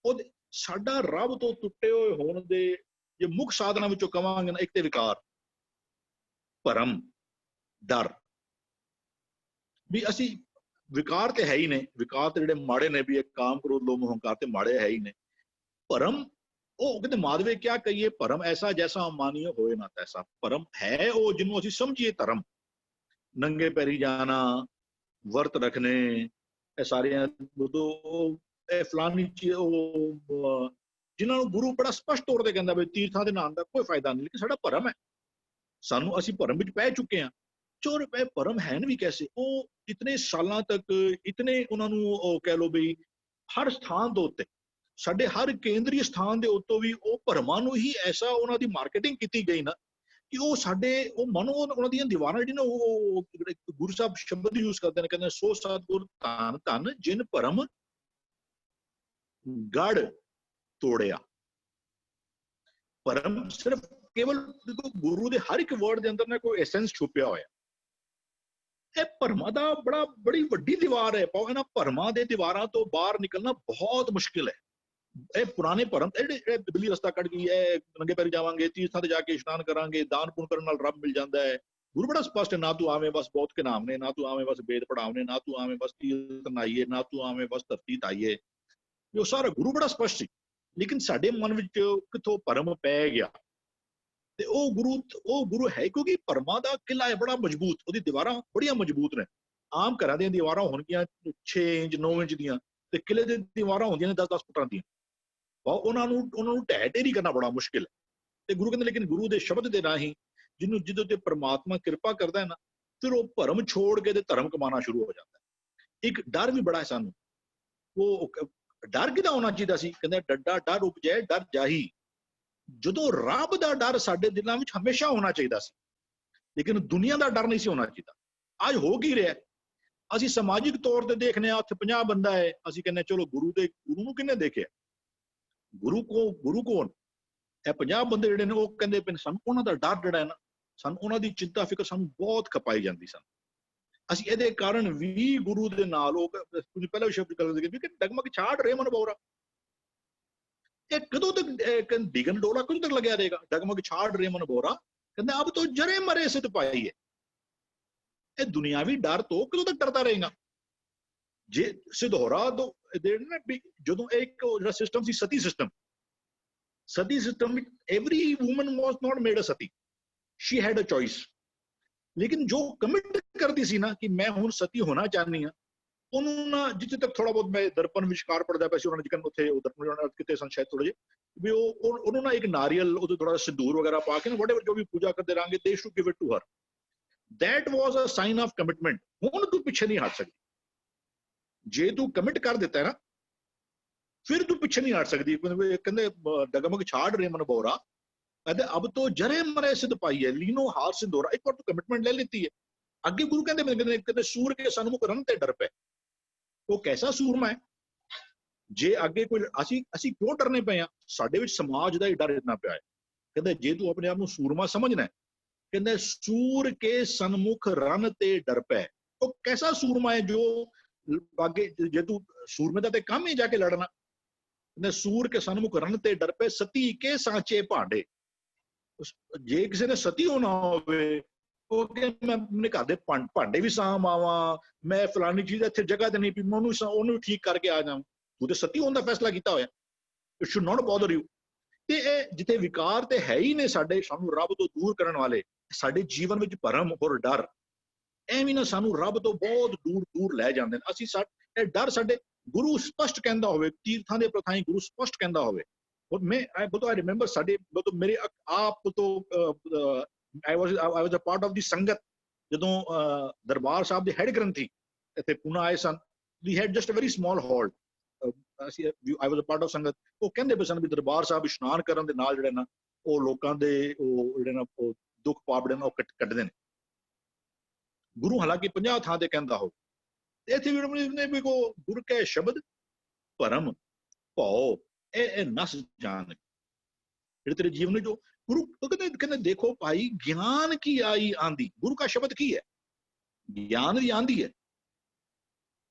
ਉਹ ਸਾਡਾ ਰੱਬ ਤੋਂ ਟੁੱਟੇ ਹੋਏ ਹੋਣ ਦੇ ਜੇ ਮੁੱਖ ਸਾਧਨਾ ਵਿੱਚੋਂ ਕਵਾਂਗੇ ਨਾ, ਇੱਕ ਤੇ ਵਿਕਾਰ, ਭਰਮ, ਡਰ। ਵੀ ਅਸੀਂ ਵਿਕਾਰ ਤੇ ਹੈ ਹੀ ਨੇ, ਵਿਕਾਰ ਤੇ ਜਿਹੜੇ ਮਾੜੇ ਨੇ ਵੀ ਇਹ ਕਾਮ ਕ੍ਰੋਧ ਲੋਭ ਮੋਹ ਹੰਕਾਰ ਤੇ ਮਾੜੇ ਹੈ ਹੀ ਨੇ। ਭਰਮ ਉਹ ਕਹਿੰਦੇ ਮਾਧਵੇ ਕਿਆ ਕਹੀਏ, ਭਰਮ ਐਸਾ ਜੈਸਾ ਮਾਨੀਏ ਹੋਏ ਨਾ ਤੈਸਾ। ਭਰਮ ਹੈ ਉਹ ਜਿਹਨੂੰ ਅਸੀਂ ਸਮਝੀਏ ਧਰਮ, ਨੰਗੇ ਪੈਰੀ ਜਾਣਾ, ਵਰਤ ਰੱਖਣੇ, ਇਹ ਸਾਰੀਆਂ ਇਹ ਫਲਾਨੀ ਚੀਜ਼, ਉਹ ਜਿਨ੍ਹਾਂ ਨੂੰ ਗੁਰੂ ਬੜਾ ਸਪਸ਼ਟ ਤੌਰ ਤੇ ਕਹਿੰਦਾ ਵੀ ਤੀਰਥਾਂ ਦੇ ਨਾਮ ਦਾ ਕੋਈ ਫਾਇਦਾ ਨਹੀਂ, ਲੇਕਿਨ ਸਾਡਾ ਭਰਮ ਹੈ, ਸਾਨੂੰ ਅਸੀਂ ਭਰਮ ਵਿੱਚ ਪੈ ਚੁੱਕੇ ਹਾਂ। ਚੋਰ ਪੈ ਭਰਮ ਹੈ ਵੀ ਕੈਸੇ? ਉਹ ਇਤਨੇ ਸਾਲਾਂ ਤੱਕ ਇਤਨੇ ਉਹਨਾਂ ਨੂੰ ਉਹ ਕਹਿ ਲਓ ਵੀ ਹਰ ਸਥਾਨ ਦੇ ਉੱਤੇ, ਸਾਡੇ ਹਰ ਕੇਂਦਰੀ ਸਥਾਨ ਦੇ ਉੱਤੋਂ ਵੀ ਉਹ ਭਰਮਾਂ ਨੂੰ ਹੀ ਐਸਾ ਉਹਨਾਂ ਦੀ ਮਾਰਕੀਟਿੰਗ ਕੀਤੀ ਗਈ ਨਾ ਕਿ ਉਹ ਸਾਡੇ ਉਹ ਮਨੋਂ ਉਹਨਾਂ ਦੀਆਂ ਦੀਵਾਰਾਂ ਜਿਹੜੀ ਨਾ ਉਹ ਗੁਰੂ ਸਾਹਿਬ ਸ਼ਬਦ ਯੂਜ਼ ਕਰਦੇ ਨੇ, ਕਹਿੰਦੇ ਸੋ ਸਤਿਗੁਰ ਧੰਨ ਧੰਨ ਜਿਨ ਭਰਮ ਗੜ ਤੋੜਿਆ। ਭਰਮ ਸਿਰਫ ਕੇਵਲ ਗੁਰੂ ਦੇ ਹਰ ਇੱਕ ਵਰਡ ਦੇ ਅੰਦਰ ਨਾ ਕੋਈ ਐਸੈਂਸ ਛੁਪਿਆ ਹੋਇਆ। ਇਹ ਭਰਮਾਂ ਦਾ ਬੜੀ ਵੱਡੀ ਦੀਵਾਰ ਹੈ। ਇਹਨਾਂ ਭਰਮਾਂ ਦੇ ਦੀਵਾਰਾਂ ਤੋਂ ਬਾਹਰ ਨਿਕਲਣਾ ਬਹੁਤ ਮੁਸ਼ਕਿਲ ਹੈ। ਇਹ ਪੁਰਾਣੇ ਭਰਮ ਜਿਹੜੇ ਬਿੱਲੀ ਰਸਤਾ ਕੱਢ ਗਈ ਹੈ, ਨੰਗੇ ਪੈਰੀ ਜਾਵਾਂਗੇ, ਤੀਰਥਾਂ ਤੇ ਜਾ ਕੇ ਇਸ਼ਨਾਨ ਕਰਾਂਗੇ, ਦਾਨ ਪੁੰਨ ਕਰਨ ਨਾਲ ਰੱਬ ਮਿਲ ਜਾਂਦਾ ਹੈ। ਗੁਰੂ ਬੜਾ ਸਪਸ਼ਟ ਹੈ, ਨਾ ਤੂੰ ਆਵੇਂ ਬਸ ਬਹੁਤ ਕੇ ਨਾਮ ਨੇ, ਨਾ ਤੂੰ ਆਵੇਂ ਬਸ ਵੇਦ ਪੜਾਵਨੇ, ਨਾ ਤੂੰ ਆਵੇਂ ਬਸ ਤੀਰਥ ਨਾਈਏ, ਨਾ ਤੂੰ ਆਵੇਂ ਬਸ ਧਰਤੀ ਤਾਈਏ। ਇਹ ਸਾਰਾ ਗੁਰੂ ਬੜਾ ਸਪਸ਼ਟ ਸੀ, ਲੇਕਿਨ ਸਾਡੇ ਮਨ ਵਿੱਚ ਕਿੱਥੋਂ ਭਰਮ ਪੈ ਗਿਆ। ਤੇ ਉਹ ਗੁਰੂ ਹੈ ਕਿਉਂਕਿ ਭਰਮਾਂ ਦਾ ਕਿਲਾ ਹੈ ਬੜਾ ਮਜ਼ਬੂਤ, ਉਹਦੀ ਦੀਵਾਰਾਂ ਬੜੀਆਂ ਮਜ਼ਬੂਤ ਨੇ। ਆਮ ਘਰਾਂ ਦੀਆਂ ਦੀਵਾਰਾਂ ਹੋਣਗੀਆਂ 6 ਇੰਚ 9 ਇੰਚ ਦੀਆਂ, ਤੇ ਕਿਲੇ ਦੀਆਂ ਦੀਵਾਰਾਂ ਹੁੰਦੀਆਂ ਨੇ 10-10 ਫੁੱਟਾਂ ਦੀਆਂ। ਉਹਨਾਂ ਨੂੰ ਢਹਿ ਢੇਰੀ ਕਰਨਾ ਬੜਾ ਮੁਸ਼ਕਿਲ ਹੈ। ਤੇ ਗੁਰੂ ਕਹਿੰਦੇ ਲੇਕਿਨ ਗੁਰੂ ਦੇ ਸ਼ਬਦ ਦੇ ਰਾਹੀਂ ਜਿਹਦੇ ਉੱਤੇ ਪ੍ਰਮਾਤਮਾ ਕਿਰਪਾ ਕਰਦਾ ਹੈ ਨਾ, ਫਿਰ ਉਹ ਭਰਮ ਛੋੜ ਕੇ ਤੇ ਧਰਮ ਕਮਾਉਣਾ ਸ਼ੁਰੂ ਹੋ ਜਾਂਦਾ ਹੈ। ਇੱਕ ਡਰ ਵੀ ਬੜਾ ਹੈ ਸਾਨੂੰ। ਉਹ ਡਰ ਕਿਹਦਾ ਹੋਣਾ ਚਾਹੀਦਾ ਸੀ? ਕਹਿੰਦੇ ਡੱਡਾ ਡਰ ਉਪਜੈ ਡਰ ਜਾਹੀ। ਜਦੋਂ ਰੱਬ ਦਾ ਡਰ ਸਾਡੇ ਦਿਲਾਂ ਵਿੱਚ ਹਮੇਸ਼ਾ ਹੋਣਾ ਚਾਹੀਦਾ ਸੀ, ਲੇਕਿਨ ਦੁਨੀਆ ਦਾ ਡਰ ਨਹੀਂ ਸੀ ਹੋਣਾ ਚਾਹੀਦਾ। ਅੱਜ ਹੋ ਕੀ ਰਿਹਾ? ਅਸੀਂ ਸਮਾਜਿਕ ਤੌਰ ਤੇ ਦੇਖਨੇ ਆ, ਉੱਥੇ 50 ਬੰਦਾ ਹੈ, ਅਸੀਂ ਕਹਿੰਦੇ ਚਲੋ ਗੁਰੂ ਨੂੰ ਕਿਹਨੇ ਦੇਖਿਆ? ਗੁਰੂ ਕੌਣ? ਇਹ 50 ਬੰਦੇ ਜਿਹੜੇ ਨੇ ਉਹ ਕਹਿੰਦੇ ਪਏ ਸਾਨੂੰ ਉਹਨਾਂ ਦਾ ਡਰ ਜਿਹੜਾ ਹੈ ਨਾ, ਸਾਨੂੰ ਉਹਨਾਂ ਦੀ ਚਿੰਤਾ ਫਿਕਰ ਸਾਨੂੰ ਬਹੁਤ ਖਪਾਈ ਜਾਂਦੀ ਸਨ। ਅਸੀਂ ਇਹਦੇ ਕਾਰਨ ਵੀ ਗੁਰੂ ਦੇ ਨਾਲ ਉਹ ਤੁਸੀਂ ਪਹਿਲਾਂ ਵੀ ਸ਼ਬਦ ਕਰਦੇ ਸੀ ਕਿ ਡਗਮਗ ਛਾੜ ਰਹੇ ਮਨ ਬੋਰਾ। ਇਹ ਕਦੋਂ ਤੱਕ ਡਿਗਨ ਡੋਲਾ ਕਦੋਂ ਤੱਕ ਲੱਗਿਆ ਰਹੇਗਾ? ਡਗਮਗ ਛਾੜ ਰਹੇ ਮਨ ਬੋਰਾ, ਕਹਿੰਦੇ ਅਬ ਤੋਂ ਜਰੇ ਮਰੇ ਸਿੱਧ ਪਾਈ ਹੈ। ਇਹ ਦੁਨਿਆਵੀ ਡਰ ਤੋਂ ਕਦੋਂ ਤੱਕ ਡਰਦਾ ਰਹੇਗਾ? ਜੇ ਸਿਧੋਰਾ ਜਦੋਂ ਇੱਕ ਜਿਹੜਾ ਸਿਸਟਮ ਸੀ ਸਤੀ ਸਿਸਟਮ ਵਿੱਚ every woman was not made a sati, she had a choice. ਲੇਕਿਨ ਜੋ ਕਮਿਟ ਕਰਦੀ ਸੀ ਨਾ ਕਿ ਮੈਂ ਹੁਣ ਸਤੀ ਹੋਣਾ ਚਾਹਨੀ ਹਾਂ, ਉਹਨੂੰ ਨਾ ਜਿੱਥੇ ਤੱਕ ਥੋੜਾ ਬਹੁਤ ਮੈਂ ਦਰਪਨ ਵਿਚਕਾਰ ਪੜਦਾ ਪਿਆ ਸੀ, ਉਹਨਾਂ ਨੇ ਜਿਕਨ ਉੱਥੇ ਉਹ ਦਰਪਨ ਕਿਤੇ ਸਨ ਸ਼ਾਇਦ ਥੋੜੇ ਜਿਹੇ ਵੀ ਉਹਨੂੰ ਨਾ ਇੱਕ ਨਾਰੀਅਲ ਉਹਦੇ ਥੋੜਾ ਸਿੰਦੂਰ ਵਗੈਰਾ ਪਾ ਕੇ ਨਾ ਵਟਐਵਰ ਜੋ ਵੀ ਪੂਜਾ ਕਰਦੇ ਰਾਂਗੇ they should give it to her. That was a sign of commitment. ਹੁਣ ਤੂੰ ਪਿੱਛੇ ਨਹੀਂ ਹਟ ਸਕਦੀ, ਜੇ ਤੂੰ ਕਮਿਟ ਕਰ ਦਿੱਤਾ ਹੈ ਨਾ ਫਿਰ ਤੂੰ ਪਿੱਛੇ ਨਹੀਂ ਹਟ ਸਕਦੀ। ਕਹਿੰਦੇ ਡਗਮਗ ਛਾੜ ਰਹੇ ਮਨ ਬੋਰਾ, कहते अब तो जरे मरे सिद्ध पाई है लीनो हार सिंदोरा। एक बार तो कमिटमेंट ले लेती है। अगे गुरु कहते सूर के सन्मुख रन ते डर पे। वो कैसा सूरमा है जे अगे कोई असी क्यों डरने पे हैं? साडे विच समाज दा ही डर इतना पिया है। कहते जे तू अपने आप को सूरमा समझना है, कहते सूर के सन्मुख रन ते डर पे। वो कैसा सूरमा है जो आगे जे तू सूरमे दा ते काम ही जाके लड़ना। कहते सूर के सन्मुख रन ते डर पे सती के सांचे भांडे। जे किसी ने सती होना होवे ਉਹ ਕਹਿੰਦਾ ਮੈਂ ਆਪਣੇ ਘਰ ਦੇ ਭਾਂਡੇ ਵੀ ਸਾਂਭ ਆਵਾਂ, ਮੈਂ ਫਲਾਨੀ ਚੀਜ਼ ਇੱਥੇ ਜਗ੍ਹਾ ਤੇ ਨਹੀਂ ਪਈ ਮੈਂ ਉਹਨੂੰ ਠੀਕ ਕਰਕੇ ਆ ਜਾਵਾਂ। ਤੂੰ ਤੇ ਸਤੀ ਹੋਣ ਦਾ ਫੈਸਲਾ ਕੀਤਾ ਹੋਇਆ। It should not bother you. ਤੇ ਇਹ ਜਿੱਥੇ ਵਿਕਾਰ ਤੇ ਹੈ ਹੀ ਨੇ ਸਾਡੇ, ਸਾਨੂੰ ਰੱਬ ਤੋਂ ਦੂਰ ਕਰਨ ਵਾਲੇ, ਸਾਡੇ ਜੀਵਨ ਵਿੱਚ ਭਰਮ ਔਰ ਡਰ ਐਵੇਂ ਨਾ ਸਾਨੂੰ ਰੱਬ ਤੋਂ ਬਹੁਤ ਦੂਰ ਦੂਰ ਲੈ ਜਾਂਦੇ ਨੇ। ਅਸੀਂ ਇਹ ਡਰ ਸਾਡੇ ਗੁਰੂ ਸਪਸ਼ਟ ਕਹਿੰਦਾ ਹੋਵੇ, ਤੀਰਥਾਂ ਦੇ ਪ੍ਰਥਾਈ ਗੁਰੂ ਸਪਸ਼ਟ ਕਹਿੰਦਾ ਹੋਵੇ। और मैं I remember साडे मेरे आप तो I was a part of the संगत ਜਦੋਂ ਦਰਬਾਰ ਸਾਹਿਬ ਦੇ ਹੈਡ ਗ੍ਰੰਥੀ ਇੱਥੇ ਪੁਣਾ ਆਏ ਸਨ। we had just a very small hall। I was a part of ਸੰਗਤ। ਉਹ ਕਹਿੰਦੇ ਪਏ ਸਨ ਵੀ ਦਰਬਾਰ ਸਾਹਿਬ ਇਸ਼ਨਾਨ ਕਰਨ ਦੇ ਨਾਲ ਜਿਹੜੇ ਨਾ ਉਹ ਲੋਕਾਂ ਦੇ ਉਹ ਜਿਹੜੇ ਨਾ ਉਹ ਦੁੱਖ ਪਾਪੜੇ ਨਾ ਉਹ ਕੱਢਦੇ ਨੇ। ਗੁਰੂ ਹਾਲਾਂਕਿ 50 ਥਾਂ ਤੇ ਕਹਿੰਦਾ ਹੋ, ਇੱਥੇ ਵੀ ਕੋ ਗੁਰ ਕੈ ਸ਼ਬਦ ਭਰਮ ਭਉ ਇਹ ਨਸ ਜਾਣ ਜਿਹੜੇ ਤੇਰੇ ਜੀਵਨ ਵਿੱਚ ਜੋ ਗੁਰੂ ਕਹਿੰਦੇ ਦੇਖੋ ਭਾਈ ਗਿਆਨ ਕੀ ਆਈ ਆਂਦੀ। ਗੁਰੂ ਕਾ ਸ਼ਬਦ ਕੀ ਹੈ? ਗਿਆਨ ਦੀ ਆਂਦੀ ਹੈ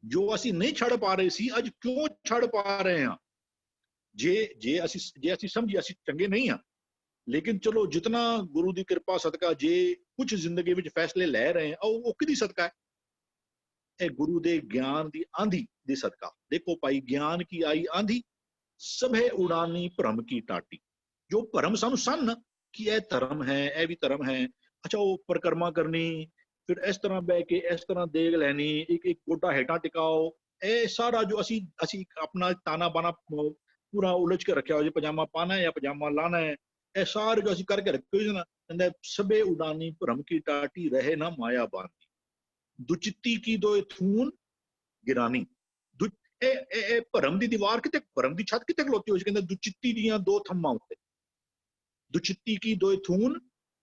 ਜੋ ਅਸੀਂ ਨਹੀਂ ਛੱਡ ਪਾ ਰਹੇ ਸੀ, ਅੱਜ ਕਿਉਂ ਛੱਡ ਪਾ ਰਹੇ ਹਾਂ? ਜੇ ਅਸੀਂ ਸਮਝੀ ਅਸੀਂ ਚੰਗੇ ਨਹੀਂ ਹਾਂ, ਲੇਕਿਨ ਚਲੋ ਜਿਤਨਾ ਗੁਰੂ ਦੀ ਕਿਰਪਾ ਸਦਕਾ ਜੇ ਕੁਝ ਜ਼ਿੰਦਗੀ ਵਿੱਚ ਫੈਸਲੇ ਲੈ ਰਹੇ ਹਾਂ ਉਹ ਕਿਹਦੀ ਸਦਕਾ ਹੈ? ਇਹ ਗੁਰੂ ਦੇ ਗਿਆਨ ਦੀ ਆਂधी ਦੇ ਸਦਕਾ। ਦੇਖੋ ਭਾਈ ਗਿਆਨ ਕੀ ਆਈ ਆਂधी ਸਭੇ ਉਡਾਨੀ ਭਰਮ ਕੀ ਟਾਟੀ। ਜੋ ਭਰਮ ਸਾਨੂੰ ਸਨ ਕਿ ਇਹ ਧਰਮ ਹੈ, ਇਹ ਵੀ ਧਰਮ ਹੈ, ਅੱਛਾ ਉਹ ਪਰਿਕਰਮਾ ਕਰਨੀ, ਫਿਰ ਇਸ ਤਰ੍ਹਾਂ ਬਹਿ ਕੇ ਇਸ ਤਰ੍ਹਾਂ ਦੇਗ ਲੈਣੀ, ਇੱਕ ਗੋਡਾ ਹੇਠਾਂ ਟਿਕਾਓ, ਇਹ ਸਾਰਾ ਜੋ ਅਸੀਂ ਆਪਣਾ ਤਾਨਾ ਬਾਨਾ ਪੂਰਾ ਉਲਝ ਕੇ ਰੱਖਿਆ ਹੋ, ਜੇ ਪਜਾਮਾ ਪਾਣਾ ਹੈ ਜਾਂ ਪਜਾਮਾ ਲਾਣਾ ਹੈ, ਇਹ ਸਾਰੇ ਜੋ ਅਸੀਂ ਕਰਕੇ ਰੱਖੇ ਹੋਏ ਨਾ, ਕਹਿੰਦਾ ਸਭੇ ਉਡਾਨੀ ਭਰਮ ਕੀ ਟਾਟੀ ਰਹੇ ਨਾ ਮਾਇਆ ਬਾਂਦੀ ਦੁਚਿੱਤੀ ਕੀ ਦੋਏ ਥੂਨ ਗਿਰਾਨੀ। ਇਹ ਭਰਮ ਦੀ ਦੀਵਾਰ ਕਿਤੇ, ਭਰਮ ਦੀ ਛੱਤ ਕਿਤੇ ਖਲੋਤੀ ਹੋਈ ਸੀ? ਕਹਿੰਦਾ ਦੁਚਿੱਤੀ ਦੀਆਂ ਦੋ ਥੰਮਾਂ ਉੱਤੇ, ਦੁਚਿੱਤੀ ਕੀ ਦੋਏ ਥੂਨ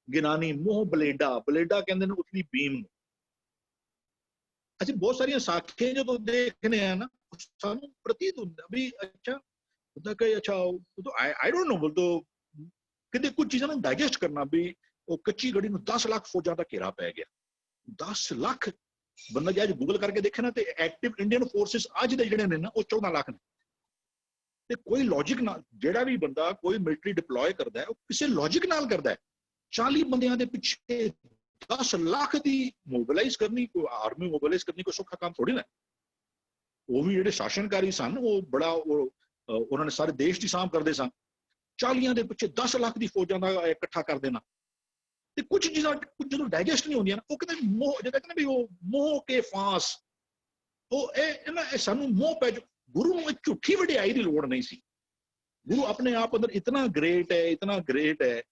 ਗਿਰਾਨੀ ਮੋਹ ਬਲੇਡਾ। ਬਲੇਡਾ ਕਹਿੰਦੇ ਨੇ ਉਤਲੀ ਬੀਮ ਨੂੰ। ਅਸੀਂ ਬਹੁਤ ਸਾਰੀਆਂ ਸਾਖੀਆਂ ਜਦੋਂ ਦੇਖਦੇ ਆ ਨਾ ਸਾਨੂੰ ਪ੍ਰਤੀਤ ਹੁੰਦਾ ਵੀ ਅੱਛਾ ਹੁੰਦਾ ਕਿ ਅੱਛਾ ਆਈ ਡੋਂਟ ਨੋ ਬੋਲਦੋ ਕਿਤੇ ਕੁਝ ਚੀਜ਼ਾਂ ਨੂੰ ਡਾਈਜੈਸਟ ਕਰਨਾ ਵੀ ਉਹ ਕੱਚੀ ਗੜੀ ਨੂੰ 10 ਲੱਖ ਫੌਜਾਂ ਦਾ ਘੇਰਾ ਪੈ ਗਿਆ। 10 ਲੱਖ ਬੰਦਾ ਜੇ ਅੱਜ ਗੂਗਲ ਕਰਕੇ ਦੇਖੇ ਨਾ ਤੇ ਐਕਟਿਵ ਇੰਡੀਅਨ ਫੋਰਸਿਸ ਅੱਜ ਦੇ ਜਿਹੜੇ ਨੇ ਨਾ ਉਹ 14 ਲੱਖ ਨੇ। ਤੇ ਕੋਈ ਲੌਜਿਕ ਨਾਲ ਜਿਹੜਾ ਵੀ ਬੰਦਾ ਕੋਈ ਮਿਲਟਰੀ ਡਿਪਲੋਏ ਕਰਦਾ ਹੈ ਉਹ ਕਿਸੇ ਲੌਜਿਕ ਨਾਲ ਕਰਦਾ ਹੈ। 40 ਬੰਦਿਆਂ ਦੇ ਪਿੱਛੇ 10 ਲੱਖ ਦੀ ਮੋਬਿਲਾਈਜ਼ ਕਰਨੀ, ਕੋਈ ਆਰਮੀ ਮੋਬਿਲਾਈਜ਼ ਕਰਨੀ ਕੋਈ ਸੌਖਾ ਕੰਮ ਥੋੜੀ ਨਾ। ਉਹ ਵੀ ਜਿਹੜੇ ਸ਼ਾਸਨਕਾਰੀ ਸਨ ਉਹ ਬੜਾ ਉਹਨਾਂ ਨੇ ਸਾਰੇ ਦੇਸ਼ ਦੀ ਸਾਂਭ ਕਰਦੇ ਸਨ। 40 ਦੇ ਪਿੱਛੇ 10 ਲੱਖ ਦੀ ਫੌਜਾਂ ਦਾ ਇਕੱਠਾ ਕਰ ਦੇਣਾ ਤੇ ਕੁਝ ਚੀਜ਼ਾਂ ਜਦੋਂ ਡਾਈਜੈਸਟ ਨਹੀਂ ਹੁੰਦੀਆਂ ਨਾ ਉਹ ਕਹਿੰਦੇ ਮੋਹ, ਜਿਹੜਾ ਕਹਿੰਦੇ ਵੀ ਉਹ ਮੋਹ ਕੇ ਫਾਂਸ, ਉਹ ਇਹ ਸਾਨੂੰ ਮੋਹ ਪੈ। ਗੁਰੂ ਨੂੰ ਇੱਕ ਝੂਠੀ ਵਡਿਆਈ ਦੀ ਲੋੜ ਨਹੀਂ ਸੀ। ਗੁਰੂ ਆਪਣੇ ਆਪ ਅੰਦਰ ਇਤਨਾ ਗ੍ਰੇਟ ਹੈ, ਇਤਨਾ ਗ੍ਰੇਟ ਹੈ।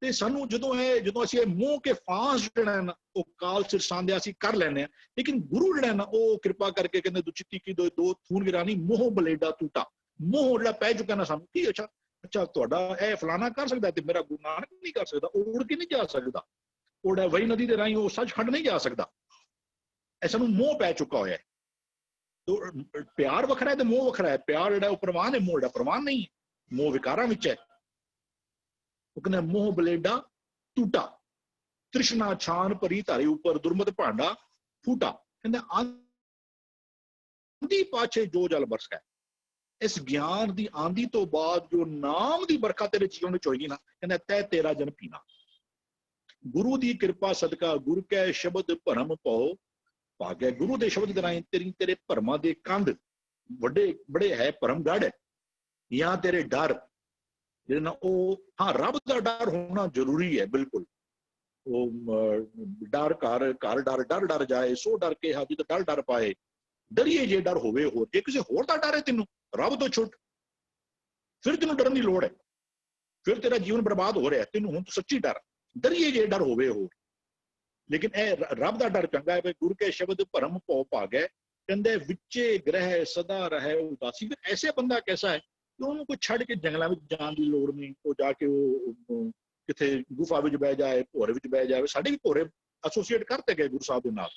ਤੇ ਸਾਨੂੰ ਜਦੋਂ ਅਸੀਂ ਇਹ ਮੋਹ ਕੇ ਫਾਂਸ ਜਿਹੜਾ ਨਾ ਉਹ ਕਾਲ ਸਿਰ ਸਾਂਧਿਆ ਅਸੀਂ ਕਰ ਲੈਂਦੇ ਹਾਂ, ਲੇਕਿਨ ਗੁਰੂ ਜਿਹੜਾ ਨਾ ਉਹ ਕਿਰਪਾ ਕਰਕੇ ਕਹਿੰਦੇ ਦੁਚਿੱਤੀ ਕੀ ਦੋ ਥੂਨ ਗਿਰਾਨੀ ਮੋਹ ਬਲੇਡਾ ਟੂਟਾ। ਮੋਹ ਜਿਹੜਾ ਪੈ ਚੁੱਕਾ ਨਾ ਸਾਨੂੰ ਕੀ ਅੱਛਾ ਤੁਹਾਡਾ ਇਹ ਫਲਾਣਾ ਕਰ ਸਕਦਾ ਤੇ ਮੇਰਾ ਗੁਰੂ ਨਾਨਕ ਨਹੀਂ ਕਰ ਸਕਦਾ, ਉਹ ਉੜ ਕੇ ਨਹੀਂ ਜਾ ਸਕਦਾ, ਉਹ ਵਹੀ ਨਦੀ ਦੇ ਰਾਹੀਂ ਉਹ ਸੱਚਖੰਡ ਨਹੀਂ ਜਾ ਸਕਦਾ। ਇਹ ਸਾਨੂੰ ਮੋਹ ਪੈ ਚੁੱਕਾ ਹੋਇਆ ਹੈ। ਪਿਆਰ ਵੱਖਰਾ ਹੈ ਤੇ ਮੋਹ ਵੱਖਰਾ ਹੈ। ਪਿਆਰ ਜਿਹੜਾ ਉਹ ਪ੍ਰਵਾਨ ਹੈ, ਮੋਹ ਜਿਹੜਾ ਪ੍ਰਵਾਨ ਨਹੀਂ ਹੈ, ਮੋਹ ਵਿਕਾਰਾਂ ਵਿੱਚ ਹੈ। ਉਹ ਕਹਿੰਦਾ ਮੋਹ ਬਲੇਡਾ ਟੂਟਾ ਤ੍ਰਿਸ਼ਨਾ ਛਾਨ ਭਰੀ ਧਾਰੇ ਉੱਪਰ ਦੁਰਮਤ ਭਾਂਡਾ ਫੂਟਾ। ਕਹਿੰਦਾ ਆਂਦੀ ਪਾਛੇ ਜੋ ਜਲ ਬਰਸਾ। ਇਸ ਗਿਆਨ ਦੀ ਆਂਦੀ ਤੋਂ ਬਾਅਦ ਜੋ ਨਾਮ ਦੀ ਬਰਖਾ ਤੇਰੇ ਜੀਵਨ ਵਿੱਚ ਹੋਏਗੀ ਨਾ, ਕਹਿੰਦਾ ਤੈ ਤੇਰਾ ਜਨ ਪੀਣਾ। ਗੁਰੂ ਦੀ ਕਿਰਪਾ ਸਦਕਾ ਗੁਰ ਕੈ ਸ਼ਬਦ ਭਰਮ ਭਉ ਭਾਗੈ। ਗੁਰੂ ਦੇ ਸ਼ਬਦ ਦੇ ਰਾਹੀਂ ਤੇਰੇ ਭਰਮਾਂ ਦੇ ਕੰਧ ਵੱਡੇ ਬੜੇ ਹੈ, ਭਰਮ ਗੜ ਹੈ ਜਾਂ ਤੇਰੇ ਡਰ ਜਿਹੜੇ ਨਾ ਉਹ, ਹਾਂ ਰੱਬ ਦਾ ਡਰ ਹੋਣਾ ਜ਼ਰੂਰੀ ਹੈ ਬਿਲਕੁਲ। ਉਹ ਡਰ ਘਰ ਡਰ ਜਾਏ ਸੋ ਡਰ ਕੇ ਹਾਜੀ ਤਾਂ ਡਰ ਪਾਏ। ਡਰੀਏ ਜੇ ਡਰ ਹੋਵੇ ਹੋਰ, ਜੇ ਕਿਸੇ ਹੋਰ ਦਾ ਡਰ ਹੈ ਤੈਨੂੰ ਰੱਬ ਤੋਂ ਛੁੱਟ, ਫਿਰ ਤੈਨੂੰ ਡਰਨ ਦੀ ਲੋੜ ਹੈ, ਫਿਰ ਤੇਰਾ ਜੀਵਨ ਬਰਬਾਦ ਹੋ ਰਿਹਾ, ਤੈਨੂੰ ਹੁਣ ਸੱਚੀ ਡਰ, ਡਰੀਏ ਜੇ ਡਰ ਹੋਵੇ ਹੋਰ। ਲੇਕਿਨ ਇਹ ਰੱਬ ਦਾ ਡਰ ਚੰਗਾ ਹੈ। ਗੁਰੂ ਕੇ ਸ਼ਬਦ ਭਰਮ ਭਉ ਭਾਗੈ, ਕਹਿੰਦੇ ਵਿੱਚੇ ਗ੍ਰਹਿ ਸਦਾ ਰਹਿ ਉਦਾਸੀ। ਫਿਰ ਐਸੇ ਬੰਦਾ ਕੈਸਾ ਹੈ ਕਿ ਉਹਨੂੰ ਕੋਈ ਛੱਡ ਕੇ ਜੰਗਲਾਂ ਵਿੱਚ ਜਾਣ ਦੀ ਲੋੜ ਨਹੀਂ, ਉਹ ਜਾ ਕੇ ਉਹ ਕਿਤੇ ਗੁਫਾ ਵਿੱਚ ਬਹਿ ਜਾਏ, ਭੋਰੇ ਵਿੱਚ ਬਹਿ ਜਾਵੇ। ਸਾਡੇ ਵੀ ਭੋਰੇ ਐਸੋਸੀਏਟ ਕਰਤੇ ਗਏ ਗੁਰੂ ਸਾਹਿਬ ਦੇ ਨਾਲ,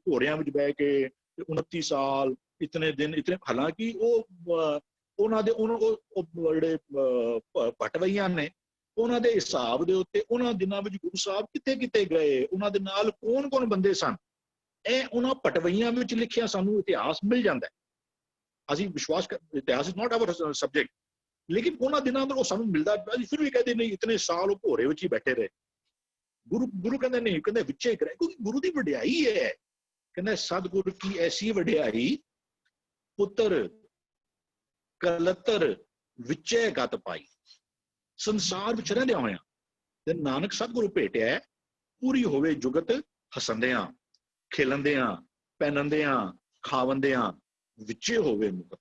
ਭੋਰਿਆਂ ਵਿੱਚ ਬਹਿ ਕੇ 29 ਸਾਲ ਇਤਨੇ ਦਿਨ ਇਤਨੇ, ਹਾਲਾਂਕਿ ਉਹ ਉਹਨਾਂ ਦੇ ਜਿਹੜੇ ਭਟਵਈਆਂ ਨੇ ਉਹਨਾਂ ਦੇ ਹਿਸਾਬ ਦੇ ਉੱਤੇ ਉਹਨਾਂ ਦਿਨਾਂ ਵਿੱਚ ਗੁਰੂ ਸਾਹਿਬ ਕਿੱਥੇ ਕਿੱਥੇ ਗਏ, ਉਹਨਾਂ ਦੇ ਨਾਲ ਕੌਣ ਕੌਣ ਬੰਦੇ ਸਨ, ਇਹ ਉਹਨਾਂ ਭਟਵਈਆਂ ਵਿੱਚ ਲਿਖਿਆ ਸਾਨੂੰ ਇਤਿਹਾਸ ਮਿਲ ਜਾਂਦਾ ਹੈ। ਅਸੀਂ ਵਿਸ਼ਵਾਸ ਇਤਿਹਾਸ ਇਜ਼ ਨਾਟ ਆਵਰ ਸਬਜੈਕਟ, ਲੇਕਿਨ ਉਹਨਾਂ ਦਿਨਾਂ ਅੰਦਰ ਉਹ ਸਾਨੂੰ ਮਿਲਦਾ। ਅਸੀਂ ਫਿਰ ਵੀ ਕਹਿੰਦੇ ਨਹੀਂ ਇਤਨੇ ਸਾਲ ਉਹ ਭੋਰੇ ਵਿੱਚ ਹੀ ਬੈਠੇ ਰਹੇ। ਗੁਰੂ ਕਹਿੰਦੇ ਨਹੀਂ, ਕਹਿੰਦੇ ਵਿੱਚੇ ਗ੍ਰਹਿ, ਕਿਉਂਕਿ ਗੁਰੂ ਦੀ ਵਡਿਆਈ ਹੈ। ਕਹਿੰਦੇ ਸਤਿਗੁਰ ਕੀ ਐਸੀ ਵਡਿਆਈ, ਪੁੱਤਰ ਕਲਤਰ ਵਿੱਚੇ ਗਤ ਪਾਈ। ਸੰਸਾਰ ਵਿੱਚ ਰਹਿੰਦਿਆਂ ਹੋਇਆਂ ਤੇ ਨਾਨਕ ਸਤਿਗੁਰੂ ਭੇਟਿਆ, ਪੂਰੀ ਹੋਵੇ ਜੁਗਤ ਹਸੰਦਿਆਂ ਖੇਲੰਦਿਆਂ ਪਹਿਨੰਦਿਆਂ ਖਾਵੰਦਿਆਂ, ਵਿੱਚੇ ਹੋਵੇ ਮੁਕਤ।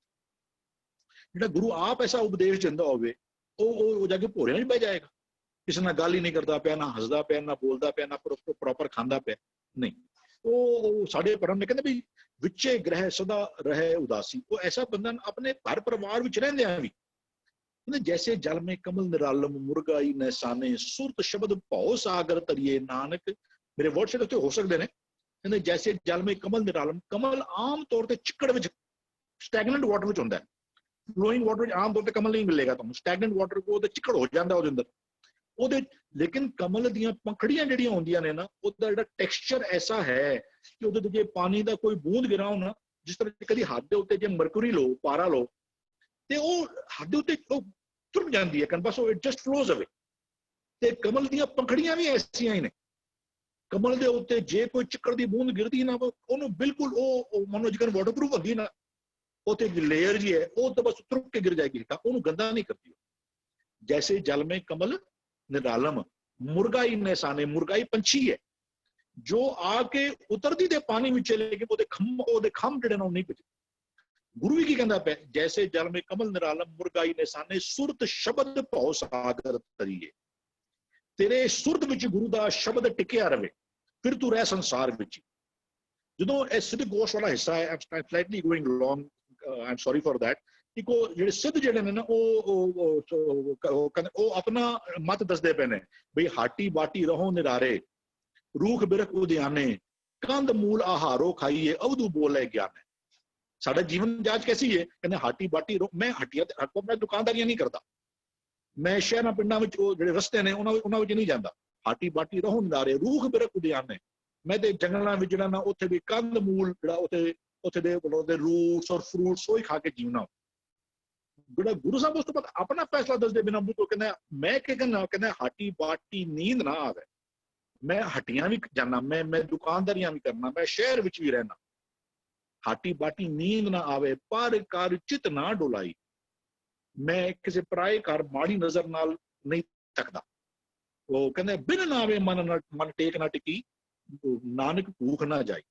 ਜਿਹੜਾ ਗੁਰੂ ਆਪ ਐਸਾ ਉਪਦੇਸ਼ ਦਿੰਦਾ ਹੋਵੇ, ਉਹ ਜਾ ਕੇ ਭੋਰਿਆਂ ਵਿੱਚ ਬਹਿ ਜਾਏਗਾ, ਕਿਸੇ ਨਾਲ ਗੱਲ ਹੀ ਨਹੀਂ ਕਰਦਾ ਪਿਆ, ਨਾ ਹੱਸਦਾ ਪਿਆ, ਨਾ ਬੋਲਦਾ ਪਿਆ, ਨਾ ਪ੍ਰੋਪਰ ਖਾਂਦਾ ਪਿਆ, ਨਹੀਂ। ਉਹ ਸਾਡੇ ਪਰਮ ਨੇ ਕਹਿੰਦੇ ਵੀ ਵਿੱਚੇ ਗ੍ਰਹਿ ਸਦਾ ਰਹੇ ਉਦਾਸੀ। ਉਹ ਐਸਾ ਬੰਦਾ ਆਪਣੇ ਘਰ ਪਰਿਵਾਰ ਵਿੱਚ ਰਹਿੰਦਿਆਂ ਵੀ ਕਹਿੰਦੇ ਜੈਸੇ ਜਲ ਮੇ ਕਮਲ ਨਿਰਾਲਮ ਮੁਰਗਾਈ ਨੈਸਾਨੇ, ਸੁਰਤ ਸ਼ਬਦ ਭਉ ਸਾਗਰ ਤਰੀਏ ਨਾਨਕ। ਮੇਰੇ ਵਰਡ ਸ਼ਬਦ ਉੱਤੇ ਹੋ ਸਕਦੇ ਨੇ। ਕਹਿੰਦੇ ਜੈਸੇ ਜਲ ਮੇ ਕਮਲ ਨਿਰਾਲਮ, ਕਮਲ ਆਮ ਤੌਰ ਤੇ ਚਿੱਕੜ ਵਿੱਚ ਸਟੈਗਨੈਂਟ ਵਾਟਰ ਵਿੱਚ ਹੁੰਦਾ ਹੈ। ਫਲੋਇੰਗ ਵਾਟਰ ਵਿੱਚ ਆਮ ਤੌਰ ਤੇ ਕਮਲ ਨਹੀਂ ਮਿਲੇਗਾ ਤੁਹਾਨੂੰ, ਸਟੈਗਨੈਂਟ ਵਾਟਰ ਕੋ ਉਹਦੇ ਚਿੱਕੜ ਹੋ ਜਾਂਦਾ ਉਹਦੇ ਅੰਦਰ ਉਹਦੇ। ਲੇਕਿਨ ਕਮਲ ਦੀਆਂ ਪੰਖੜੀਆਂ ਜਿਹੜੀਆਂ ਹੁੰਦੀਆਂ ਨੇ ਨਾ, ਉਹਦਾ ਜਿਹੜਾ ਟੈਕਸਚਰ ਐਸਾ ਹੈ ਕਿ ਉਹਦੇ ਤੇ ਜੇ ਪਾਣੀ ਦਾ ਕੋਈ ਬੂੰਦ ਗਿਰਾਓ ਨਾ, ਜਿਸ ਤਰ੍ਹਾਂ ਕਦੀ ਹੱਥ ਦੇ ਉੱਤੇ ਜੇ ਮਰਕਰੀ ਲਓ, ਪਾਰਾ ਲਓ, ਤੇ ਉਹ ਹੱਥ ਦੇ ਉੱਤੇ ਉਹ ਤੁਰ ਜਾਂਦੀ ਹੈ, ਬਸ ਉਹ ਇਟ ਜਸਟ ਫਲੋਜ਼ ਅਵੇ। ਤੇ ਕਮਲ ਦੀਆਂ ਪੰਖੜੀਆਂ ਵੀ ਐਸੀਆਂ ਹੀ ਨੇ। ਕਮਲ ਦੇ ਉੱਤੇ ਜੇ ਕੋਈ ਚਿੱਕੜ ਦੀ ਬੂੰਦ ਗਿਰਦੀ ਨਾ, ਉਹਨੂੰ ਬਿਲਕੁਲ ਉਹ ਮੰਨੋ ਜਿਵੇਂ ਵਾਟਰਪ੍ਰੂਫ ਹੁੰਦੀ ਨਾ, ਉੱਥੇ ਲੇਅਰ ਜੀ ਹੈ, ਉਹ ਤਾਂ ਬਸ ਤੁਰਕ ਕੇ ਗਿਰ ਜਾਏਗੀ, ਉਹਨੂੰ ਗੰਦਾ ਨਹੀਂ ਕਰਦੀ। ਜੈਸੇ ਜਲ ਮੇ ਕਮਲ ਨਿਰਾਲਮ ਮੁਰਗਾਈ ਨੈਸਾਨੇ, ਮੁਰਗਾਈ ਪੰਛੀ ਹੈ ਜੋ ਆ ਕੇ ਉਤਰਦੀ ਦੇ ਪਾਣੀ ਵਿੱਚ, ਲੇਕਿਨ ਉਹਦੇ ਖੰਭ ਜਿਹੜੇ ਨੇ ਨਹੀਂ ਕੁਝ। ਗੁਰੂ ਵੀ ਕੀ ਕਹਿੰਦਾ ਪਿਆ, ਜੈਸੇ ਜਲ ਮੇ ਕਮਲ ਨਿਰਾਲਮ ਮੁਰਗਾਈ ਨੈਸਾਨੇ, ਸੁਰਤ ਸ਼ਬਦ ਭਉ ਸਾਗਰ ਤਰੀਏ। ਤੇਰੇ ਸੁਰਤ ਵਿੱਚ ਗੁਰੂ ਦਾ ਸ਼ਬਦ ਟਿਕਿਆ ਰਵੇ, ਫਿਰ ਤੂੰ ਰਹਿ ਸੰਸਾਰ ਵਿੱਚ। ਜਦੋਂ ਇਹ ਸਿੱਧ ਗੋਸ਼ ਵਾਲਾ ਹਿੱਸਾ ਹੈ, I'm slightly going long, I am sorry for that. ਇੱਕ ਉਹ ਜਿਹੜੇ ਸਿੱਧ ਜਿਹੜੇ ਨੇ ਨਾ, ਉਹ ਆਪਣਾ ਮਤ ਦੱਸਦੇ ਪਏ ਨੇ ਬਈ ਹਾਟੀ ਬਾਟੀ ਰਹੋ ਨਿਰਾਰੇ, ਰੂਖ ਬਿਰਖ ਉਦਿਆਨੇ, ਕੰਧ ਮੂਲ ਆਹਾਰੋ ਖਾਈਏ, ਅਵਧੂ ਬੋਲੇ ਗਿਆਨੇ। ਸਾਡਾ ਜੀਵਨ ਜਾਂਚ ਕੈਸੀ ਹੈ, ਕਹਿੰਦੇ ਹਾਟੀ ਬਾਟੀ ਰਹੋ। ਮੈਂ ਹੱਟੀਆਂ ਤੇ ਮੈਂ ਦੁਕਾਨਦਾਰੀਆਂ ਨਹੀਂ ਕਰਦਾ, ਮੈਂ ਸ਼ਹਿਰਾਂ ਪਿੰਡਾਂ ਵਿੱਚ ਉਹ ਜਿਹੜੇ ਰਸਤੇ ਨੇ ਉਹਨਾਂ ਵਿੱਚ ਨਹੀਂ ਜਾਂਦਾ। ਹਾਟੀ ਬਾਟੀ ਰਹੋ ਨਿਰਾਰੇ, ਰੂਖ ਬਿਰਖ ਉਦਿਆਨੇ। ਮੈਂ ਤੇ ਜੰਗਲਾਂ ਵਿੱਚ ਜਿਹੜਾ ਨਾ, ਉੱਥੇ ਵੀ ਕੰਧ ਮੂਲ ਜਿਹੜਾ ਉੱਥੇ ਦੇ ਰੂਟਸ ਔਰ ਫਰੂਟਸ ਉਹੀ ਖਾ ਕੇ ਜੀਵਨਾ। ਜਿਹੜਾ ਗੁਰੂ ਸਾਹਿਬ ਉਸ ਤੋਂ ਬਾਅਦ ਆਪਣਾ ਫੈਸਲਾ ਦੱਸਦੇ ਬਿਨਾਂ ਮੂੰਹ ਤੋਂ ਕਹਿੰਦਾ, ਮੈਂ ਕੀ ਕਹਿੰਦਾ, ਕਹਿੰਦਾ ਹਾਟੀ ਬਾਟੀ ਨੀਂਦ ਨਾ ਆਵੇ। ਮੈਂ ਹੱਟੀਆਂ ਵੀ ਜਾਣਾ, ਮੈਂ ਦੁਕਾਨਦਾਰੀਆਂ ਵੀ ਕਰਨਾ, ਮੈਂ ਸ਼ਹਿਰ ਵਿੱਚ ਵੀ ਰਹਿਣਾ, ਹਾਟੀ ਬਾਟੀ ਨੀਂਦ ਨਾ ਆਵੇ, ਪਰ ਕਰ ਚਿਤ ਨਾ ਡੋਲਾਈ। ਮੈਂ ਕਿਸੇ ਪਰਾਏ ਘਰ ਮਾੜੀ ਨਜ਼ਰ ਨਾਲ ਨਹੀਂ ਤੱਕਦਾ। ਉਹ ਕਹਿੰਦੇ ਬਿਨ ਨਾ ਆਵੇ ਮਨ ਟੇਕ ਨਾ ਟਿਕੀ, ਨਾਨਕ ਭੂਖ ਨਾ ਜਾਈ।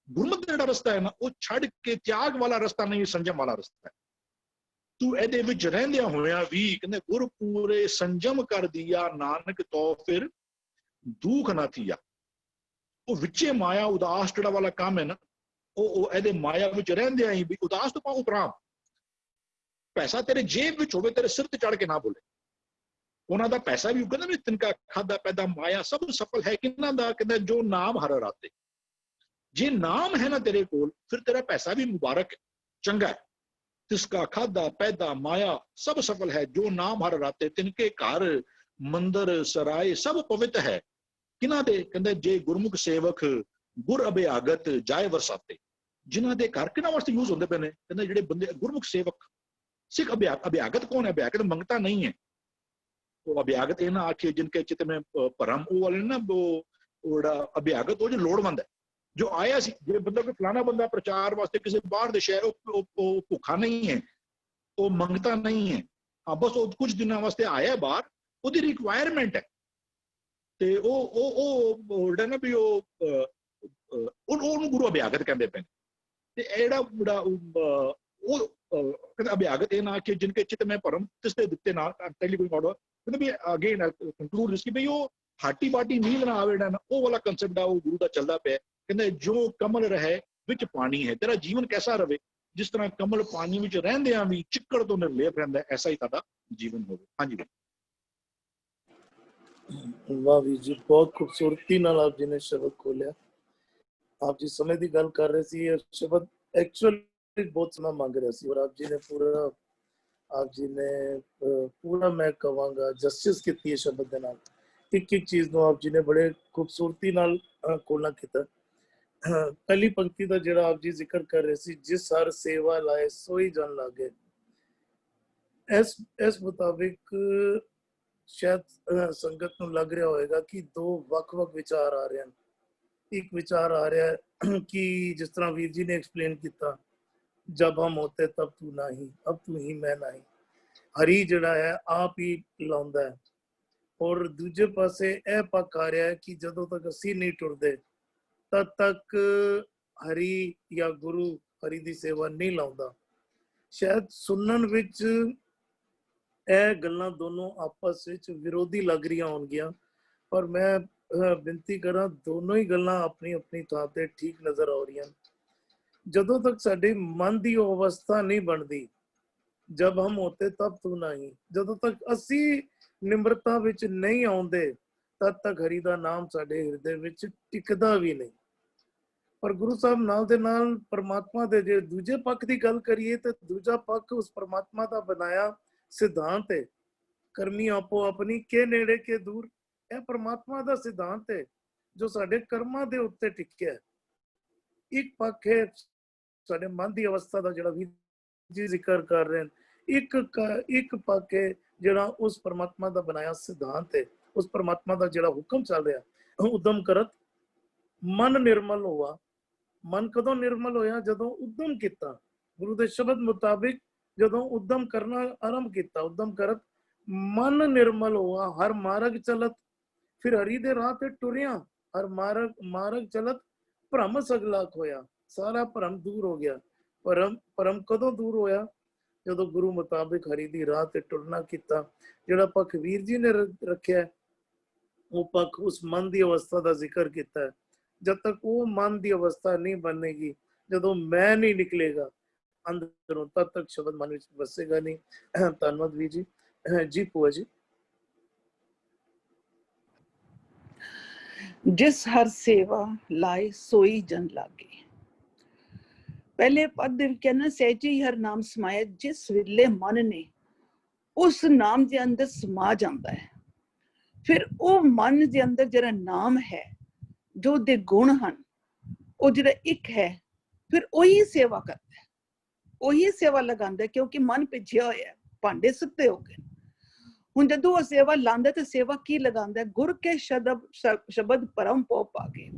ਗੁਰਮਤਿ ਦਾ ਜਿਹੜਾ ਰਸਤਾ ਹੈ ਨਾ, ਉਹ ਛੱਡ ਕੇ ਤਿਆਗ ਵਾਲਾ ਰਸਤਾ ਨਹੀਂ, ਸੰਜਮ ਵਾਲਾ ਰਸਤਾ ਹੈ। ਤੂੰ ਇਹਦੇ ਵਿੱਚ ਰਹਿੰਦਿਆਂ ਹੋਇਆਂ ਵੀ ਕਹਿੰਦੇ ਗੁਰ ਪੂਰੇ ਸੰਜਮ ਕਰ ਦਿਆ, ਨਾਨਕ ਤੋਂ ਫਿਰ ਦੁੱਖ ਨਾ ਥੀਆ। ਉਹ ਵਿੱਚੇ ਮਾਇਆ ਉਦਾਸ ਜਿਹੜਾ ਵਾਲਾ ਕੰਮ ਹੈ ਨਾ, ਉਹ ਇਹਦੇ ਮਾਇਆ ਵਿੱਚ ਰਹਿੰਦਿਆਂ ਹੀ ਵੀ ਉਦਾਸ ਤੋਂ ਪਾਉ ਉਪਰਾਮ। ਪੈਸਾ ਤੇਰੇ ਜੇਬ ਵਿੱਚ ਹੋਵੇ, ਤੇਰੇ ਸਿਰ ਤੇ ਚੜ ਕੇ ਨਾ ਬੋਲੇ। ਉਹਨਾਂ ਦਾ ਪੈਸਾ ਵੀ ਕਹਿੰਦਾ ਵੀ ਤਿਨਕਾ ਖਾਦਾ ਪੈਦਾ ਮਾਇਆ ਸਭ ਸਫਲ ਹੈ ਕਿਹਨਾਂ ਦਾ, ਕਹਿੰਦਾ ਜੋ ਨਾਮ ਹਰ ਰਾਤੇ। ਜੇ ਨਾਮ ਹੈ ਨਾ ਤੇਰੇ ਕੋਲ, ਫਿਰ ਤੇਰਾ ਪੈਸਾ ਵੀ ਮੁਬਾਰਕ ਚੰਗਾ ਹੈ। ਤਿਸਕਾ ਖਾਦਾ ਪੈਦਾ ਮਾਇਆ ਸਭ ਸਫਲ ਹੈ, ਜੋ ਨਾਮ ਹਰ ਰਾਤੇ। ਤਿਨਕੇ ਘਰ ਮੰਦਰ ਸਰਾਏ ਸਭ ਪਵਿੱਤ ਹੈ ਕਿਹਨਾਂ ਦੇ, ਕਹਿੰਦੇ ਜੇ ਗੁਰਮੁਖ ਸੇਵਕ ਗੁਰ ਅਭਿਆਗਤ ਜਾਏ ਵਰਸਾਤੇ। ਜਿਨ੍ਹਾਂ ਦੇ ਘਰ ਕਿਹਨਾਂ ਵਾਸਤੇ ਯੂਜ਼ ਹੁੰਦੇ ਪਏ ਨੇ, ਕਹਿੰਦੇ ਜਿਹੜੇ ਬੰਦੇ ਗੁਰਮੁਖ ਸੇਵਕ ਸਿੱਖ। ਅਭਿਆਗਤ ਕੌਣ ਹੈ? ਅਭਿਆਗਤ ਮੰਗਤਾ ਨਹੀਂ ਹੈ। ਉਹ ਅਭਿਆਗਤ ਇਹ ਨਾ ਆਖੀਏ ਜਿਨਕੇ ਚਿਤ में ਭਰਮ, ਉਹ ਵਾਲੇ ਨਾ ਉਹ ਜਿਹੜਾ ਅਭਿਆਗਤ ਉਹ ਜੋ ਲੋੜਵੰਦ ਹੈ, ਜੋ ਆਇਆ ਸੀ। ਜੇ ਬੰਦਾ ਕੋਈ ਫਲਾਣਾ ਬੰਦਾ ਪ੍ਰਚਾਰ ਵਾਸਤੇ ਕਿਸੇ ਬਾਹਰ ਦੇ ਸ਼ਹਿਰ, ਉਹ ਭੁੱਖਾ ਨਹੀਂ ਹੈ, ਉਹ ਮੰਗਤਾ ਨਹੀਂ ਹੈ। ਹਾਂ, ਬਸ ਉਹ ਕੁਝ ਦਿਨਾਂ ਵਾਸਤੇ ਆਇਆ ਬਾਹਰ, ਉਹਦੀ ਰਿਕੁਆਇਰਮੈਂਟ ਹੈ। ਤੇ ਉਹ ਜਿਹੜਾ ਨਾ ਵੀ ਉਹਨੂੰ ਗੁਰੂ ਅਭਿਆਗਤ ਕਹਿੰਦੇ ਪਏ। ਤੇ ਇਹ ਜਿਹੜਾ ਉਹ ਕਹਿੰਦਾ ਅਭਿਆਗਤ ਇਹ ਨਾ ਕਿ ਜਿਨਕੇ ਚਿਤ ਮੈਂ ਪਰਮ ਤਿਸਤੇ ਦਿੱਤੇ ਨਾ ਟੈਲੀਗੁਇੰਗ ਆਰਡਰ ਕਹਿੰਦਾ ਵੀ ਅਗੇਨ ਕੰਕਲੂਡ ਇਸ ਕਿ ਵੀ ਉਹ ਹਾਟੀ ਬਾਟੀ ਨੀਂਦ ਨਾ ਆਵੇ ਨਾ ਉਹ ਵਾਲਾ ਕਨਸੈਪਟ ਆ ਉਹ ਗੁਰੂ ਦਾ ਚੱਲਦਾ ਪਿਆ। ਕਹਿੰਦੇ ਜੋ ਕਮਲ ਰਹੇ ਵਿੱਚ ਪਾਣੀ ਹੈ, ਤੇਰਾ ਜੀਵਨ ਕੈਸਾ ਰਵੇ ਜਿਸ ਤਰ੍ਹਾਂ ਕਮਲ ਪਾਣੀ ਵਿੱਚ ਰਹਿੰਦਿਆਂ ਵੀ ਚਿੱਕੜ ਤੋਂ ਨਿਰਲੇਪ ਰਹਿੰਦਾ, ਐਸਾ ਹੀ ਤੁਹਾਡਾ ਜੀਵਨ ਹੋਵੇ। ਹਾਂਜੀ ਵਾਹ ਵੀਰ ਜੀ, ਬਹੁਤ ਖੂਬਸੂਰਤੀ ਨਾਲ ਆਪ ਜੀ ਨੇ ਸ਼ਬਦ ਖੋਲਿਆ। ਆਪ ਜੀ ਸਮੇਂ ਦੀ ਗੱਲ ਕਰ ਰਹੇ ਸੀ, ਇਹ ਸ਼ਬਦ ਐਕਚੁਅਲੀ ਬਹੁਤ ਸਮਾਂ ਮੰਗ ਰਿਹਾ ਸੀ, ਔਰ ਆਪ ਜੀ ਨੇ ਪੂਰਾ ਮੈਂ ਕਹਾਂਗਾ ਜਸਟਿਸ ਕੀਤੀ ਹੈ ਸ਼ਬਦ ਦੇ ਨਾਲ। ਇੱਕ ਇੱਕ ਚੀਜ਼ ਨੂੰ ਆਪ ਜੀ ਨੇ ਬੜੇ ਖੂਬਸੂਰਤੀ ਨਾਲ ਖੋਲ੍ਹਣਾ ਕੀਤਾ। ਪਹਿਲੀ ਪੰਕਤੀ ਦਾ ਜਿਹੜਾ ਆਪ ਜੀ ਜ਼ਿਕਰ ਕਰ ਰਹੇ ਸੀ, ਜਿਸ ਹਰ ਸੇਵਾ ਲਾਏ ਸੋਈ ਜਨ ਲਾਗੇ, ਇਸ ਮੁਤਾਬਿਕ ਸ਼ਾਇਦ ਸੰਗਤ ਨੂੰ ਲੱਗ ਰਿਹਾ ਹੋਏਗਾ ਕਿ ਦੋ ਵੱਖ-ਵੱਖ ਵਿਚਾਰ ਆ ਰਹੇ ਹਨ। ਇੱਕ ਵਿਚਾਰ ਆ ਰਿਹਾ ਹੈ ਕਿ ਜਿਸ ਤਰ੍ਹਾਂ ਵੀਰ ਜੀ ਨੇ ਐਕਸਪਲੇਨ ਕੀਤਾ, ਜਬ ਹਮ ਹੋਤੇ ਤਬ ਤੂੰ ਨਹੀਂ, ਅਬ ਤੂੰ ਹੀ ਮੈਂ ਨਹੀਂ। ਹਰੀ ਜਿਹੜਾ ਹੈ ਆਪ ਹੀ ਲਾਉਂਦਾ ਹੈ। ਔਰ ਦੂਜੇ ਪਾਸੇ ਇਹ ਪੱਖ ਆ ਰਿਹਾ ਹੈ ਕਿ ਜਦੋਂ ਤੱਕ ਅਸੀਂ ਨਹੀਂ ਟੁਰਦੇ ਤਦ ਤੱਕ ਹਰੀ ਜਾਂ ਗੁਰੂ ਹਰੀ ਦੀ ਸੇਵਾ ਨਹੀਂ ਲਾਉਂਦਾ। ਸ਼ਾਇਦ ਸੁਣਨ ਵਿੱਚ ਇਹ ਗੱਲਾਂ ਦੋਨੋਂ ਆਪਸ ਵਿੱਚ ਵਿਰੋਧੀ ਲੱਗ ਰਹੀਆਂ ਹੋਣਗੀਆਂ, ਪਰ ਮੈਂ ਬੇਨਤੀ ਕਰਾਂ ਦੋਨੋਂ ਹੀ ਗੱਲਾਂ ਆਪਣੀ ਆਪਣੀ ਥਾਂ ਤੇ ਠੀਕ ਨਜ਼ਰ ਆ ਰਹੀਆਂ। ਜਦੋਂ ਤੱਕ ਸਾਡੇ ਮਨ ਦੀ ਉਹ ਅਵਸਥਾ ਨਹੀਂ ਬਣਦੀ, ਜਬ ਹਮ ਹੋਤੇ ਤਬ ਤੂੰ ਨਹੀਂ, ਜਦੋਂ ਤੱਕ ਅਸੀਂ ਨਿਮਰਤਾ ਵਿੱਚ ਨਹੀਂ ਆਉਂਦੇ ਤਦ ਤੱਕ ਹਰੀ ਦਾ ਨਾਮ ਸਾਡੇ ਹਿਰਦੇ ਵਿੱਚ ਟਿਕਦਾ ਵੀ ਨਹੀਂ। ਪਰ ਗੁਰੂ ਸਾਹਿਬ ਨਾਲ ਦੇ ਨਾਲ ਪਰਮਾਤਮਾ ਦੇ ਜੇ ਦੂਜੇ ਪੱਖ ਦੀ ਗੱਲ ਕਰੀਏ ਤਾਂ ਦੂਜਾ ਪੱਖ ਉਸ ਪਰਮਾਤਮਾ ਦਾ ਬਣਾਇਆ ਸਿਧਾਂਤ ਹੈ, ਕਰਮੀ ਆਪੋ ਆਪਣੀ ਕੇ ਨੇੜੇ ਕੇ ਦੂਰ। ਇਹ ਪਰਮਾਤਮਾ ਦਾ ਸਿਧਾਂਤ ਹੈ ਜੋ ਸਾਡੇ ਕਰਮਾਂ ਦੇ ਉੱਤੇ ਟਿਕਿਆ ਹੈ। ਇੱਕ ਪੱਖ ਹੈ ਸਾਡੇ ਮਨ ਦੀ ਅਵਸਥਾ ਦਾ ਜਿਹੜਾ ਵੀ ਜੀ ਜ਼ਿਕਰ ਕਰ ਰਹੇ ਹਨ, ਇੱਕ ਪੱਖ ਹੈ ਜਿਹੜਾ ਉਸ ਪਰਮਾਤਮਾ ਦਾ ਬਣਾਇਆ ਸਿਧਾਂਤ ਹੈ, ਉਸ ਪਰਮਾਤਮਾ ਦਾ ਜਿਹੜਾ ਹੁਕਮ ਚੱਲ ਰਿਹਾ, ਉਦਮ ਕਰਤ ਮਨ ਨਿਰਮਲ ਹੋਆ। ਮਨ ਕਦੋਂ ਨਿਰਮਲ ਹੋਇਆ? ਜਦੋਂ ਉਦਮ ਕੀਤਾ, ਗੁਰੂ ਦੇ ਸ਼ਬਦ ਮੁਤਾਬਿਕ ਜਦੋਂ ਉਦਮ ਕਰਨਾ ਆਰੰਭ ਕੀਤਾ। ਉਦਮ ਕਰਤ ਮਨ ਨਿਰਮਲ ਹੋਆ, ਹਰ ਮਾਰਗ ਚਲਤ, ਫਿਰ ਹਰੀ ਦੇ ਰਾਹ ਤੇ ਟੁਰਿਆ, ਹਰ ਮਾਰਗ ਚਲਤ ਭਰਮ ਸਗਲਾਕ ਹੋਇਆ। ਸਾਰਾ ਭਰਮ ਦੂਰ ਹੋ ਗਿਆ। ਭਰਮ ਕਦੋਂ ਦੂਰ ਹੋਇਆ? ਜਦੋਂ ਗੁਰੂ ਮੁਤਾਬਿਕ ਹਰੀ ਦੀ ਰਾਹ ਤੇ ਟੁਰਨਾ ਕੀਤਾ। ਜਿਹੜਾ ਪੱਖ ਵੀਰ ਜੀ ਨੇ ਰੱਖਿਆ ਉਹ ਪੱਖ ਉਸ ਮਨ ਦੀ ਅਵਸਥਾ ਦਾ ਜ਼ਿਕਰ ਕੀਤਾ ਹੈ। ਜਦ ਤੱਕ ਉਹ ਮਨ ਦੀ ਅਵਸਥਾ ਨਹੀਂ ਬਣੇਗੀ, ਜਦੋਂ ਮੈਂ ਨਹੀਂ ਨਿਕਲੇਗਾ ਅੰਦਰੋਂ, ਤਦ ਤੱਕ ਸ਼ਬਦ ਮਨ ਵਿੱਚ ਵਸੇਗਾ ਨਹੀਂ। ਧੰਨਵਾਦ ਵੀਰ ਜੀ। ਜੀ ਭੂਆ ਜੀ। ਜਿਸ ਹਰ ਸੇਵਾ ਲਾਏ ਸੋਈ ਜਨ ਲਾਗੇ। ਪਹਿਲੇ ਪਦ ਦੇ ਵਿੱਚ ਕਹਿੰਦਾ ਸਹਿਜੇ ਹੀ ਹਰ ਨਾਮ ਸਮਾਇਆ। ਜਿਸ ਵੇਲੇ ਮਨ ਨੇ ਉਸ ਨਾਮ ਦੇ ਅੰਦਰ ਸਮਾ ਜਾਂਦਾ ਹੈ, ਫਿਰ ਉਹ ਮਨ ਦੇ ਅੰਦਰ ਜਿਹੜਾ ਨਾਮ ਹੈ, ਜੋ ਦੇ ਗੁਣ ਹਨ, ਉਹ ਜਿਹੜਾ ਇੱਕ ਹੈ, ਫਿਰ ਉਹੀ ਸੇਵਾ ਕਰਦਾ ਹੈ, ਉਹੀ ਸੇਵਾ ਲਗਾਉਂਦਾ, ਕਿਉਂਕਿ ਮਨ ਭਿੱਜਿਆ ਹੋਇਆ, ਭਾਂਡੇ ਸੁੱਤੇ ਹੋ ਗਏ। ਹੁਣ ਜਦੋਂ ਉਹ ਸੇਵਾ ਲਾਉਂਦਾ ਤੇ ਸੇਵਾ ਕੀ ਲਗਾਉਂਦਾ? ਗੁਰ ਕੇ ਸ਼ਬਦ ਪਰਮ ਪੋ ਪਾਗੇ।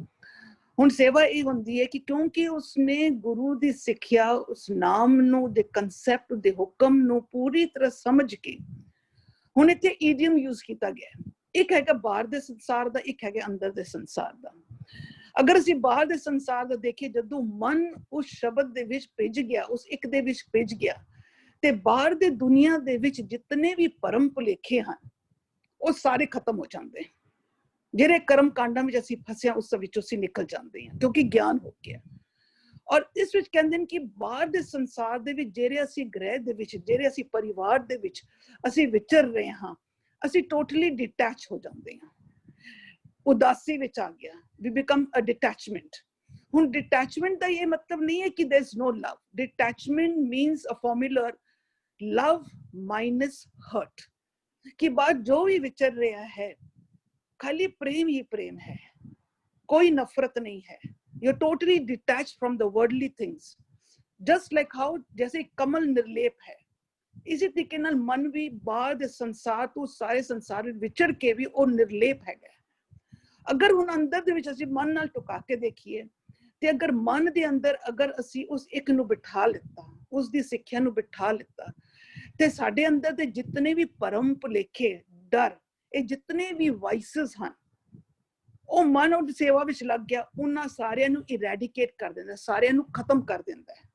ਹੁਣ ਸੇਵਾ ਇਹ ਹੁੰਦੀ ਹੈ ਕਿ ਕਿਉਂਕਿ ਉਸਨੇ ਗੁਰੂ ਦੀ ਸਿੱਖਿਆ, ਉਸ ਨਾਮ ਨੂੰ, ਦੇ ਕਨਸੈਪਟ, ਦੇ ਹੁਕਮ ਨੂੰ ਪੂਰੀ ਤਰ੍ਹਾਂ ਸਮਝ ਕੇ, ਹੁਣ ਇੱਥੇ ਈਡੀਅਮ ਯੂਜ਼ ਕੀਤਾ ਗਿਆ। ਇੱਕ ਹੈਗਾ ਬਾਹਰ ਦੇ ਸੰਸਾਰ ਦਾ, ਇੱਕ ਹੈਗਾ ਅੰਦਰ ਦੇ ਸੰਸਾਰ ਦਾ। ਅਗਰ ਅਸੀਂ ਬਾਹਰ ਦੇ ਸੰਸਾਰ ਦਾ ਦੇਖੀਏ, ਜਦੋਂ ਮਨ ਉਸ ਸ਼ਬਦ ਦੇ ਵਿੱਚ ਭਿੱਜ ਗਿਆ, ਉਸ ਇੱਕ ਦੇ ਵਿੱਚ ਭਿੱਜ ਗਿਆ, ਤੇ ਬਾਹਰ ਦੇ ਦੁਨੀਆ ਦੇ ਵਿੱਚ ਜਿਤਨੇ ਵੀ ਭਰਮ ਭੁਲੇਖੇ ਹਨ ਉਹ ਸਾਰੇ ਖਤਮ ਹੋ ਜਾਂਦੇ। ਜਿਹੜੇ ਕਰਮ ਕਾਂਡਾਂ ਵਿੱਚ ਅਸੀਂ ਫਸਿਆ ਉਸ ਵਿੱਚ ਅਸੀਂ ਨਿਕਲ ਜਾਂਦੇ ਹਾਂ, ਕਿਉਂਕਿ ਗਿਆਨ ਹੋ ਗਿਆ। ਔਰ ਇਸ ਵਿੱਚ ਕਹਿੰਦੇ ਨੇ ਕਿ ਬਾਹਰ ਦੇ ਸੰਸਾਰ ਦੇ ਵਿੱਚ ਜਿਹੜੇ ਅਸੀਂ ਗ੍ਰਹਿ ਦੇ ਵਿੱਚ, ਜਿਹੜੇ ਅਸੀਂ ਪਰਿਵਾਰ ਦੇ ਵਿੱਚ ਅਸੀਂ ਵਿਚਰ ਰਹੇ ਹਾਂ, ਅਸੀਂ ਟੋਟਲੀ ਡਿਟੈਚ ਹੋ ਜਾਂਦੇ ਹਾਂ। ਉਦਾਸੀ ਵਿੱਚ ਆ ਗਿਆ, we become a detachment। ਹੁਣ ਡਿਟੈਚਮੈਂਟ ਦਾ ਇਹ ਮਤਲਬ ਨਹੀਂ ਹੈ ਕਿ there is no love। Detachment means a formula, love minus hurt। कि बात जो भी विचर रहा है खाली प्रेम ही प्रेम है, कोई नफरत नहीं है। You're totally detached from the worldly things। Just like how जैसे कमल निर्लेप है, इसी तरीके नाल मन भी बाहर दे संसार तो सारे संसार विचर के भी वो निर्लेप है। अगर हुण अंदर दे विच असीं मन नाल टुका के देखिए, ते अगर मन दे अंदर अगर असीं उस एक नूं बिठा लिता, उस दी सिੱਖਿਆ ਨੂੰ बिठा लिता, ਤੇ ਸਾਡੇ ਅੰਦਰ ਦੇ ਜਿਤਨੇ ਵੀ ਭਰਮ ਭੁਲੇਖੇ, ਡਰ, ਇਹ ਜਿਤਨੇ ਵੀ ਵਾਇਸਸ ਹਨ, ਉਹ ਮਨ ਉਹ ਸੇਵਾ ਵਿੱਚ ਲੱਗ ਗਿਆ, ਉਹਨਾਂ ਸਾਰਿਆਂ ਨੂੰ ਇਰੈਡੀਕੇਟ ਕਰ ਦਿੰਦਾ, ਸਾਰਿਆਂ ਨੂੰ ਖਤਮ ਕਰ ਦਿੰਦਾ ਹੈ।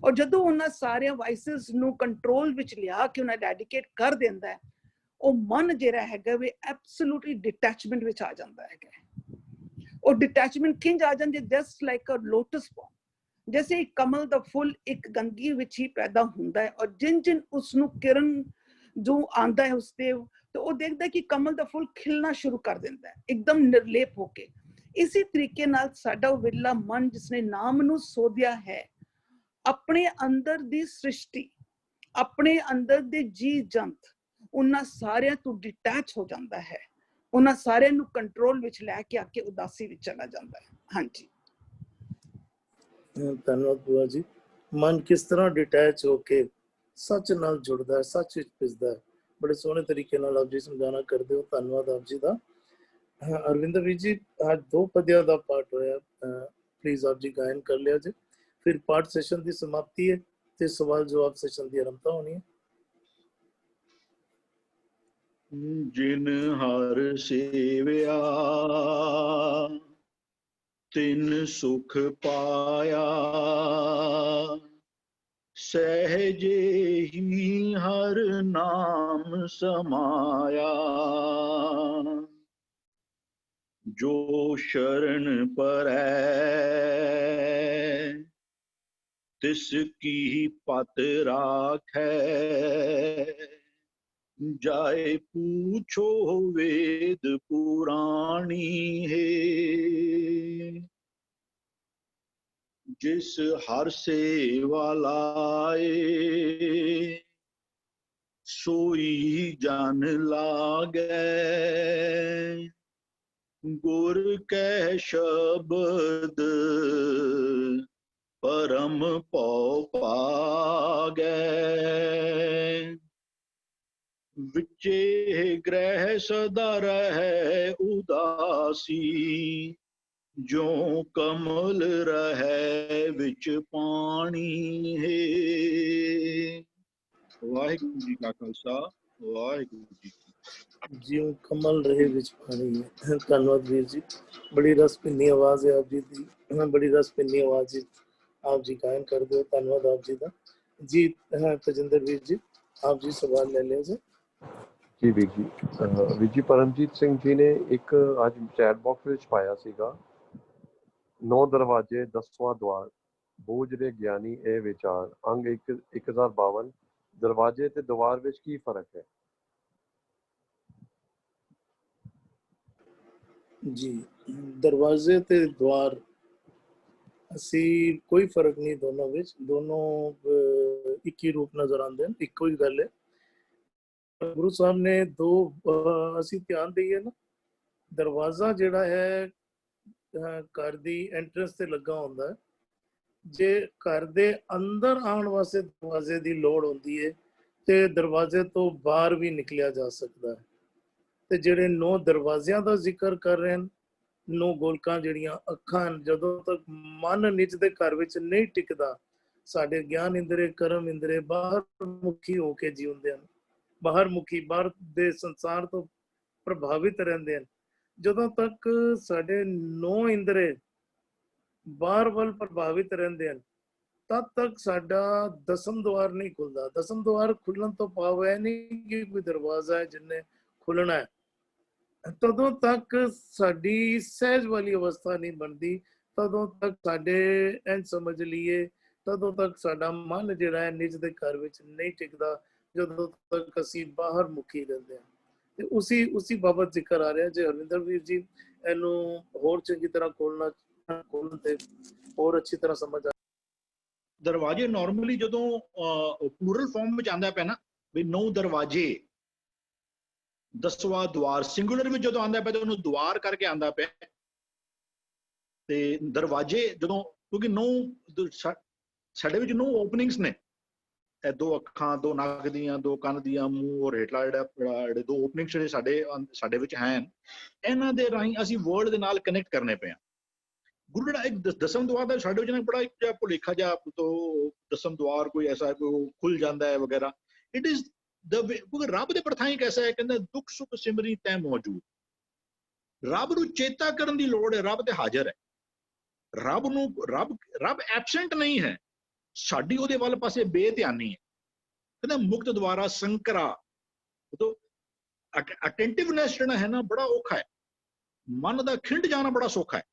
ਔਰ ਜਦੋਂ ਉਹਨਾਂ ਸਾਰਿਆਂ ਵਾਇਸਸ ਨੂੰ ਕੰਟਰੋਲ ਵਿੱਚ ਲਿਆ ਕੇ ਉਹਨਾਂ ਇਰੈਡੀਕੇਟ ਕਰ ਦਿੰਦਾ ਹੈ, ਉਹ ਮਨ ਜਿਹੜਾ ਹੈਗਾ ਵੀ ਐਬਸੋਲੂਟਲੀ ਡਿਟੈਚਮੈਂਟ ਵਿੱਚ ਆ ਜਾਂਦਾ ਹੈਗਾ। ਉਹ ਡਿਟੈਚਮੈਂਟ ਕਿੰਜ ਆ ਜਾਂਦੀ, just like a lotus form, ਜੈਸੇ ਇੱਕ ਕਮਲ ਦਾ ਫੁੱਲ ਇੱਕ ਗੰਗੀ ਵਿੱਚ ਹੀ ਪੈਦਾ ਹੁੰਦਾ ਹੈ, ਔਰ ਜਿਨ ਜਿਨ ਉਸ ਨੂੰ ਕਿਰਨ ਜੋ ਆਂਦਾ ਹੈ ਉਸ ਤੇ ਉਹ ਦੇਖਦਾ ਕਿ ਕਮਲ ਦਾ ਫੁੱਲ ਖਿਲਣਾ ਸ਼ੁਰੂ ਕਰ ਦਿੰਦਾ ਹੈ ਇੱਕਦਮ ਨਿਰਲੇਪ ਹੋ ਕੇ। ਇਸੇ ਤਰੀਕੇ ਨਾਲ ਸਾਡਾ ਉਹ ਵਿਰਲਾ ਮਨ ਜਿਸਨੇ ਨਾਮ ਨੂੰ ਸੋਧਿਆ ਹੈ, ਆਪਣੇ ਅੰਦਰ ਦੀ ਸ੍ਰਿਸ਼ਟੀ, ਆਪਣੇ ਅੰਦਰ ਦੇ ਜੀ ਜੰਤ, ਉਹਨਾਂ ਸਾਰਿਆਂ ਤੋਂ ਡਿਟੈਚ ਹੋ ਜਾਂਦਾ ਹੈ, ਉਹਨਾਂ ਸਾਰਿਆਂ ਨੂੰ ਕੰਟਰੋਲ ਵਿੱਚ ਲੈ ਕੇ ਆ ਕੇ ਉਦਾਸੀ ਵਿੱਚ ਚਲਾ ਜਾਂਦਾ ਹੈ। ਹਾਂਜੀ, ਧੰਨਵਾਦ ਬੁਆ ਜੀ। ਮਨ ਕਿਸ ਤਰ੍ਹਾਂ ਡਿਟੈਚ ਹੋ ਕੇ ਸੱਚ ਨਾਲ ਜੁੜਦਾ ਹੈ, ਸੱਚ ਵਿੱਚ ਪਿਸਦਾ ਹੈ, ਬੜੇ ਸੋਹਣੇ ਤਰੀਕੇ ਨਾਲ ਆਪ ਜੀ ਸਮਝਾਣਾ ਕਰਦੇ ਹੋ। ਧੰਨਵਾਦ ਆਪ ਜੀ ਦਾ। ਅਰਵਿੰਦਰ ਵੀਰ ਜੀ, ਅੱਜ 2 ਪਦਿਆਂ ਦਾ ਪਾਠ ਹੋਇਆ, ਪਲੀਜ਼ ਆਪ ਜੀ ਗਾਇਨ ਕਰ ਲਿਆ ਜੀ। ਫਿਰ ਪਾਠ ਸੈਸ਼ਨ ਦੀ ਸਮਾਪਤੀ ਹੈ ਤੇ ਸਵਾਲ ਜਵਾਬ ਸੈਸ਼ਨ ਦੀ ਆਰੰਭਤਾ ਹੋਣੀ ਹੈ। ਜਿਨ ਹਰ ਸੇਵਿਆ ਤਿਨ ਸੁਖ ਪਾਇਆ, ਸਹਿਜੇ ਹੀ ਹਰ ਨਾਮ ਸਮਾਇਆ। ਜੋ ਸ਼ਰਨ ਪਰੈ ਤਿਸ ਕੀ ਪਤ ਰਾਖੈ, ਜਾਏ ਪੂਛੋ ਵੇਦ ਪੁਰਾਣੀ ਹੈ। ਜਿਸ ਹਰ ਸੇਵਾ ਲਾਏ, ਸੋਈ ਜਨ ਲਾਗੈ। ਗੁਰ ਕੈ ਸ਼ਬਦ ਪਰਮ ਭਉ ਭਾਗੈ। ਵਿਚੇ ਗ੍ਰਹਿ ਸਦਾ ਰਹਿ ਉਦਾਸੀ, ਜੋ ਕਮਲ ਰਹਿ ਵਿੱਚ ਪਾਣੀ ਹੈ। ਵਾਹਿਗੁਰੂ ਜੀ ਕਾ ਖਾਲਸਾ, ਵਾਹਿਗੁਰੂ ਜੀ ਕੀ ਫਤਿਹ। ਜਿਉਂ ਕਮਲ ਰਹੇ ਵਿੱਚ ਪਾਣੀ ਹੈ। ਧੰਨਵਾਦ ਵੀਰ ਜੀ, ਬੜੀ ਰਸ ਭਿੰਨੀ ਆਵਾਜ਼ ਹੈ ਆਪ ਜੀ ਦੀ, ਬੜੀ ਰਸ ਭਿੰਨੀ ਆਵਾਜ਼ ਆਪ ਜੀ ਗਾਇਨ ਕਰਦੇ ਹੋ। ਧੰਨਵਾਦ ਆਪ ਜੀ ਦਾ ਜੀ। ਤਜਿੰਦਰ ਵੀਰ ਜੀ, ਆਪ ਜੀ ਸਵਾਲ ਲੈ ਲਿਆ ਜੀ। ਜੀ ਵੀਰ ਜੀ, ਵੀਰ ਜੀ ਪਰਮਜੀਤ ਸਿੰਘ ਜੀ ਨੇ ਇੱਕ ਅੱਜ ਚੈਟ ਬਾਕਸ ਵਿੱਚ ਪਾਇਆ ਸੀਗਾ, 9 ਦਰਵਾਜ਼ੇ 10ਵਾਂ ਦਵਾਰ, ਬੂਝ ਰੇ ਗਿਆਨੀ ਇਹ ਵਿਚਾਰ, ਅੰਗ 1052। ਦਰਵਾਜ਼ੇ ਤੇ ਦਵਾਰ ਵਿੱਚ ਕੀ ਫਰਕ ਹੈ? ਜੀ, ਦਰਵਾਜ਼ੇ ਤੇ ਦਵਾਰ ਅਸੀਂ ਕੋਈ ਫਰਕ ਨਹੀਂ ਦੋਨੋਂ ਵਿੱਚ, ਦੋਨੋਂ ਇੱਕ ਹੀ ਰੂਪ ਨਜ਼ਰ ਆਉਂਦੇ ਹਨ, ਇੱਕੋ ਹੀ ਗੱਲ ਹੈ। ਗੁਰੂ ਸਾਹਿਬ ਨੇ 2 ਅਸੀਂ ਧਿਆਨ ਦਈਏ ਨਾ, ਦਰਵਾਜ਼ਾ ਜਿਹੜਾ ਹੈ ਘਰ ਦੀ ਐਂਟਰੈਂਸ ਤੇ ਲੱਗਾ ਹੁੰਦਾ ਹੈ। ਜੇ ਘਰ ਦੇ ਅੰਦਰ ਆਉਣ ਵਾਸਤੇ ਦਰਵਾਜ਼ੇ ਦੀ ਲੋੜ ਹੁੰਦੀ ਹੈ ਤੇ ਦਰਵਾਜ਼ੇ ਤੋਂ ਬਾਹਰ ਵੀ ਨਿਕਲਿਆ ਜਾ ਸਕਦਾ ਹੈ। ਤੇ ਜਿਹੜੇ 9 ਦਰਵਾਜ਼ਿਆਂ ਦਾ ਜ਼ਿਕਰ ਕਰ ਰਹੇ ਹਨ, 9 ਗੋਲਕਾਂ ਜਿਹੜੀਆਂ ਅੱਖਾਂ, ਜਦੋਂ ਤੱਕ ਮਨ ਨਿਜ ਦੇ ਘਰ ਵਿੱਚ ਨਹੀਂ ਟਿਕਦਾ, ਸਾਡੇ ਗਿਆਨ ਇੰਦਰੇ, ਕਰਮ ਇੰਦਰੇ ਬਾਹਰ ਮੁਖੀ ਹੋ ਕੇ ਜਿਉਂਦੇ ਹਨ, ਬਾਹਰ ਮੁਖੀ, ਬਾਹਰ ਦੇ ਸੰਸਾਰ ਤੋਂ ਪ੍ਰਭਾਵਿਤ ਰਹਿੰਦੇ ਹਨ। ਜਦੋਂ ਤੱਕ ਸਾਡੇ 9 ਇੰਦਰੇ ਬਾਹਰ ਵੱਲ ਪ੍ਰਭਾਵਿਤ ਰਹਿੰਦੇ ਹਨ, ਤਦ ਤੱਕ ਸਾਡਾ 10ਮ ਦੁਆਰ ਨਹੀਂ ਖੁੱਲਦਾ। 10ਮ ਦੁਆਰ ਖੁੱਲਣ ਤੋਂ ਭਾਵ ਹੈ ਨਹੀਂ ਕਿ ਕੋਈ ਦਰਵਾਜ਼ਾ ਹੈ ਜਿੰਨੇ ਖੁੱਲਣਾ ਹੈ, ਤਦੋਂ ਤੱਕ ਸਾਡੀ ਸਹਿਜ ਵਾਲੀ ਅਵਸਥਾ ਨਹੀਂ ਬਣਦੀ, ਤਦੋਂ ਤੱਕ ਸਾਡੇ ਇੰਝ ਸਮਝ ਲਈਏ, ਤਦੋਂ ਤੱਕ ਸਾਡਾ ਮਨ ਜਿਹੜਾ ਹੈ ਨਿਜ ਦੇ ਘਰ ਵਿੱਚ ਨਹੀਂ ਟਿਕਦਾ, ਜਦੋਂ ਤੱਕ ਅਸੀਂ ਬਾਹਰ ਮੁਖੀ ਰਹਿੰਦੇ ਹਾਂ। ਤੇ ਉਸੀ ਬਾਬਤ ਜ਼ਿਕਰ ਆ ਰਿਹਾ। ਜੇ ਹਰਵਿੰਦਰ ਵੀਰ ਜੀ ਇਹਨੂੰ ਹੋਰ ਚੰਗੀ ਤਰ੍ਹਾਂ ਖੋਲਣ ਤੇ ਹੋਰ ਅੱਛੀ ਤਰ੍ਹਾਂ ਸਮਝ ਆ। ਦਰਵਾਜ਼ੇ ਨਾਰਮਲੀ ਜਦੋਂ ਪਲੂਰਲ ਫਾਰਮ ਵਿੱਚ ਆਉਂਦਾ ਪਿਆ ਨਾ, ਵੀ 9 ਦਰਵਾਜ਼ੇ 10ਵਾਂ ਦਵਾਰ, ਸਿੰਗੂਲਰ ਵਿੱਚ ਜਦੋਂ ਆਉਂਦਾ ਪਿਆ ਤਾਂ ਉਹਨੂੰ ਦਵਾਰ ਕਰਕੇ ਆਉਂਦਾ ਪਿਆ। ਤੇ ਦਰਵਾਜ਼ੇ ਜਦੋਂ, ਕਿਉਂਕਿ 9 ਸਾਡੇ ਵਿੱਚ 9 ਓਪਨਿੰਗਸ ਨੇ, ਇਹ 2 ਅੱਖਾਂ, 2 ਨੱਕ ਦੀਆਂ, 2 ਕੰਨ ਦੀਆਂ, ਮੂੰਹ ਔਰ ਹੇਠਲਾ ਜਿਹੜੇ 2 ਓਪਨਿੰਗਸ ਜਿਹੜੇ ਸਾਡੇ ਵਿੱਚ ਹਨ, ਇਹਨਾਂ ਦੇ ਰਾਹੀਂ ਅਸੀਂ ਵਰਲਡ ਦੇ ਨਾਲ ਕਨੈਕਟ ਕਰਨੇ ਪਏ। ਗੁਰੂ ਜਿਹੜਾ ਇੱਕ 10ਮ ਦੁਆਰ ਦਾ ਸਾਡੇ ਵਿੱਚ ਨਾ ਬੜਾ ਇੱਕ ਭੁਲੇਖਾ ਜਿਹਾ, ਤੋਂ 10ਮ ਦੁਆਰ ਕੋਈ ਐਸਾ ਕੋਈ ਖੁੱਲ ਜਾਂਦਾ ਹੈ ਵਗੈਰਾ। ਇਟ ਇਜ਼ ਦ ਵੇ, ਕਿਉਂਕਿ ਰੱਬ ਦੇ ਪ੍ਰਥਾਈ ਕੈਸਾ ਹੈ, ਕਹਿੰਦਾ ਦੁੱਖ ਸੁੱਖ ਸਿਮਰੀ ਤੈ ਮੌਜੂਦ। ਰੱਬ ਨੂੰ ਚੇਤਾ ਕਰਨ ਦੀ ਲੋੜ ਹੈ। ਰੱਬ ਤੇ ਹਾਜ਼ਰ ਹੈ। ਰੱਬ ਐਬਸੈਂਟ ਨਹੀਂ ਹੈ। ਸਾਡੀ ਉਹਦੇ ਵੱਲ ਪਾਸੇ ਬੇਧਿਆਨੀ ਹੈ। ਕਹਿੰਦਾ ਮੁਕਤ ਦੁਆਰਾ ਸੰਕਰਾ, ਅਟੈਂਟਿਵਨੈਸ ਜਿਹੜਾ ਹੈ ਨਾ ਬੜਾ ਔਖਾ ਹੈ। ਮਨ ਦਾ ਖਿੰਡ ਜਾਣਾ ਬੜਾ ਸੌਖਾ ਹੈ।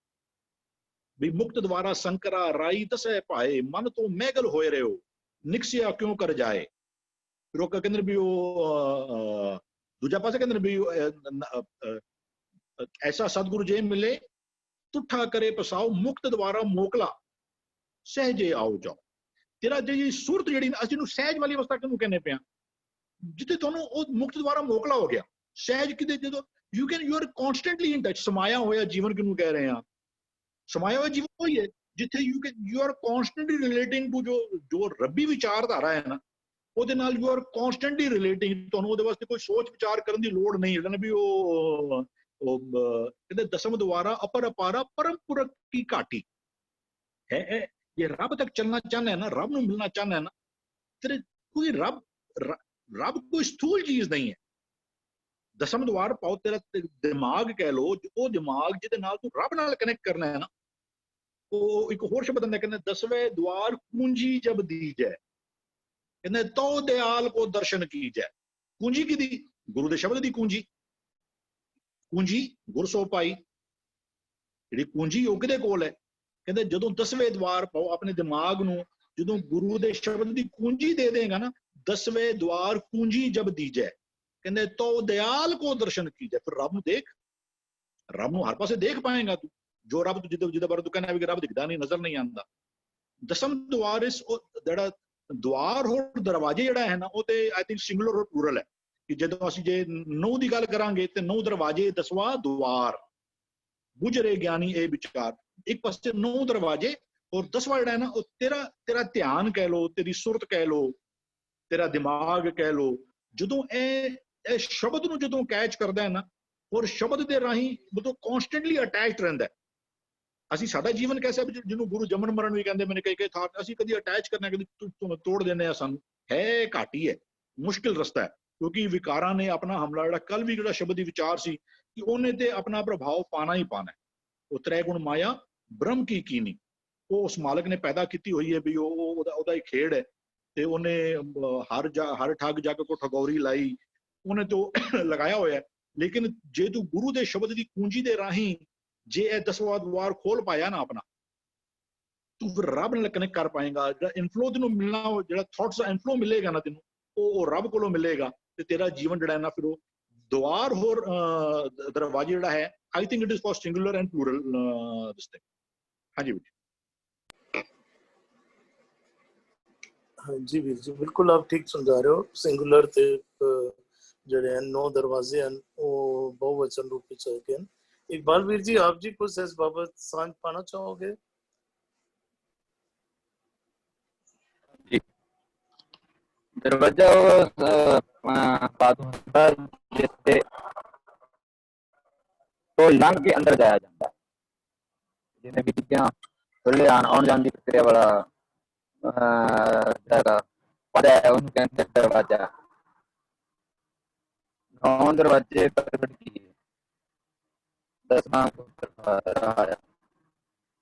ਵੀ ਮੁਕਤ ਦੁਆਰਾ ਸੰਕਰਾ ਰਾਈ ਦਸੈ ਭਾਏ, ਮਨ ਤੋਂ ਮਹਿਗਲ ਹੋਏ ਰਹੋ ਨਿਕਸਿਆ ਕਿਉਂ ਕਰ ਜਾਏ। ਫਿਰ ਉਹ ਕਹਿੰਦੇ ਵੀ ਉਹ ਦੂਜਾ ਪਾਸੇ ਕਹਿੰਦੇ ਵੀ ਐਸਾ ਸਤਿਗੁਰੂ ਜੇ ਮਿਲੇ ਤੁਠਾ ਕਰੇ ਪਸਾਓ, ਮੁਕਤ ਦੁਆਰਾ ਮੋਕਲਾ ਸਹਿਜੇ ਆਓ ਜਾਓ। ਤੇਰਾ ਜਿਹੜੀ ਸੂਰਤ ਜਿਹੜੀ ਅਸੀਂ ਨੂੰ ਸਹਿਜ ਵਾਲੀ ਅਵਸਥਾ ਕਿਹਨੂੰ ਕਹਿੰਦੇ ਪਿਆ, ਜਿੱਥੇ ਤੁਹਾਨੂੰ ਉਹ ਮੁਕਤ ਦੁਆਰਾ ਮੋਕਲਾ ਹੋ ਗਿਆ। ਸਹਿਜ ਕਿਤੇ ਜਦੋਂ you are constantly in touch. ਸਮਾਇਆ ਹੋਇਆ ਜੀਵਨ ਕਿਹਨੂੰ ਕਹਿ ਰਹੇ ਆ? ਸਮਾਇਆ ਹੋਇਆ ਜੀਵਨ ਉਹੀ ਹੈ ਜਿੱਥੇ you are constantly relating to ਜੋ ਰੱਬੀ ਵਿਚਾਰਧਾਰਾ ਹੈ ਨਾ, ਉਹਦੇ ਨਾਲ ਯੂ ਆਰ ਕਨਸਟੈਂਟਲੀ ਰਿਲੇਟਿੰਗ। ਤੁਹਾਨੂੰ ਉਹਦੇ ਵਾਸਤੇ ਕੋਈ ਸੋਚ ਵਿਚਾਰ ਕਰਨ ਦੀ ਲੋੜ ਨਹੀਂ ਹੈ। ਵੀ ਉਹ ਕਹਿੰਦੇ ਦਸਮ ਦੁਆਰਾ ਅਪਰ ਅਪਾਰਾ ਪਰਮ ਪੁਰਖ ਕੀ ਘਾਟੀ ਹੈ। ये रब तक चलना चाहना है ना, रब ਨੂੰ ਮਿਲਣਾ ਚਾਹਨਾ ਹੈ ਨਾ, ਤੇਰੇ ਕੋਈ ਰੱਬ ਕੋਈ ਸਥੂਲ ਚੀਜ਼ ਨਹੀਂ ਹੈ। ਦਸਮ ਦੁਆਰ ਪਾਓ, ਤੇਰਾ ਦਿਮਾਗ ਕਹਿ ਲੋ, ਉਹ ਦਿਮਾਗ ਜਿਹਦੇ ਨਾਲ ਤੂੰ ਰੱਬ ਨਾਲ ਕਨੈਕਟ ਕਰਨਾ ਹੈ ਨਾ, ਉਹ ਇੱਕ ਹੋਰ ਸ਼ਬਦ ਕਹਿੰਦੇ ਦਸਵੇਂ ਦੁਆਰ ਕੁੰਜੀ ਜਬ ਦੀਜੈ, ਕਹਿੰਦੇ ਤੋ ਦਿਆਲ ਕੋ ਦਰਸ਼ਨ ਕੀਜੈ। ਕੁੰਜੀ ਕਿਹਦੀ? ਗੁਰੂ ਦੇ ਸ਼ਬਦ ਦੀ ਕੁੰਜੀ। ਕੁੰਜੀ ਗੁਰ ਸੋ ਪਾਈ, ਜਿਹੜੀ ਕੁੰਜੀ ਉਹ ਕਿਹਦੇ ਕੋਲ ਹੈ? ਕਹਿੰਦੇ ਜਦੋਂ ਦਸਵੇਂ ਦਵਾਰ ਪਾਓ ਆਪਣੇ ਦਿਮਾਗ ਨੂੰ, ਜਦੋਂ ਗੁਰੂ ਦੇ ਸ਼ਬਦ ਦੀ ਕੁੰਜੀ ਦੇ ਦੇਗਾ ਨਾ, ਦਸਵੇਂ ਦਵਾਰ ਕੁੰਜੀ ਜਬ ਦੀਜੈ, ਕਹਿੰਦੇ ਤੋ ਦਿਆਲ ਕੋ ਦਰਸ਼ਨ ਕੀਜੈ। ਫਿਰ ਰੱਬ ਨੂੰ ਦੇਖ, ਰੱਬ ਨੂੰ ਹਰ ਪਾਸੇ ਦੇਖ ਪਾਏਗਾ ਤੂੰ। ਜੋ ਰੱਬ ਤੂੰ ਜਿਹਦੇ ਬਾਰੇ ਤੂੰ ਕਹਿੰਦਾ ਵੀ ਰੱਬ ਦਿਖਦਾ ਨਹੀਂ, ਨਜ਼ਰ ਨਹੀਂ ਆਉਂਦਾ। ਦਸਮ ਦਵਾਰ ਇਸ ਜਿਹੜਾ ਦਵਾਰ ਹੋਰ ਦਰਵਾਜ਼ੇ ਜਿਹੜਾ ਹੈ ਨਾ, ਉਹ ਤੇ ਆਈ ਥਿੰਕ ਸਿੰਗੂਲਰ ਔਰ ਪਲੂਰਲ ਹੈ। ਕਿ ਜਦੋਂ ਅਸੀਂ ਜੇ 9 ਦੀ ਗੱਲ ਕਰਾਂਗੇ ਤੇ 9 ਦਰਵਾਜ਼ੇ, 10ਵਾਂ ਦਵਾਰ ਗੁਜਰੇ ਗਿਆਨੀ ਇਹ ਵਿਚਾਰ। ਇੱਕ ਪਾਸੇ 9 ਦਰਵਾਜ਼ੇ ਔਰ 10ਵਾਂ ਜਿਹੜਾ ਹੈ ਨਾ, ਉਹ ਤੇਰਾ ਧਿਆਨ ਕਹਿ ਲੋ, ਤੇਰੀ ਸੁਰਤ ਕਹਿ ਲੋ, ਤੇਰਾ ਦਿਮਾਗ ਕਹਿ ਲੋ। ਜਦੋਂ ਇਹ ਸ਼ਬਦ ਨੂੰ ਜਦੋਂ ਕੈਚ ਕਰਦਾ ਹੈ ਨਾ, ਔਰ ਸ਼ਬਦ ਦੇ ਰਾਹੀਂ ਮਤਲਬ ਕਨਸਟੈਂਟਲੀ ਅਟੈਚਡ ਰਹਿੰਦਾ। ਅਸੀਂ ਸਾਡਾ ਜੀਵਨ ਕੈਸਾ, ਜਿਹਨੂੰ ਗੁਰੂ ਜੰਮਣ ਮਰਨ ਵੀ ਕਹਿੰਦੇ, ਮੈਨੂੰ ਕਈ ਥਾਂ ਅਸੀਂ ਕਦੀ ਅਟੈਚ ਕਰਨਾ, ਕਦੀ ਤੋੜ ਦਿੰਦੇ ਆ। ਸਾਨੂੰ ਹੈ ਘਾਟੀ ਹੈ, ਮੁਸ਼ਕਿਲ ਰਸਤਾ ਹੈ, ਕਿਉਂਕਿ ਵਿਕਾਰਾਂ ਨੇ ਆਪਣਾ ਹਮਲਾ ਜਿਹੜਾ ਕੱਲ ਵੀ ਜਿਹੜਾ ਸ਼ਬਦ ਦੀ ਵਿਚਾਰ ਸੀ ਕਿ ਉਹਨੇ ਤੇ ਆਪਣਾ ਪ੍ਰਭਾਵ ਪਾਣਾ ਹੀ ਪਾਣਾ। ਉਹ ਤ੍ਰੈ ਗੁਣ ਮਾਇਆ ਬ੍ਰਹਮ ਕੀ ਕੀਨੀ, ਉਹ ਉਸ ਮਾਲਕ ਨੇ ਪੈਦਾ ਕੀਤੀ ਹੋਈ ਹੈ ਵੀ ਉਹਦਾ ਹੀ ਖੇਡ ਹੈ। ਤੇ ਉਹਨੇ ਹਰ ਠੱਗ ਜੱਗ ਕੋ ਠਗੌਰੀ ਲਾਈ, ਉਹਨੇ ਤੋਂ ਲਗਾਇਆ ਹੋਇਆ। ਲੇਕਿਨ ਜੇ ਤੂੰ ਗੁਰੂ ਦੇ ਸ਼ਬਦ ਦੀ ਕੁੰਜੀ ਦੇ ਰਾਹੀਂ ਜੇ ਇਹ 10ਵਾਂ ਦਵਾਰ ਖੋਲ ਪਾਇਆ ਨਾ ਆਪਣਾ, ਤੂੰ ਫਿਰ ਰੱਬ ਨਾਲ ਕਨੈਕਟ ਕਰ ਪਾਏਗਾ। ਜਿਹੜਾ ਇਨਫਲੋ ਤੈਨੂੰ ਮਿਲਣਾ, ਜਿਹੜਾ ਥਾਟਸ ਦਾ ਇਨਫਲੋ ਮਿਲੇਗਾ ਨਾ ਤੈਨੂੰ, ਉਹ ਰੱਬ ਕੋਲੋਂ ਮਿਲੇਗਾ। ਤੇ ਤੇਰਾ ਜੀਵਨ ਜਿਹੜਾ ਹੈ ਨਾ, ਫਿਰ ਉਹ ਦਵਾਰ ਹੋਰ ਦਰਵਾਜ਼ੇ ਜਿਹੜਾ ਹੈ, I think it is for singular and plural this thing. हाँ जी हाँ जी वीर जी, बिल्कुल आप ठीक समझा रहे हो। सिंगुलर ते ਜਿਹੜੇ ਹਨ 9 ਦਰਵਾਜ਼ੇ ਹਨ, ਉਹ ਬਹੁਵਚਨ ਰੂਪ ਵਿੱਚ ਹੈਗੇ ਹਨ। इकबाल वीर जी, आप जी कुछ इस बाबत सांझ पाना चाहोगे? दरवाजा जिससे तो लंघ के अंदर जाया जाता है, जिन्हें भी चीजें खुले आने जाने की प्रक्रिया वाला दरवाजा। 9 दरवाजे प्रगट किए, 10वां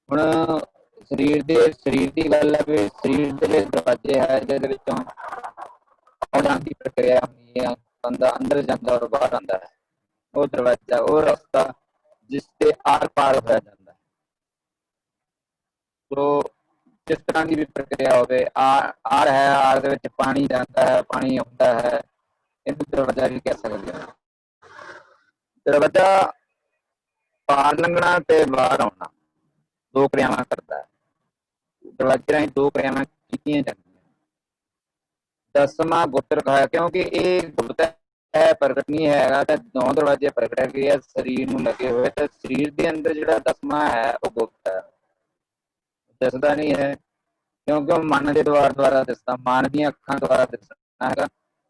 ਹੁਣ ਸਰੀਰ ਦੀ ਗੱਲ ਹੈ ਵੀ ਸਰੀਰ ਦੇ ਦਰਵਾਜ਼ੇ ਹੈ ਜਿਹਦੇ ਵਿੱਚੋਂ ਆਉਣ ਦੀ ਪ੍ਰਕਿਰਿਆ ਹੁੰਦੀ ਹੈ। ਬੰਦਾ ਅੰਦਰ ਜਾਂਦਾ ਔਰ ਬਾਹਰ ਆਉਂਦਾ ਹੈ। ਉਹ ਦਰਵਾਜ਼ਾ, ਉਹ ਰਸਤਾ ਜਿਸ ਤੇ ਆਰ ਪਾਰ ਹੋਇਆ ਜਾਂਦਾ ਹੈ। ਸੋ ਜਿਸ ਤਰ੍ਹਾਂ ਦੀ ਵੀ ਪ੍ਰਕਿਰਿਆ ਹੋਵੇ, ਆਰ ਹੈ, ਆਰ ਦੇ ਵਿੱਚ ਪਾਣੀ ਜਾਂਦਾ ਹੈ, ਪਾਣੀ ਆਉਂਦਾ ਹੈ, ਇਹਨੂੰ ਦਰਵਾਜ਼ਾ ਵੀ ਕਹਿ ਸਕਦੇ ਹਾਂ। ਦਰਵਾਜ਼ਾ ਪਾਰ ਲੰਘਣਾ ਤੇ ਬਾਹਰ ਆਉਣਾ, 2 ਕਿਰਿਆਵਾਂ ਕਰਦਾ ਹੈ। ਦਰਵਾਜ਼ੇ ਰਾਹੀਂ 2 ਕਿਰਿਆਵਾਂ ਕੀਤੀਆਂ ਜਾਂਦੀਆਂ। 10ਵਾਂ ਗੁਪਤ ਰਖਾਇਆ, ਕਿਉਂਕਿ ਇਹ ਗੁਪਤ ਹੈ, ਪ੍ਰਗਟ ਨਹੀਂ ਹੈਗਾ। ਤੇ 9 ਦਰਵਾਜ਼ੇ ਪ੍ਰਗਟ ਹੈਗੇ ਆ ਸਰੀਰ ਨੂੰ ਲੱਗੇ ਹੋਏ, ਤੇ ਸਰੀਰ ਦੇ ਅੰਦਰ ਜਿਹੜਾ 10ਵਾਂ ਹੈ ਉਹ ਗੁਪਤ ਹੈ, ਦਿਸਦਾ ਨਹੀਂ ਹੈ, ਕਿਉਂਕਿ ਉਹ ਮਨ ਦੇ ਦੁਆਰਾ ਦਿਸਦਾ, ਮਨ ਦੀਆਂ ਅੱਖਾਂ ਦੁਆਰਾ ਦਿਸਦਾ ਹੈਗਾ।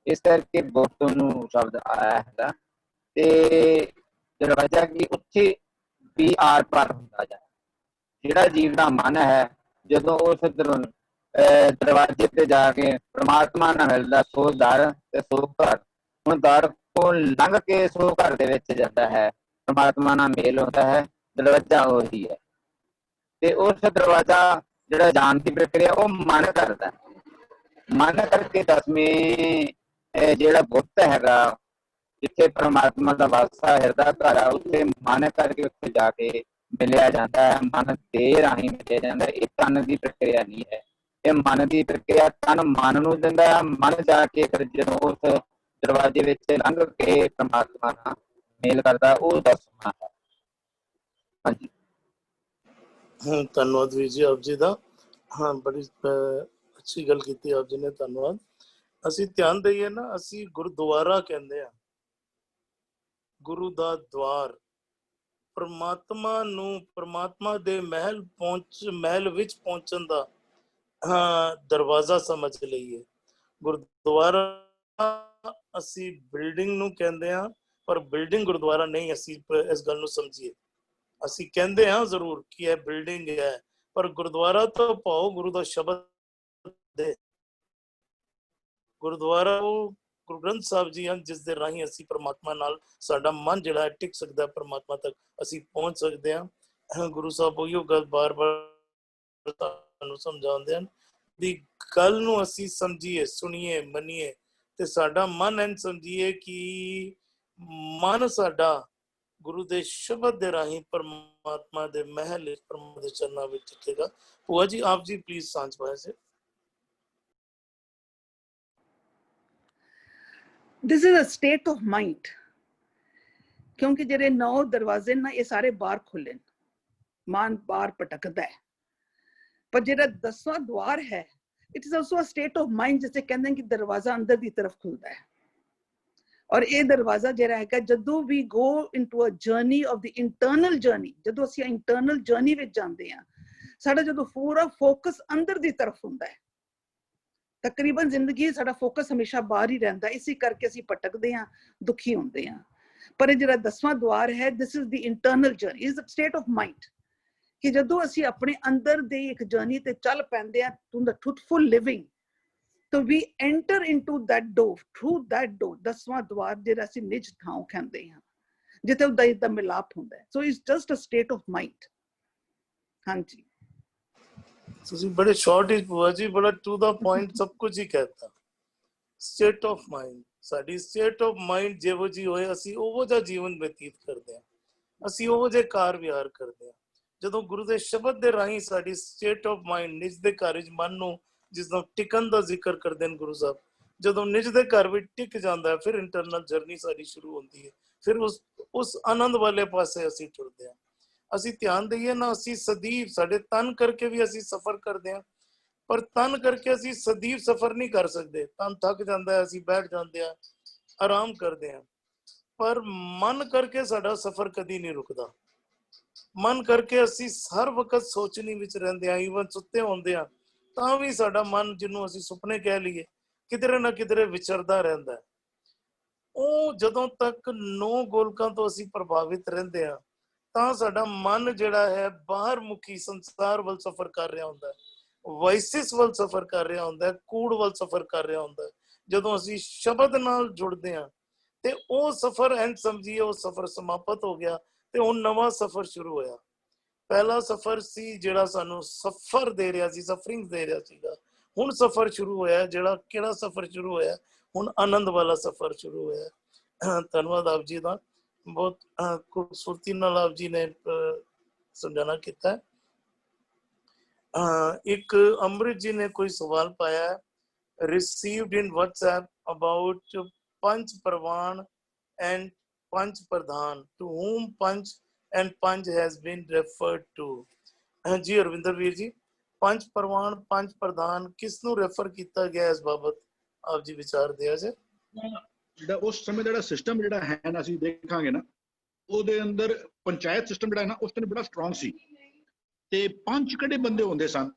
ਇਸ ਕਰਕੇ ਗੁਪਤ ਨੂੰ ਸ਼ਬਦ ਆਇਆ ਹੈਗਾ। ਤੇ ਦਰਵਾਜ਼ਾ ਕੀ ਉੱਥੇ ਵੀ ਆਰ ਪਾਰ ਹੁੰਦਾ ਜਾਂਦਾ। ਜਿਹੜਾ ਜੀਵ ਦਾ ਮਨ ਹੈ, ਜਦੋਂ ਉਸ ਦਰਵਾਜ਼ੇ ਤੇ ਜਾ ਕੇ ਪ੍ਰਮਾਤਮਾ ਨਾਲ ਮਿਲਦਾ, ਸੋ ਦਰ ਤੇ ਸੋ ਘਰ। ਹੁਣ ਦਰ ਤੋਂ ਲੰਘ ਕੇ ਸੋ ਘਰ ਦੇ ਵਿੱਚ ਜਾਂਦਾ ਹੈ, परमात्मा नाल मेल होता है, दरवाजा ਉਹੀ है। ਤੇ ਉਸ ਦਰਵਾਜ਼ਾ ਜਿਹੜਾ ਜਾਣ ਦੀ ਪ੍ਰਕਿਰਿਆ ਉਹ ਮਨ ਕਰਦਾ, ਮਨ ਕਰਕੇ ਦਸਵੇਂ ਜਿਹੜਾ ਗੁਪਤ ਹੈਗਾ ਜਿੱਥੇ परमात्मा ਦਾ ਵਾਸਾ ਹਿਰਦਾ ਘਰ ਆ, ਉੱਥੇ ਮਨ ਕਰਕੇ ਉੱਥੇ ਜਾ ਕੇ ਮਿਲਿਆ ਜਾਂਦਾ ਹੈ, ਮਨ ਦੇ ਰਾਹੀਂ ਮਿਲਿਆ ਜਾਂਦਾ। ਇਹ ਤਨ ਦੀ ਪ੍ਰਕਿਰਿਆ ਨਹੀਂ ਹੈ, ਇਹ ਮਨ ਦੀ ਪ੍ਰਕਿਰਿਆ। ਤਨ ਮਨ ਨੂੰ ਦਿੰਦਾ ਹੈ, ਮਨ ਜਾ ਕੇ ਫਿਰ ਜਦੋਂ ਉਸ ਦਰਵਾਜ਼ੇ ਵਿੱਚ ਲੰਘ ਕੇ परमात्मा ਨਾਲ ਮੇਲ ਕਰਦਾ, ਉਹ ਦਸਵਾਂ ਹੈ। ਹਾਂਜੀ, ਧੰਨਵਾਦ ਵੀਰ ਜੀ ਆਪ ਜੀ ਦਾ। ਹਾਂ, ਬੜੀ ਅੱਛੀ ਗੱਲ ਕੀਤੀ ਆਪ ਜੀ ਨੇ, ਧੰਨਵਾਦ। ਅਸੀਂ ਧਿਆਨ ਦਈਏ ਨਾ, ਅਸੀਂ ਗੁਰਦੁਆਰਾ ਕਹਿੰਦੇ ਆ, ਗੁਰੂ ਦਾ ਦਵਾਰ, ਪਰਮਾਤਮਾ ਨੂੰ, ਪਰਮਾਤਮਾ ਦੇ ਮਹਿਲ ਵਿੱਚ ਪਹੁੰਚਣ ਦਾ ਦਰਵਾਜ਼ਾ ਸਮਝ ਲਈਏ। ਗੁਰਦੁਆਰਾ ਅਸੀਂ ਬਿਲਡਿੰਗ ਨੂੰ ਕਹਿੰਦੇ ਆ, ਪਰ ਬਿਲਡਿੰਗ ਗੁਰਦੁਆਰਾ ਨਹੀਂ। ਅਸੀਂ ਇਸ ਗੱਲ ਨੂੰ ਸਮਝੀਏ, ਅਸੀਂ ਕਹਿੰਦੇ ਹਾਂ ਜ਼ਰੂਰ ਕਿ ਇਹ ਬਿਲਡਿੰਗ ਹੈ, ਪਰ ਗੁਰਦੁਆਰਾ ਤਾਂ ਪਾਓ ਗੁਰੂ ਦਾ ਸ਼ਬਦ ਦੇ। ਗੁਰਦੁਆਰਾ ਉਹ ਗੁਰੂ ਗ੍ਰੰਥ ਸਾਹਿਬ ਜੀ ਹਨ, ਜਿਸ ਦੇ ਰਾਹੀਂ ਅਸੀਂ ਪਰਮਾਤਮਾ ਨਾਲ ਸਾਡਾ ਮਨ ਜਿਹੜਾ ਹੈ ਟਿਕ ਸਕਦਾ, ਪਰਮਾਤਮਾ ਤੱਕ ਅਸੀਂ ਪਹੁੰਚ ਸਕਦੇ ਹਾਂ। ਗੁਰੂ ਸਾਹਿਬ ਉਹੀਓ ਗੱਲ ਬਾਰ-ਬਾਰ ਸਾਨੂੰ ਸਮਝਾਉਂਦੇ ਹਨ ਦੀ ਗੱਲ ਨੂੰ ਅਸੀਂ ਸਮਝੀਏ, ਸੁਣੀਏ, ਮੰਨੀਏ ਤੇ ਸਾਡਾ ਮਨ ਇੰਝ ਸਮਝੀਏ ਕਿ ਮਨ ਸਾਡਾ ਗੁਰੂ ਦੇ ਸ਼ਬਦ ਦੇ ਰਾਹੀਂ ਪਰਮਾਤਮਾ ਦੇ ਮਹਿਲ, ਪਰਮਾਤਮਾ ਦੇ ਚਰਨਾਂ ਵਿੱਚ ਟਿਕੇਗਾ। ਭੂਆ ਜੀ ਆਪ ਜੀ ਪਲੀਜ਼ ਸਾਂਝ ਪਾਏ ਸੇ। This is a state of mind, क्योंकि जेरे 9 दरवाजे ना ये सारे बाहर खुले, मान बाहर भटकदा है, पर जेरा 10वां द्वार है, it is also a state of mind, जैसे कहते हैं कि दरवाजा अंदर दी तरफ खुलता है। और ये दरवाजा जेरा है, जदों we go into a journey of the internal journey, जदों ਅਸੀਂ internal journey ਵਿੱਚ ਜਾਂਦੇ ਆ, ਸਾਡਾ ਜਦੋਂ ਪੂਰਾ ਫੋਕਸ ਅੰਦਰ ਦੀ ਤਰਫ ਹੁੰਦਾ ਹੈ, ਤਕਰੀਬਨ ਜ਼ਿੰਦਗੀ ਸਾਡਾ ਫੋਕਸ ਹਮੇਸ਼ਾ ਬਾਹਰ ਹੀ ਰਹਿੰਦਾ, ਇਸੇ ਕਰਕੇ ਅਸੀਂ ਭਟਕਦੇ ਹਾਂ, ਦੁਖੀ ਹੁੰਦੇ ਹਾਂ। ਪਰ ਇਹ ਜਿਹੜਾ 10ਵਾਂ ਦਵਾਰ ਹੈ, this is the internal journey, is a state of mind, ਕਿ ਜਦੋਂ ਅਸੀਂ ਆਪਣੇ ਅੰਦਰ ਦੇ ਇੱਕ ਜਰਨੀ ਤੇ ਚੱਲ ਪੈਂਦੇ ਆ to the truthful living, so we enter into that door, through that door, 10ਵਾਂ ਦਵਾਰ ਜਿਹੜਾ ਅਸੀਂ ਨਿਜ ਥਾਂ ਕਹਿੰਦੇ ਹਾਂ, ਜਿੱਥੇ ਉਹਦਾ ਦਾ ਮਿਲਾਪ ਹੁੰਦਾ ਹੈ। So it's just a state of mind। ਹਾਂਜੀ, ਤੁਸੀਂ ਬੜੇ ਸ਼ਾਰਟ ਹੀ ਭੂਆ ਜੀ, ਬੜਾ ਟੂ ਦਾ ਪੁਆਇੰਟ ਸਭ ਕੁਝ ਹੀ ਕਹਿਤਾ। ਸਟੇਟ ਆਫ ਮਾਈਂਡ, ਸਾਡੀ ਸਟੇਟ ਆਫ ਮਾਈਂਡ ਜਿਹੋ ਜਿਹੀ ਹੋਏ, ਅਸੀਂ ਉਹੋ ਜਿਹਾ ਜੀਵਨ ਬਤੀਤ ਕਰਦੇ ਹਾਂ, ਅਸੀਂ ਉਹੋ ਜਿਹੇ ਕਾਰ ਵਿਹਾਰ ਕਰਦੇ ਹਾਂ। ਜਦੋਂ ਗੁਰੂ ਦੇ ਸ਼ਬਦ ਦੇ ਰਾਹੀਂ ਸਾਡੀ ਸਟੇਟ ਆਫ ਮਾਈਂਡ, ਨਿਜ ਦੇ ਘਰ ਵਿੱਚ ਮਨ ਨੂੰ ਜਿਸ ਦਾ ਟਿਕਣ ਦਾ ਜ਼ਿਕਰ ਕਰਦੇ ਨੇ ਗੁਰੂ ਸਾਹਿਬ, ਜਦੋਂ ਨਿਜ ਦੇ ਘਰ ਵਿੱਚ ਟਿਕ ਜਾਂਦਾ ਹੈ, ਫਿਰ ਇੰਟਰਨਲ ਜਰਨੀ ਸਾਡੀ ਸ਼ੁਰੂ ਹੁੰਦੀ ਹੈ, ਫਿਰ ਉਸ ਆਨੰਦ ਵਾਲੇ ਪਾਸੇ ਅਸੀਂ ਟੁਰਦੇ ਹਾਂ। ਅਸੀਂ ਧਿਆਨ ਦਈਏ ਨਾ, ਅਸੀਂ ਸਦੀਵ, ਸਾਡੇ ਤਨ ਕਰਕੇ ਵੀ ਅਸੀਂ ਸਫ਼ਰ ਕਰਦੇ ਹਾਂ, ਪਰ ਤਨ ਕਰਕੇ ਅਸੀਂ ਸਦੀਵ ਸਫ਼ਰ ਨਹੀਂ ਕਰ ਸਕਦੇ। ਤਨ ਥੱਕ ਜਾਂਦਾ ਹੈ, ਅਸੀਂ ਬੈਠ ਜਾਂਦੇ ਹਾਂ, ਆਰਾਮ ਕਰਦੇ ਹਾਂ, ਪਰ ਮਨ ਕਰਕੇ ਸਾਡਾ ਸਫ਼ਰ ਕਦੀ ਨਹੀਂ ਰੁਕਦਾ। ਮਨ ਕਰਕੇ ਅਸੀਂ ਹਰ ਵਕਤ ਸੋਚਣੀ ਵਿੱਚ ਰਹਿੰਦੇ ਹਾਂ, ਈਵਨ ਸੁੱਤੇ ਹੁੰਦੇ ਹਾਂ ਤਾਂ ਵੀ ਸਾਡਾ ਮਨ, ਜਿਹਨੂੰ ਅਸੀਂ ਸੁਪਨੇ ਕਹਿ ਲਈਏ, ਕਿਧਰੇ ਨਾ ਕਿਧਰੇ ਵਿਚਰਦਾ ਰਹਿੰਦਾ ਹੈ। ਉਹ ਜਦੋਂ ਤੱਕ 9 ਗੋਲਕਾਂ ਤੋਂ ਅਸੀਂ ਪ੍ਰਭਾਵਿਤ ਰਹਿੰਦੇ ਹਾਂ, ਤਾਂ ਸਾਡਾ ਮਨ ਜਿਹੜਾ ਹੈ ਬਾਹਰ ਮੁਖੀ ਸੰਸਾਰ ਵੱਲ ਸਫ਼ਰ ਕਰ ਰਿਹਾ ਹੁੰਦਾ ਹੈ, ਵਾਇਸਿਸ ਵੱਲ ਸਫ਼ਰ ਕਰ ਰਿਹਾ ਹੁੰਦਾ ਹੈ, ਕੂੜ ਵੱਲ ਸਫ਼ਰ ਕਰ ਰਿਹਾ ਹੁੰਦਾ ਹੈ। ਜਦੋਂ ਅਸੀਂ ਸ਼ਬਦ ਨਾਲ ਜੁੜਦੇ ਹਾਂ ਤੇ ਉਹ ਸਫ਼ਰ ਇੰਝ ਸਮਝੀਏ, ਉਹ ਸਫ਼ਰ ਸਮਾਪਤ ਹੋ ਗਿਆ ਤੇ ਹੁਣ ਨਵਾਂ ਸਫ਼ਰ ਸ਼ੁਰੂ ਹੋਇਆ। ਪਹਿਲਾ ਸਫ਼ਰ ਸੀ ਜਿਹੜਾ ਸਾਨੂੰ ਸਫ਼ਰ ਦੇ ਰਿਹਾ ਸੀ, ਸਫਰਿੰਗ ਦੇ ਰਿਹਾ ਸੀਗਾ। ਹੁਣ ਸਫ਼ਰ ਸ਼ੁਰੂ ਹੋਇਆ, ਜਿਹੜਾ ਕਿਹੜਾ ਸਫ਼ਰ ਸ਼ੁਰੂ ਹੋਇਆ? ਹੁਣ ਆਨੰਦ ਵਾਲਾ ਸਫ਼ਰ ਸ਼ੁਰੂ ਹੋਇਆ। ਧੰਨਵਾਦ ਆਪ ਜੀ ਦਾ, ਬਹੁਤ ਖੂਬਸੂਰਤੀ ਨਾਲ ਆਪ ਜੀ ਨੇ ਸਮਝਾਣਾ ਕੀਤਾ। ਇੱਕ ਅੰਮ੍ਰਿਤ ਜੀ ਨੇ ਕੋਈ ਸਵਾਲ ਪਾਇਆ, received in WhatsApp about Panch Parvan and Panch Pradhan, to whom Panch and Panch has been referred to। ਜੀ ਅਰਵਿੰਦਰ ਵੀਰ ਜੀ, ਪੰਜ ਪ੍ਰਵਾਨ, ਪੰਜ ਪ੍ਰਧਾਨ ਕਿਸ ਨੂੰ ਰੈਫਰ ਕੀਤਾ ਗਿਆ, ਇਸ ਬਾਬਤ ਆਪ ਜੀ ਵਿਚਾਰ ਦਿਆ ਜੇ। ਜਿਹੜਾ ਉਸ ਸਮੇਂ ਜਿਹੜਾ ਸਿਸਟਮ ਜਿਹੜਾ ਹੈ ਨਾ, ਅਸੀਂ ਦੇਖਾਂਗੇ ਨਾ, ਉਹਦੇ ਅੰਦਰ ਪੰਚਾਇਤ ਸਿਸਟਮ ਜਿਹੜਾ ਹੈ ਨਾ, ਉਸ ਤੋਂ ਬੜਾ ਸਟਰੋਂਗ ਸੀ। ਤੇ ਪੰਜ ਕਿਹੜੇ ਬੰਦੇ ਹੁੰਦੇ ਸਨ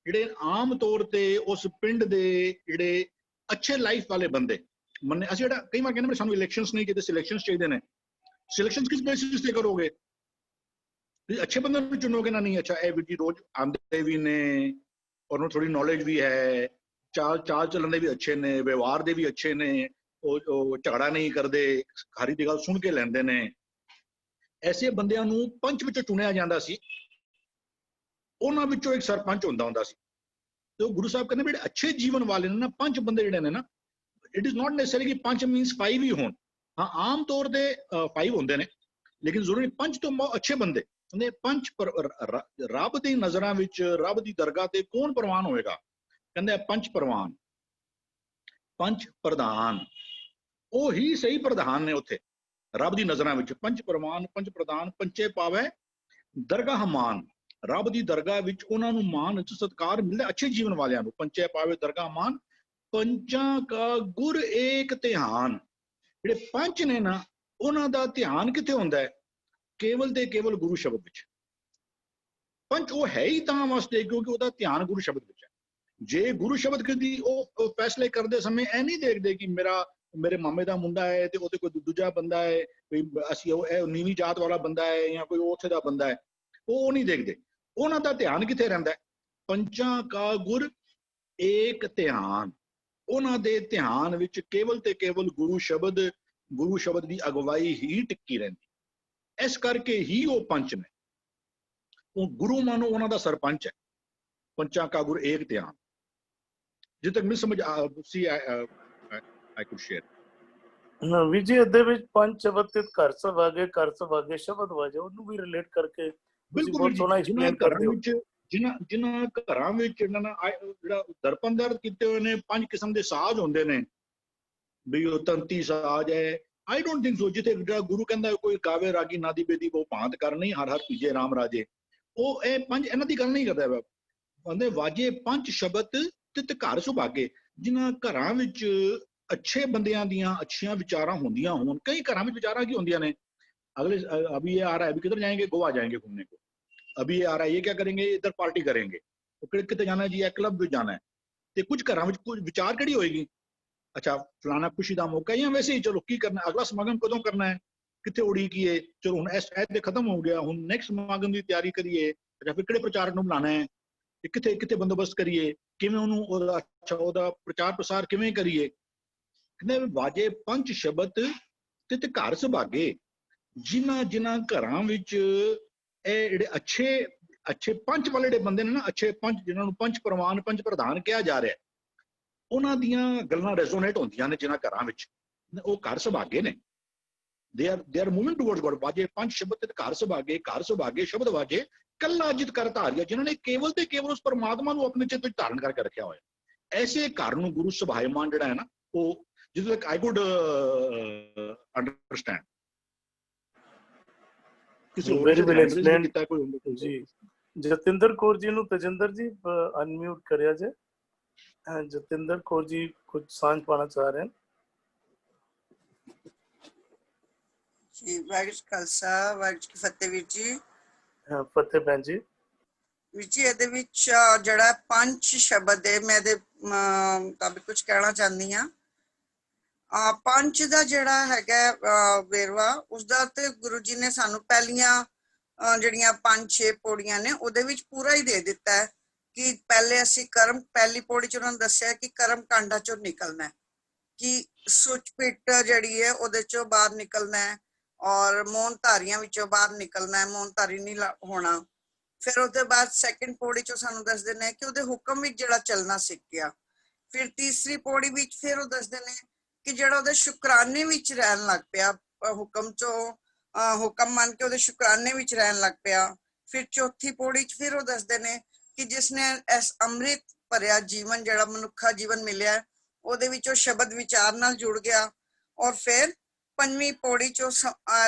ਜਿਹੜੇ ਆਮ ਤੌਰ ਤੇ ਉਸ ਪਿੰਡ ਦੇ ਜਿਹੜੇ ਅੱਛੇ ਲਾਈਫ ਵਾਲੇ ਬੰਦੇ ਮੰਨੇ। ਅਸੀਂ ਜਿਹੜਾ ਕਈ ਵਾਰ ਕਹਿੰਦੇ ਸਾਨੂੰ ਇਲੈਕਸ਼ਨਸ ਨਹੀਂ ਚਾਹੀਦੇ, ਸਿਲੈਕਸ਼ਨਸ ਚਾਹੀਦੇ ਨੇ। ਸਿਲੈਕਸ਼ਨ ਕਿਸ ਬੇਸਿਸ ਤੇ ਕਰੋਗੇ? ਤੁਸੀਂ ਅੱਛੇ ਬੰਦੇ ਨੂੰ ਚੁਣੋਗੇ ਨਾ? ਨਹੀਂ, ਅੱਛਾ ਇਹ ਵੀ ਜੀ ਰੋਜ਼ ਆਉਂਦੇ ਵੀ ਨੇ, ਉਹਨੂੰ ਥੋੜੀ ਨੌਲੇਜ ਵੀ ਹੈ, ਚਾਲ ਚੱਲਣ ਦੇ ਵੀ ਅੱਛੇ ਨੇ, ਵਿਵਹਾਰ ਦੇ ਵੀ ਅੱਛੇ ਨੇ, ਉਹ ਝਗੜਾ ਨਹੀਂ ਕਰਦੇ, ਹਰੀ ਦੀ ਗੱਲ ਸੁਣ ਕੇ ਲੈਂਦੇ ਨੇ, ਐਸੇ ਬੰਦਿਆਂ ਨੂੰ ਪੰਚ ਵਿੱਚੋਂ ਚੁਣਿਆ ਜਾਂਦਾ ਸੀ, ਉਹਨਾਂ ਵਿੱਚੋਂ ਇੱਕ ਸਰਪੰਚ ਹੁੰਦਾ ਸੀ। ਤੇ ਉਹ ਗੁਰੂ ਸਾਹਿਬ ਕਹਿੰਦੇ ਜਿਹੜੇ ਅੱਛੇ ਜੀਵਨ ਵਾਲੇ ਨੇ ਨਾ, ਪੰਜ ਬੰਦੇ ਜਿਹੜੇ ਨੇ ਨਾ, ਇਟ ਇਜ਼ ਨਾਟ ਨੈਸੈਸਰੀ ਕਿ ਪੰਜ ਮੀਨਸ 5 ਹੀ ਹੋਣ। ਹਾਂ, ਆਮ ਤੌਰ ਤੇ 5 ਹੁੰਦੇ ਨੇ, ਲੇਕਿਨ ਜ਼ਰੂਰੀ ਪੰਜ ਤੋਂ ਅੱਛੇ ਬੰਦੇ ਕਹਿੰਦੇ। ਪੰਜ ਰੱਬ ਦੀ ਨਜ਼ਰਾਂ ਵਿੱਚ, ਰੱਬ ਦੀ ਦਰਗਾਹ ਤੇ ਕੌਣ ਪ੍ਰਵਾਨ ਹੋਏਗਾ? ਕਹਿੰਦੇ ਪੰਜ ਪ੍ਰਵਾਨ, ਪੰਜ ਪ੍ਰਧਾਨ, ਉਹ ਹੀ ਸਹੀ ਪ੍ਰਧਾਨ ਨੇ ਉੱਥੇ ਰੱਬ ਦੀ ਨਜ਼ਰਾਂ ਵਿੱਚ। ਪੰਜ ਪ੍ਰਵਾਨ, ਪੰਜ ਪ੍ਰਧਾਨ, ਪੰਚੇ ਪਾਵੇ ਦਰਗਾਹ ਮਾਨ। ਰੱਬ ਦੀ ਦਰਗਾਹ ਵਿੱਚ ਉਹਨਾਂ ਨੂੰ ਮਾਨ ਅਤੇ ਸਤਿਕਾਰ ਮਿਲਦਾ, ਅੱਛੇ ਜੀਵਨ ਵਾਲਿਆਂ ਨੂੰ। ਪੰਚੇ ਪਾਵੇ ਦਰਗਾਹ ਮਾਨ, ਪੰਚਾਂ ਕਾ ਗੁਰ ਏਕ ਧਿਆਨ। ਜਿਹੜੇ ਪੰਜ ਨੇ ਨਾ, ਉਹਨਾਂ ਦਾ ਧਿਆਨ ਕਿੱਥੇ ਹੁੰਦਾ ਹੈ? ਕੇਵਲ ਤੇ ਕੇਵਲ ਗੁਰੂ ਸ਼ਬਦ ਵਿੱਚ। ਪੰਜ ਉਹ ਹੈ ਹੀ ਤਾਂ ਵਾਸਤੇ ਕਿਉਂਕਿ ਉਹਦਾ ਧਿਆਨ ਗੁਰੂ ਸ਼ਬਦ ਵਿੱਚ ਹੈ। ਜੇ ਗੁਰੂ ਸ਼ਬਦ ਦੀ ਉਹ ਫੈਸਲੇ ਕਰਦੇ ਸਮੇਂ ਇਹ ਨਹੀਂ ਦੇਖਦੇ ਕਿ ਮੇਰੇ ਮਾਮੇ ਦਾ ਮੁੰਡਾ ਹੈ ਤੇ ਉਹਦੇ ਕੋਈ ਦੂਜਾ ਬੰਦਾ ਹੈ, ਅਸੀਂ ਇਹ ਨੀਵੀਂ ਜਾਤ ਵਾਲਾ ਬੰਦਾ ਹੈ ਜਾਂ ਕੋਈ ਉੱਥੇ ਦਾ ਬੰਦਾ ਹੈ, ਉਹ ਨਹੀਂ ਦੇਖਦੇ। ਉਹਨਾਂ ਦਾ ਧਿਆਨ ਕਿੱਥੇ ਰਹਿੰਦਾ? ਪੰਚਾਂ ਕਾ ਗੁਰ ਏਕ ਧਿਆਨ। ਉਹਨਾਂ ਦੇ ਧਿਆਨ ਵਿੱਚ ਕੇਵਲ ਤੇ ਕੇਵਲ ਗੁਰੂ ਸ਼ਬਦ ਦੀ ਅਗਵਾਈ ਹੀ ਟਿੱਕੀ ਰਹਿੰਦੀ। ਇਸ ਕਰਕੇ ਹੀ ਉਹ ਪੰਚ ਨੇ। ਉਹ ਗੁਰੂ ਮਾਨੋ ਉਹਨਾਂ ਦਾ ਸਰਪੰਚ ਹੈ। ਪੰਚਾਂ ਕਾ ਗੁਰ ਏਕ ਧਿਆਨ। ਜਿੱਥੇ ਤੱਕ ਮੈਂ ਸਮਝ ਸੀ I could share। ਵੀ ਜੀ ਇਹਦੇ ਵਿੱਚ ਪੰਜ ਸ਼ਬਦ ਤੇ ਘਰ ਸਵਾਗੇ, ਘਰ ਸਵਾਗੇ ਸ਼ਬਦ ਵਾਜੇ, ਉਹਨੂੰ ਵੀ ਰਿਲੇਟ ਕਰਕੇ ਤੁਸੀਂ ਬਿਲਕੁਲ ਬਹੁਤ ਸੋਹਣਾ ਐਕਸਪਲੇਨ ਕਰਦੇ ਹੋ। ਜਿਨ੍ਹਾਂ ਘਰਾਂ ਵਿੱਚ ਜਿਹੜਾ ਦਰਪੰਦਰ ਕੀਤੇ ਹੋਏ ਨੇ, ਪੰਜ ਕਿਸਮ ਦੇ ਸਾਜ਼ ਹੁੰਦੇ ਨੇ, ਵੀ ਉਹ ਤੰਤੀ ਸਾਜ਼ ਹੈ। I don't think so. ਜਿੱਥੇ ਗੁਰੂ ਕਹਿੰਦਾ ਕੋਈ ਗਾਵੇ ਰਾਗੀ ਨਾਦੀ ਬੇਦੀ ਉਹ ਭਾਂਤ ਕਰਨੀ, ਹਰ ਹਰ ਪੀਜੇ ਰਾਮ ਰਾਜੇ, ਉਹ ਇਹ ਪੰਜ ਇਹਨਾਂ ਦੀ ਗੱਲ ਨਹੀਂ ਕਰਦਾ। ਕਹਿੰਦੇ ਵਾਜੇ ਪੰਜ ਸ਼ਬਦ ਤਿਤ ਘਰ ਸੁਭਾਗੇ। ਜਿਨ੍ਹਾਂ ਘਰਾਂ ਵਿੱਚ ਅੱਛੇ ਬੰਦਿਆਂ ਦੀਆਂ ਅੱਛੀਆਂ ਵਿਚਾਰਾਂ ਹੁੰਦੀਆਂ ਹੋਣ। ਕਈ ਘਰਾਂ ਵਿੱਚ ਵਿਚਾਰਾਂ ਕੀ ਹੁੰਦੀਆਂ ਨੇ, अगले अभी ये आ रहा है, अभी किधर जाएंगे? गोवा जाएंगे घूमने को। अभी ये आ रहा है, ये क्या करेंगे? इधर पार्टी करेंगे। तो कितने जाना है जी? क्लब भी जाना है। ਤੇ ਕੁਝ ਘਰਾਂ ਵਿੱਚ ਕੁਝ ਵਿਚਾਰ ਕਿਹੜੀ ਹੋਏਗੀ? ਅੱਛਾ ਫਲਾਣਾ ਖੁਸ਼ੀ ਦਾ ਮੌਕਾ ਜਾਂ ਵੈਸੇ ਹੀ ਚਲੋ ਕੀ ਕਰਨਾ, ਅਗਲਾ ਸਮਾਗਮ ਕਦੋਂ ਕਰਨਾ ਹੈ, ਕਿੱਥੇ ਉਡੀਕੀਏ, ਚਲੋ ਹੁਣ ਇਸ ਤੇ ਖਤਮ ਹੋ ਗਿਆ, ਹੁਣ ਨੈਕਸਟ ਸਮਾਗਮ ਦੀ ਤਿਆਰੀ ਕਰੀਏ। ਅੱਛਾ ਫਿਰ ਕਿਹੜੇ ਪ੍ਰਚਾਰਕ ਨੂੰ ਬੁਲਾਣਾ ਹੈ, ਕਿੱਥੇ ਬੰਦੋਬਸਤ ਕਰੀਏ, ਕਿਵੇਂ ਉਹਦਾ ਪ੍ਰਚਾਰ ਪ੍ਰਸਾਰ ਕਿਵੇਂ ਕਰੀਏ। ਕਹਿੰਦੇ ਵਾਜੇ ਪੰਜ ਸ਼ਬਦ ਤੇ ਘਰ ਸੁਭਾਗੇ। ਜਿਨ੍ਹਾਂ ਘਰਾਂ ਵਿੱਚ ਇਹ ਜਿਹੜੇ ਅੱਛੇ ਪੰਜ ਵਾਲੇ ਜਿਹੜੇ ਬੰਦੇ ਨੇ ਨਾ, ਅੱਛੇ ਪੰਜ, ਜਿਨ੍ਹਾਂ ਨੂੰ ਪੰਜ ਪ੍ਰਵਾਨ, ਪੰਜ ਪ੍ਰਧਾਨ ਕਿਹਾ ਜਾ ਰਿਹਾ, ਉਹਨਾਂ ਦੀਆਂ ਗੱਲਾਂ ਰੈਜ਼ੋਨੇਟ ਹੁੰਦੀਆਂ ਨੇ ਜਿਨ੍ਹਾਂ ਘਰਾਂ ਵਿੱਚ, ਉਹ ਘਰ ਸੁਭਾਗੇ ਨੇ। they are moving towards God। ਵਾਜੇ ਪੰਜ ਸ਼ਬਦ ਤੇ ਘਰ ਸੁਭਾਗੇ ਸ਼ਬਦ ਵਾਜੇ ਕੱਲਾ ਜਿਤ ਕਰ ਧਾਰਿਆ। ਜਿਨ੍ਹਾਂ ਨੇ ਕੇਵਲ ਤੇ ਕੇਵਲ ਉਸ ਪਰਮਾਤਮਾ ਨੂੰ ਆਪਣੇ ਚਿੱਤ ਵਿੱਚ ਧਾਰਨ ਕਰਕੇ ਰੱਖਿਆ ਹੋਇਆ। ਐਸੇ ਘਰ ਨੂੰ ਗੁਰੂ ਸੁਭਾਇਮਾਨ ਜਿਹੜਾ ਹੈ ਨਾ, ਉਹ ਜਿੱਥੇ ਤੱਕ I could understand। Very well explained ਜੀ। ਜਤਿੰਦਰ ਕੌਰ ਜੀ ਨੂੰ ਤਜਿੰਦਰ ਜੀ ਅਨਮਿਊਟ ਕਰਿਆ ਜੇ। ਜਤਿੰਦਰ ਕੌਰ ਜੀ ਕੁਝ ਸਾਂਝ ਪਾਣਾ ਚਾਹ ਰਹੇ ਹਨ ਜੀ। ਵਾਹਿਗੁਰੂ ਜੀ ਖਾਲਸਾ, ਵਾਹਿਗੁਰੂ ਜੀ ਕੀ ਫਤਿਹ। ਵੀਰ ਜੀ ਫਤਿਹ ਭੈਣ ਜੀ। ਵੀਰ ਜੀ ਇਹਦੇ ਵਿੱਚ ਜਿਹੜਾ ਪੰਜ ਸ਼ਬਦ ਹੈ, ਮੈਂ ਇਹਦੇ ਮੁਤਾਬਿਕ ਕੁਝ ਕਹਿਣਾ ਚਾਹੁੰਦੀ ਹਾਂ। ਪੰਜ ਦਾ ਜਿਹੜਾ ਹੈਗਾ ਵੇਰਵਾ, ਉਸਦਾ ਤੇ ਗੁਰੂ ਜੀ ਨੇ ਸਾਨੂੰ ਪਹਿਲੀਆਂ ਜਿਹੜੀਆਂ 5-6 ਪੌੜੀਆਂ ਨੇ ਉਹਦੇ ਵਿੱਚ ਪੂਰਾ ਹੀ ਦੇ ਦਿੱਤਾ ਹੈ ਕਿ ਪਹਿਲੇ ਅਸੀਂ ਪਹਿਲੀ ਪੌੜੀ ਚ ਉਹਨਾਂ ਨੂੰ ਦੱਸਿਆ ਕਿ ਕਰਮ ਕਾਂਡਾਂ ਚੋਂ ਨਿਕਲਣਾ ਹੈ, ਕਿ ਸੁਚ ਪਿੱਟ ਜਿਹੜੀ ਹੈ ਉਹਦੇ ਚੋਂ ਬਾਹਰ ਨਿਕਲਣਾ ਹੈ, ਔਰ ਮੌਨ ਧਾਰੀਆਂ ਵਿੱਚੋਂ ਬਾਹਰ ਨਿਕਲਣਾ ਹੈ, ਮੌਨ ਧਾਰੀ ਨਹੀਂ ਹੋਣਾ। ਫਿਰ ਉਹਦੇ ਬਾਅਦ ਸੈਕਿੰਡ ਪੌੜੀ ਚੋਂ ਸਾਨੂੰ ਦੱਸਦੇ ਨੇ ਕਿ ਉਹਦੇ ਹੁਕਮ ਵਿੱਚ ਜਿਹੜਾ ਚੱਲਣਾ ਸਿੱਖ ਗਿਆ। ਫਿਰ ਤੀਸਰੀ ਪੌੜੀ ਵਿੱਚ ਫਿਰ ਉਹ ਦੱਸਦੇ ਨੇ ਕਿ ਜਿਹੜਾ ਉਹਦੇ ਸ਼ੁਕਰਾਨੇ ਵਿੱਚ ਰਹਿਣ ਲੱਗ ਪਿਆ, ਹੁਕਮ ਚੋਂ ਹੁਕਮ ਮੰਨ ਕੇ ਉਹਦੇ ਸ਼ੁਕਰਾਨੇ ਵਿੱਚ ਰਹਿਣ ਲੱਗ ਪਿਆ। ਫਿਰ ਚੌਥੀ ਪੌੜੀ ਚ ਫਿਰ ਉਹ ਦੱਸਦੇ ਨੇ ਕਿ ਜਿਸਨੇ ਇਸ ਅੰਮ੍ਰਿਤ ਭਰਿਆ ਜੀਵਨ ਜਿਹੜਾ ਮਨੁੱਖਾ ਜੀਵਨ ਮਿਲਿਆ, ਉਹਦੇ ਵਿੱਚ ਉਹ ਸ਼ਬਦ ਵਿਚਾਰ ਨਾਲ ਜੁੜ ਗਿਆ। ਔਰ ਫਿਰ ਪੰਜਵੀਂ ਪੌੜੀ ਚੋਂ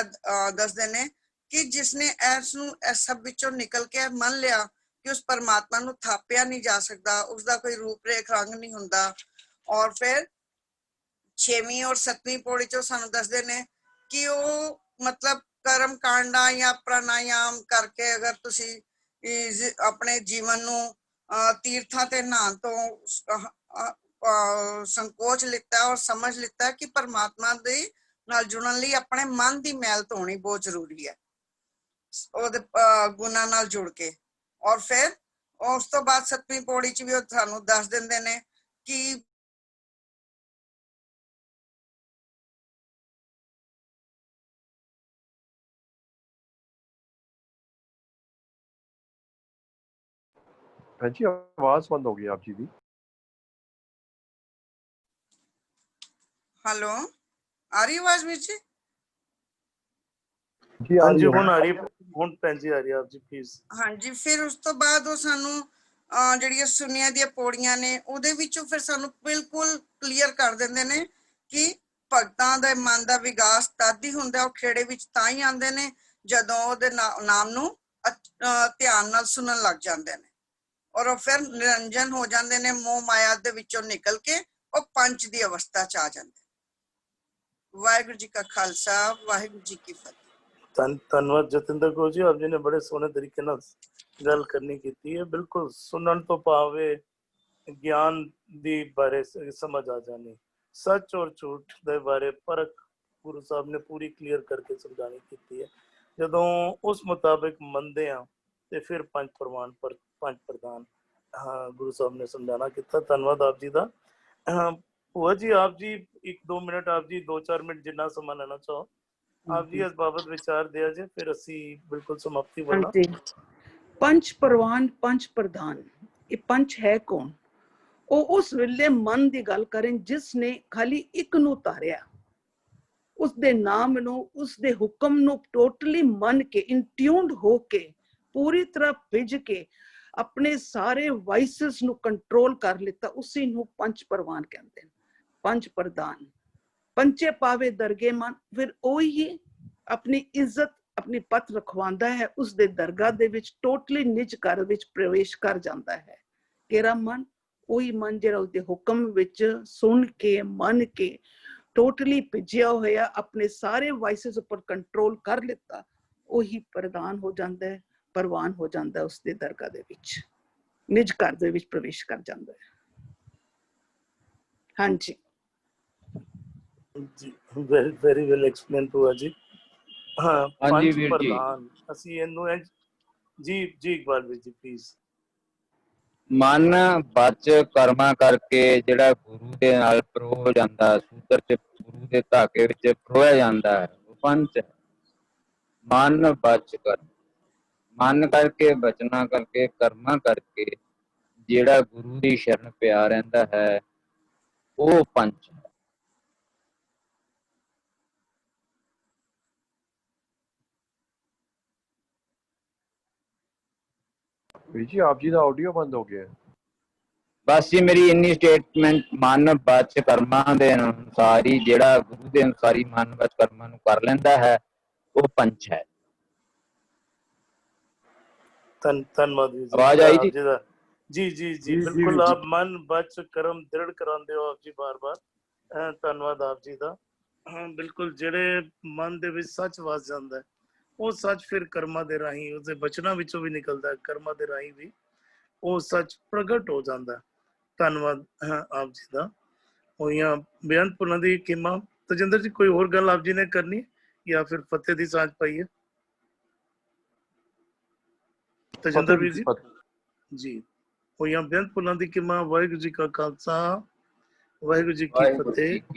ਦੱਸਦੇ ਨੇ ਕਿ ਜਿਸਨੇ ਇਸ ਸਭ ਵਿੱਚੋਂ ਨਿਕਲ ਕੇ ਮੰਨ ਲਿਆ ਕਿ ਉਸ ਪਰਮਾਤਮਾ ਨੂੰ ਥਾਪਿਆ ਨਹੀਂ ਜਾ ਸਕਦਾ, ਉਸਦਾ ਕੋਈ ਰੂਪ ਰੇਖ ਰੰਗ ਨਹੀਂ ਹੁੰਦਾ। ਔਰ ਫਿਰ 6ਵੀਂ ਔਰ 7ਵੀਂ ਪੌੜੀ ਚੋਂ ਸਾਨੂੰ ਦੱਸਦੇ ਨੇ ਕਿ ਉਹ ਮਤਲਬ ਕਰਮ ਕਾਂਡਾਂ ਜਾਂ ਪ੍ਰਾਣਾਯਾਮ ਕਰਕੇ ਅਗਰ ਤੁਸੀਂ ਆਪਣੇ ਜੀਵਨ ਨੂੰ ਤੀਰਥਾਂ ਤੇ ਨਹਾਉਣ ਤੋਂ ਸੰਕੋਚ ਲਿੱਤਾ ਔਰ ਸਮਝ ਲਿੱਤਾ ਕਿ ਪਰਮਾਤਮਾ ਦੇ ਨਾਲ ਜੁੜਨ ਲਈ ਆਪਣੇ ਮਨ ਦੀ ਮੈਲ ਧੋਣੀ ਬਹੁਤ ਜ਼ਰੂਰੀ ਹੈ, ਉਹਦੇ ਗੁਣਾਂ ਨਾਲ ਜੁੜ ਕੇ। ਔਰ ਫਿਰ ਉਸ ਤੋਂ ਬਾਅਦ 7ਵੀਂ ਪੌੜੀ ਚ ਵੀ ਉਹ ਸਾਨੂੰ ਦੱਸ ਦਿੰਦੇ ਨੇ ਕਿ हाँ जी, आवाज बंद हो गई आप जी दी। हेलो, आ रही आवाज ਵੀਰ ਜੀ? जी आ हाँ रही जी है। ਹੁਣ ਆ ਰਹੀ ਹੁਣ ਭੈਣ ਜੀ ਆ ਰਹੀ ਆਪ ਜੀ ਪਲੀਜ਼। ਹਾਂਜੀ, ਫਿਰ ਉਸ ਤੋਂ ਬਾਅਦ ਉਹ ਸਾਨੂੰ ਜਿਹੜੀਆਂ ਸੁਨੀਆਂ ਦੀਆਂ ਪੌੜੀਆਂ ਨੇ ਉਹਦੇ ਵਿੱਚੋਂ ਫਿਰ ਸਾਨੂੰ ਬਿਲਕੁਲ ਕਲੀਅਰ ਕਰ ਦਿੰਦੇ ਨੇ ਕਿ ਭਗਤਾਂ ਦੇ ਮਨ ਦਾ ਵਿਕਾਸ ਤਦ ਹੀ ਹੁੰਦਾ, ਉਹ ਖੇੜੇ ਵਿੱਚ ਤਾਂ ਹੀ ਆਉਂਦੇ ਨੇ ਜਦੋਂ ਉਹਦੇ ਨਾਮ ਨੂੰ ਧਿਆਨ ਨਾਲ ਸੁਣਨ ਲੱਗ ਜਾਂਦੇ ਨੇ, ਔਰ ਉਹ ਫਿਰ ਨਿਰੰਜਨ ਹੋ ਜਾਂਦੇ ਨੇ, ਮੋਹ ਮਾਇਆ ਦੇ ਵਿੱਚੋਂ ਨਿਕਲ ਕੇ ਉਹ ਪੰਚ ਦੀ ਅਵਸਥਾ ਚ ਆ ਜਾਂਦੇ। ਵਾਹਿਗੁਰੂ ਜੀ ਕਾ ਖਾਲਸਾ, ਵਾਹਿਗੁਰੂ ਜੀ ਕੀ ਫਤਿਹ। ਧੰਨਵਾਦ ਜਤਿੰਦਰ ਕੌਰ ਜੀ, ਆਪ ਜੀ ਨੇ ਬੜੇ ਸੋਹਣੇ ਤਰੀਕੇ ਨਾਲ ਗੱਲ ਕਰਨੀ ਕੀਤੀ ਹੈ। ਬਿਲਕੁਲ ਸੁਣਨ ਤੋਂ ਭਾਵੇਂ ਗਿਆਨ ਦੀ ਬਾਰੇ ਸਮਝ ਆ ਜਾਣੀ, ਸੱਚ ਔਰ ਝੂਠ ਦੇ ਬਾਰੇ ਫਰਕ ਗੁਰੂ ਸਾਹਿਬ ਨੇ ਪੂਰੀ ਕਲੀਅਰ ਕਰਕੇ ਸਮਝਾਣੀ ਕੀਤੀ ਹੈ। ਜਦੋਂ ਉਸ ਮੁਤਾਬਿਕ ਮੰਨਦੇ ਆ ਤੇ ਫਿਰ ਪੰਜ ਪ੍ਰਵਾਨ ਪਰ ਪੰਜ ਪ੍ਰਦਾਨ ਗੁਰੂ ਸਾਹਿਬ ਨੇ ਸਮਝਾਣਾ ਕੀਤਾ। ਧੰਨਵਾਦ ਆਪ ਜੀ ਦਾ। ਭੂਆ ਜੀ ਆਪ ਜੀ 1-2 ਮਿੰਟ, ਆਪ ਜੀ 2-4 ਮਿੰਟ ਜਿੰਨਾ ਸਮਾਂ ਲੈਣਾ ਚਾਹੋ ਆਪ ਜੀ ਇਸ ਬਾਬਤ ਵਿਚਾਰ ਦਿਆ ਜੇ, ਫਿਰ ਅਸੀਂ ਬਿਲਕੁਲ ਸਮਾਪਤੀ ਵੱਲ। ਹਾਂਜੀ, ਪੰਜ ਪ੍ਰਵਾਨ ਪੰਜ ਪ੍ਰਧਾਨ, ਇਹ ਪੰਜ ਹੈ ਕੌਣ? ਉਹ ਉਸ ਵੇਲੇ ਮਨ ਦੀ ਗੱਲ ਕरें ਜਿਸ ਨੇ ਖਾਲੀ ਇੱਕ ਨੂੰ ਤਾਰਿਆ, ਉਸ ਦੇ ਨਾਮ ਨੂੰ, ਉਸ ਦੇ ਹੁਕਮ ਨੂੰ ਟੋਟਲੀ ਮੰਨ ਕੇ, ਇਨਟਿਊਨਡ ਹੋ ਕੇ, ਪੂਰੀ ਤਰ੍ਹਾਂ ਭਿੱਜ ਕੇ ਆਪਣੇ ਸਾਰੇ ਵਾਇਸਸ ਨੂੰ ਕੰਟਰੋਲ ਕਰ ਲਿੱਤਾ, ਉਸੇ ਨੂੰ ਪੰਜ ਪ੍ਰਵਾਨ ਕਹਿੰਦੇ ਨੇ। ਪੰਜ ਪ੍ਰਧਾਨ, ਪੰਚੇ ਪਾਵੇ ਦਰਗੇ ਮਨ, ਫਿਰ ਉਹੀ ਆਪਣੀ ਇੱਜ਼ਤ ਆਪਣੀ ਪਤ ਰਖਵਾਉਂਦਾ ਹੈ, ਉਸ ਦੇ ਦਰਗਾਹ ਦੇ ਵਿੱਚ ਟੋਟਲੀ ਨਿਜ ਘਰ ਵਿੱਚ ਪ੍ਰਵੇਸ਼ ਕਰ ਜਾਂਦਾ ਹੈ। ਕਿਹੜਾ ਮਨ? ਉਹੀ ਮਨ ਜਿਹੜਾ ਉਸਦੇ ਹੁਕਮ ਵਿੱਚ ਸੁਣ ਕੇ ਮੰਨ ਕੇ ਟੋਟਲੀ ਭਿੱਜਿਆ ਹੋਇਆ, ਆਪਣੇ ਸਾਰੇ ਵਾਇਸਸ ਉੱਪਰ ਕੰਟਰੋਲ ਕਰ ਲਿੱਤਾ, ਉਹੀ ਪ੍ਰਧਾਨ ਹੋ ਜਾਂਦਾ ਹੈ, ਪ੍ਰਵਾਨ ਹੋ ਜਾਂਦਾ ਹੈ, ਉਸਦੇ ਦਰਗਾਹ ਦੇ ਵਿੱਚ ਨਿਜ ਘਰ ਦੇ ਵਿੱਚ ਪ੍ਰਵੇਸ਼ ਕਰ ਜਾਂਦਾ ਹੈ। ਹਾਂਜੀ ਜੀ, ਵੈਰੀ ਵੈਲ ਐਕਸਪਲੇਨ ਭੂਆ ਜੀ। ਹਾਂ, ਹਾਂਜੀ ਪੰਜ ਵੀਰ ਜੀ। ਪ੍ਰਧਾਨ ਅਸੀਂ ਇਹਨੂੰ ਜੀ ਇਕਬਾਲ ਵੀਰ ਜੀ ਪਲੀਜ਼। ਮਨ ਬਚ ਕਰਮਾਂ ਕਰਕੇ ਜਿਹੜਾ ਗੁਰੂ ਦੇ ਨਾਲ ਪਰੋ ਜਾਂਦਾ, ਸੂਤਰ ਚ ਗੁਰੂ ਦੇ ਧਾਗੇ ਵਿੱਚ ਪਰੋਇਆ ਜਾਂਦਾ ਹੈ, ਉਹ ਪੰਚ ਹੈ। ਮਨ ਬਚ ਕਰ, ਮਨ ਕਰਕੇ, ਬਚਨਾ ਕਰਕੇ, ਕਰਮਾਂ ਕਰਕੇ ਜਿਹੜਾ ਗੁਰੂ ਦੀ ਸ਼ਰਨ ਪਿਆ ਰਹਿੰਦਾ ਹੈ, ਉਹ ਪੰਚ ਹੈ। ਵੀਰ ਜੀ ਆਪ ਜੀ ਦਾ ਆਡੀਓ ਬੰਦ ਹੋ ਗਿਆ। ਬਸ ਜੀ ਮੇਰੀ ਇੰਨੀ ਸਟੇਟਮੈਂਟ, ਮਨ ਬਚ ਕਰਮਾਂ ਦੇ ਅਨੁਸਾਰ ਹੀ, ਜਿਹੜਾ ਗੁਰੂ ਦੇ ਅਨੁਸਾਰ ਹੀ ਮਨ ਬਚ ਕਰਮਾਂ ਨੂੰ ਕਰ ਲੈਂਦਾ ਹੈ, ਉਹ ਪੰਚ ਹੈ। ਧੰਨਵਾਦ ਵੀਰ ਜੀ ਆਵਾਜ਼ ਆਈ ਆਪ ਜੀ? ਜੀ ਦਾ। ਜੀ ਬਿल्कुल आप मन बच कर्म दृढ़ कराते हो आप जी बार ਧੰਨਵਾਦ ਆਪ ਜੀ ਦਾ। ਬਿਲਕੁਲ ਜਿਹੜੇ ਮਨ ਦੇ ਵਿੱਚ ਸੱਚ ਵਸ ਜਾਂਦਾ ਹੈ, ਉਹ ਸੱਚ ਫਿਰ ਕਰਮਾਂ ਦੇ ਰਾਹੀਂ, ਉਸਦੇ ਬਚਨਾਂ ਵਿੱਚੋਂ ਵੀ ਨਿਕਲਦਾ ਹੈ, ਕਰਮਾਂ ਦੇ ਰਾਹੀਂ ਵੀ ਉਹ ਸੱਚ ਪ੍ਰਗਟ ਹੋ ਜਾਂਦਾ ਹੈ। ਧੰਨਵਾਦ ਆਪ ਜੀ ਦਾ। ਹੋਈਆਂ ਬੇਅੰਤ ਪੁਲਾਂ ਦੀ ਕੀਮਾ। ਤਜਿੰਦਰ ਜੀ ਕੋਈ ਹੋਰ ਗੱਲ ਆਪ ਜੀ ਨੇ ਕਰਨੀ ਜਾਂ ਫਿਰ ਫਤਿਹ ਦੀ ਸਾਂਝ ਪਾਈ ਹੈ? ਤਜਿੰਦਰ ਵੀਰ ਜੀ ਹੋਈਆਂ ਬੇਅੰਤ ਪੁਲਾਂ ਦੀ ਕੀਮਾ। ਵਾਹਿਗੁਰੂ ਜੀ ਕਾ ਖਾਲਸਾ, ਵਾਹਿਗੁਰੂ ਜੀ ਕੀ ਵਾਹਿਗੁਰੂ ਫਤਿਹ। ਜੀ ਕੀ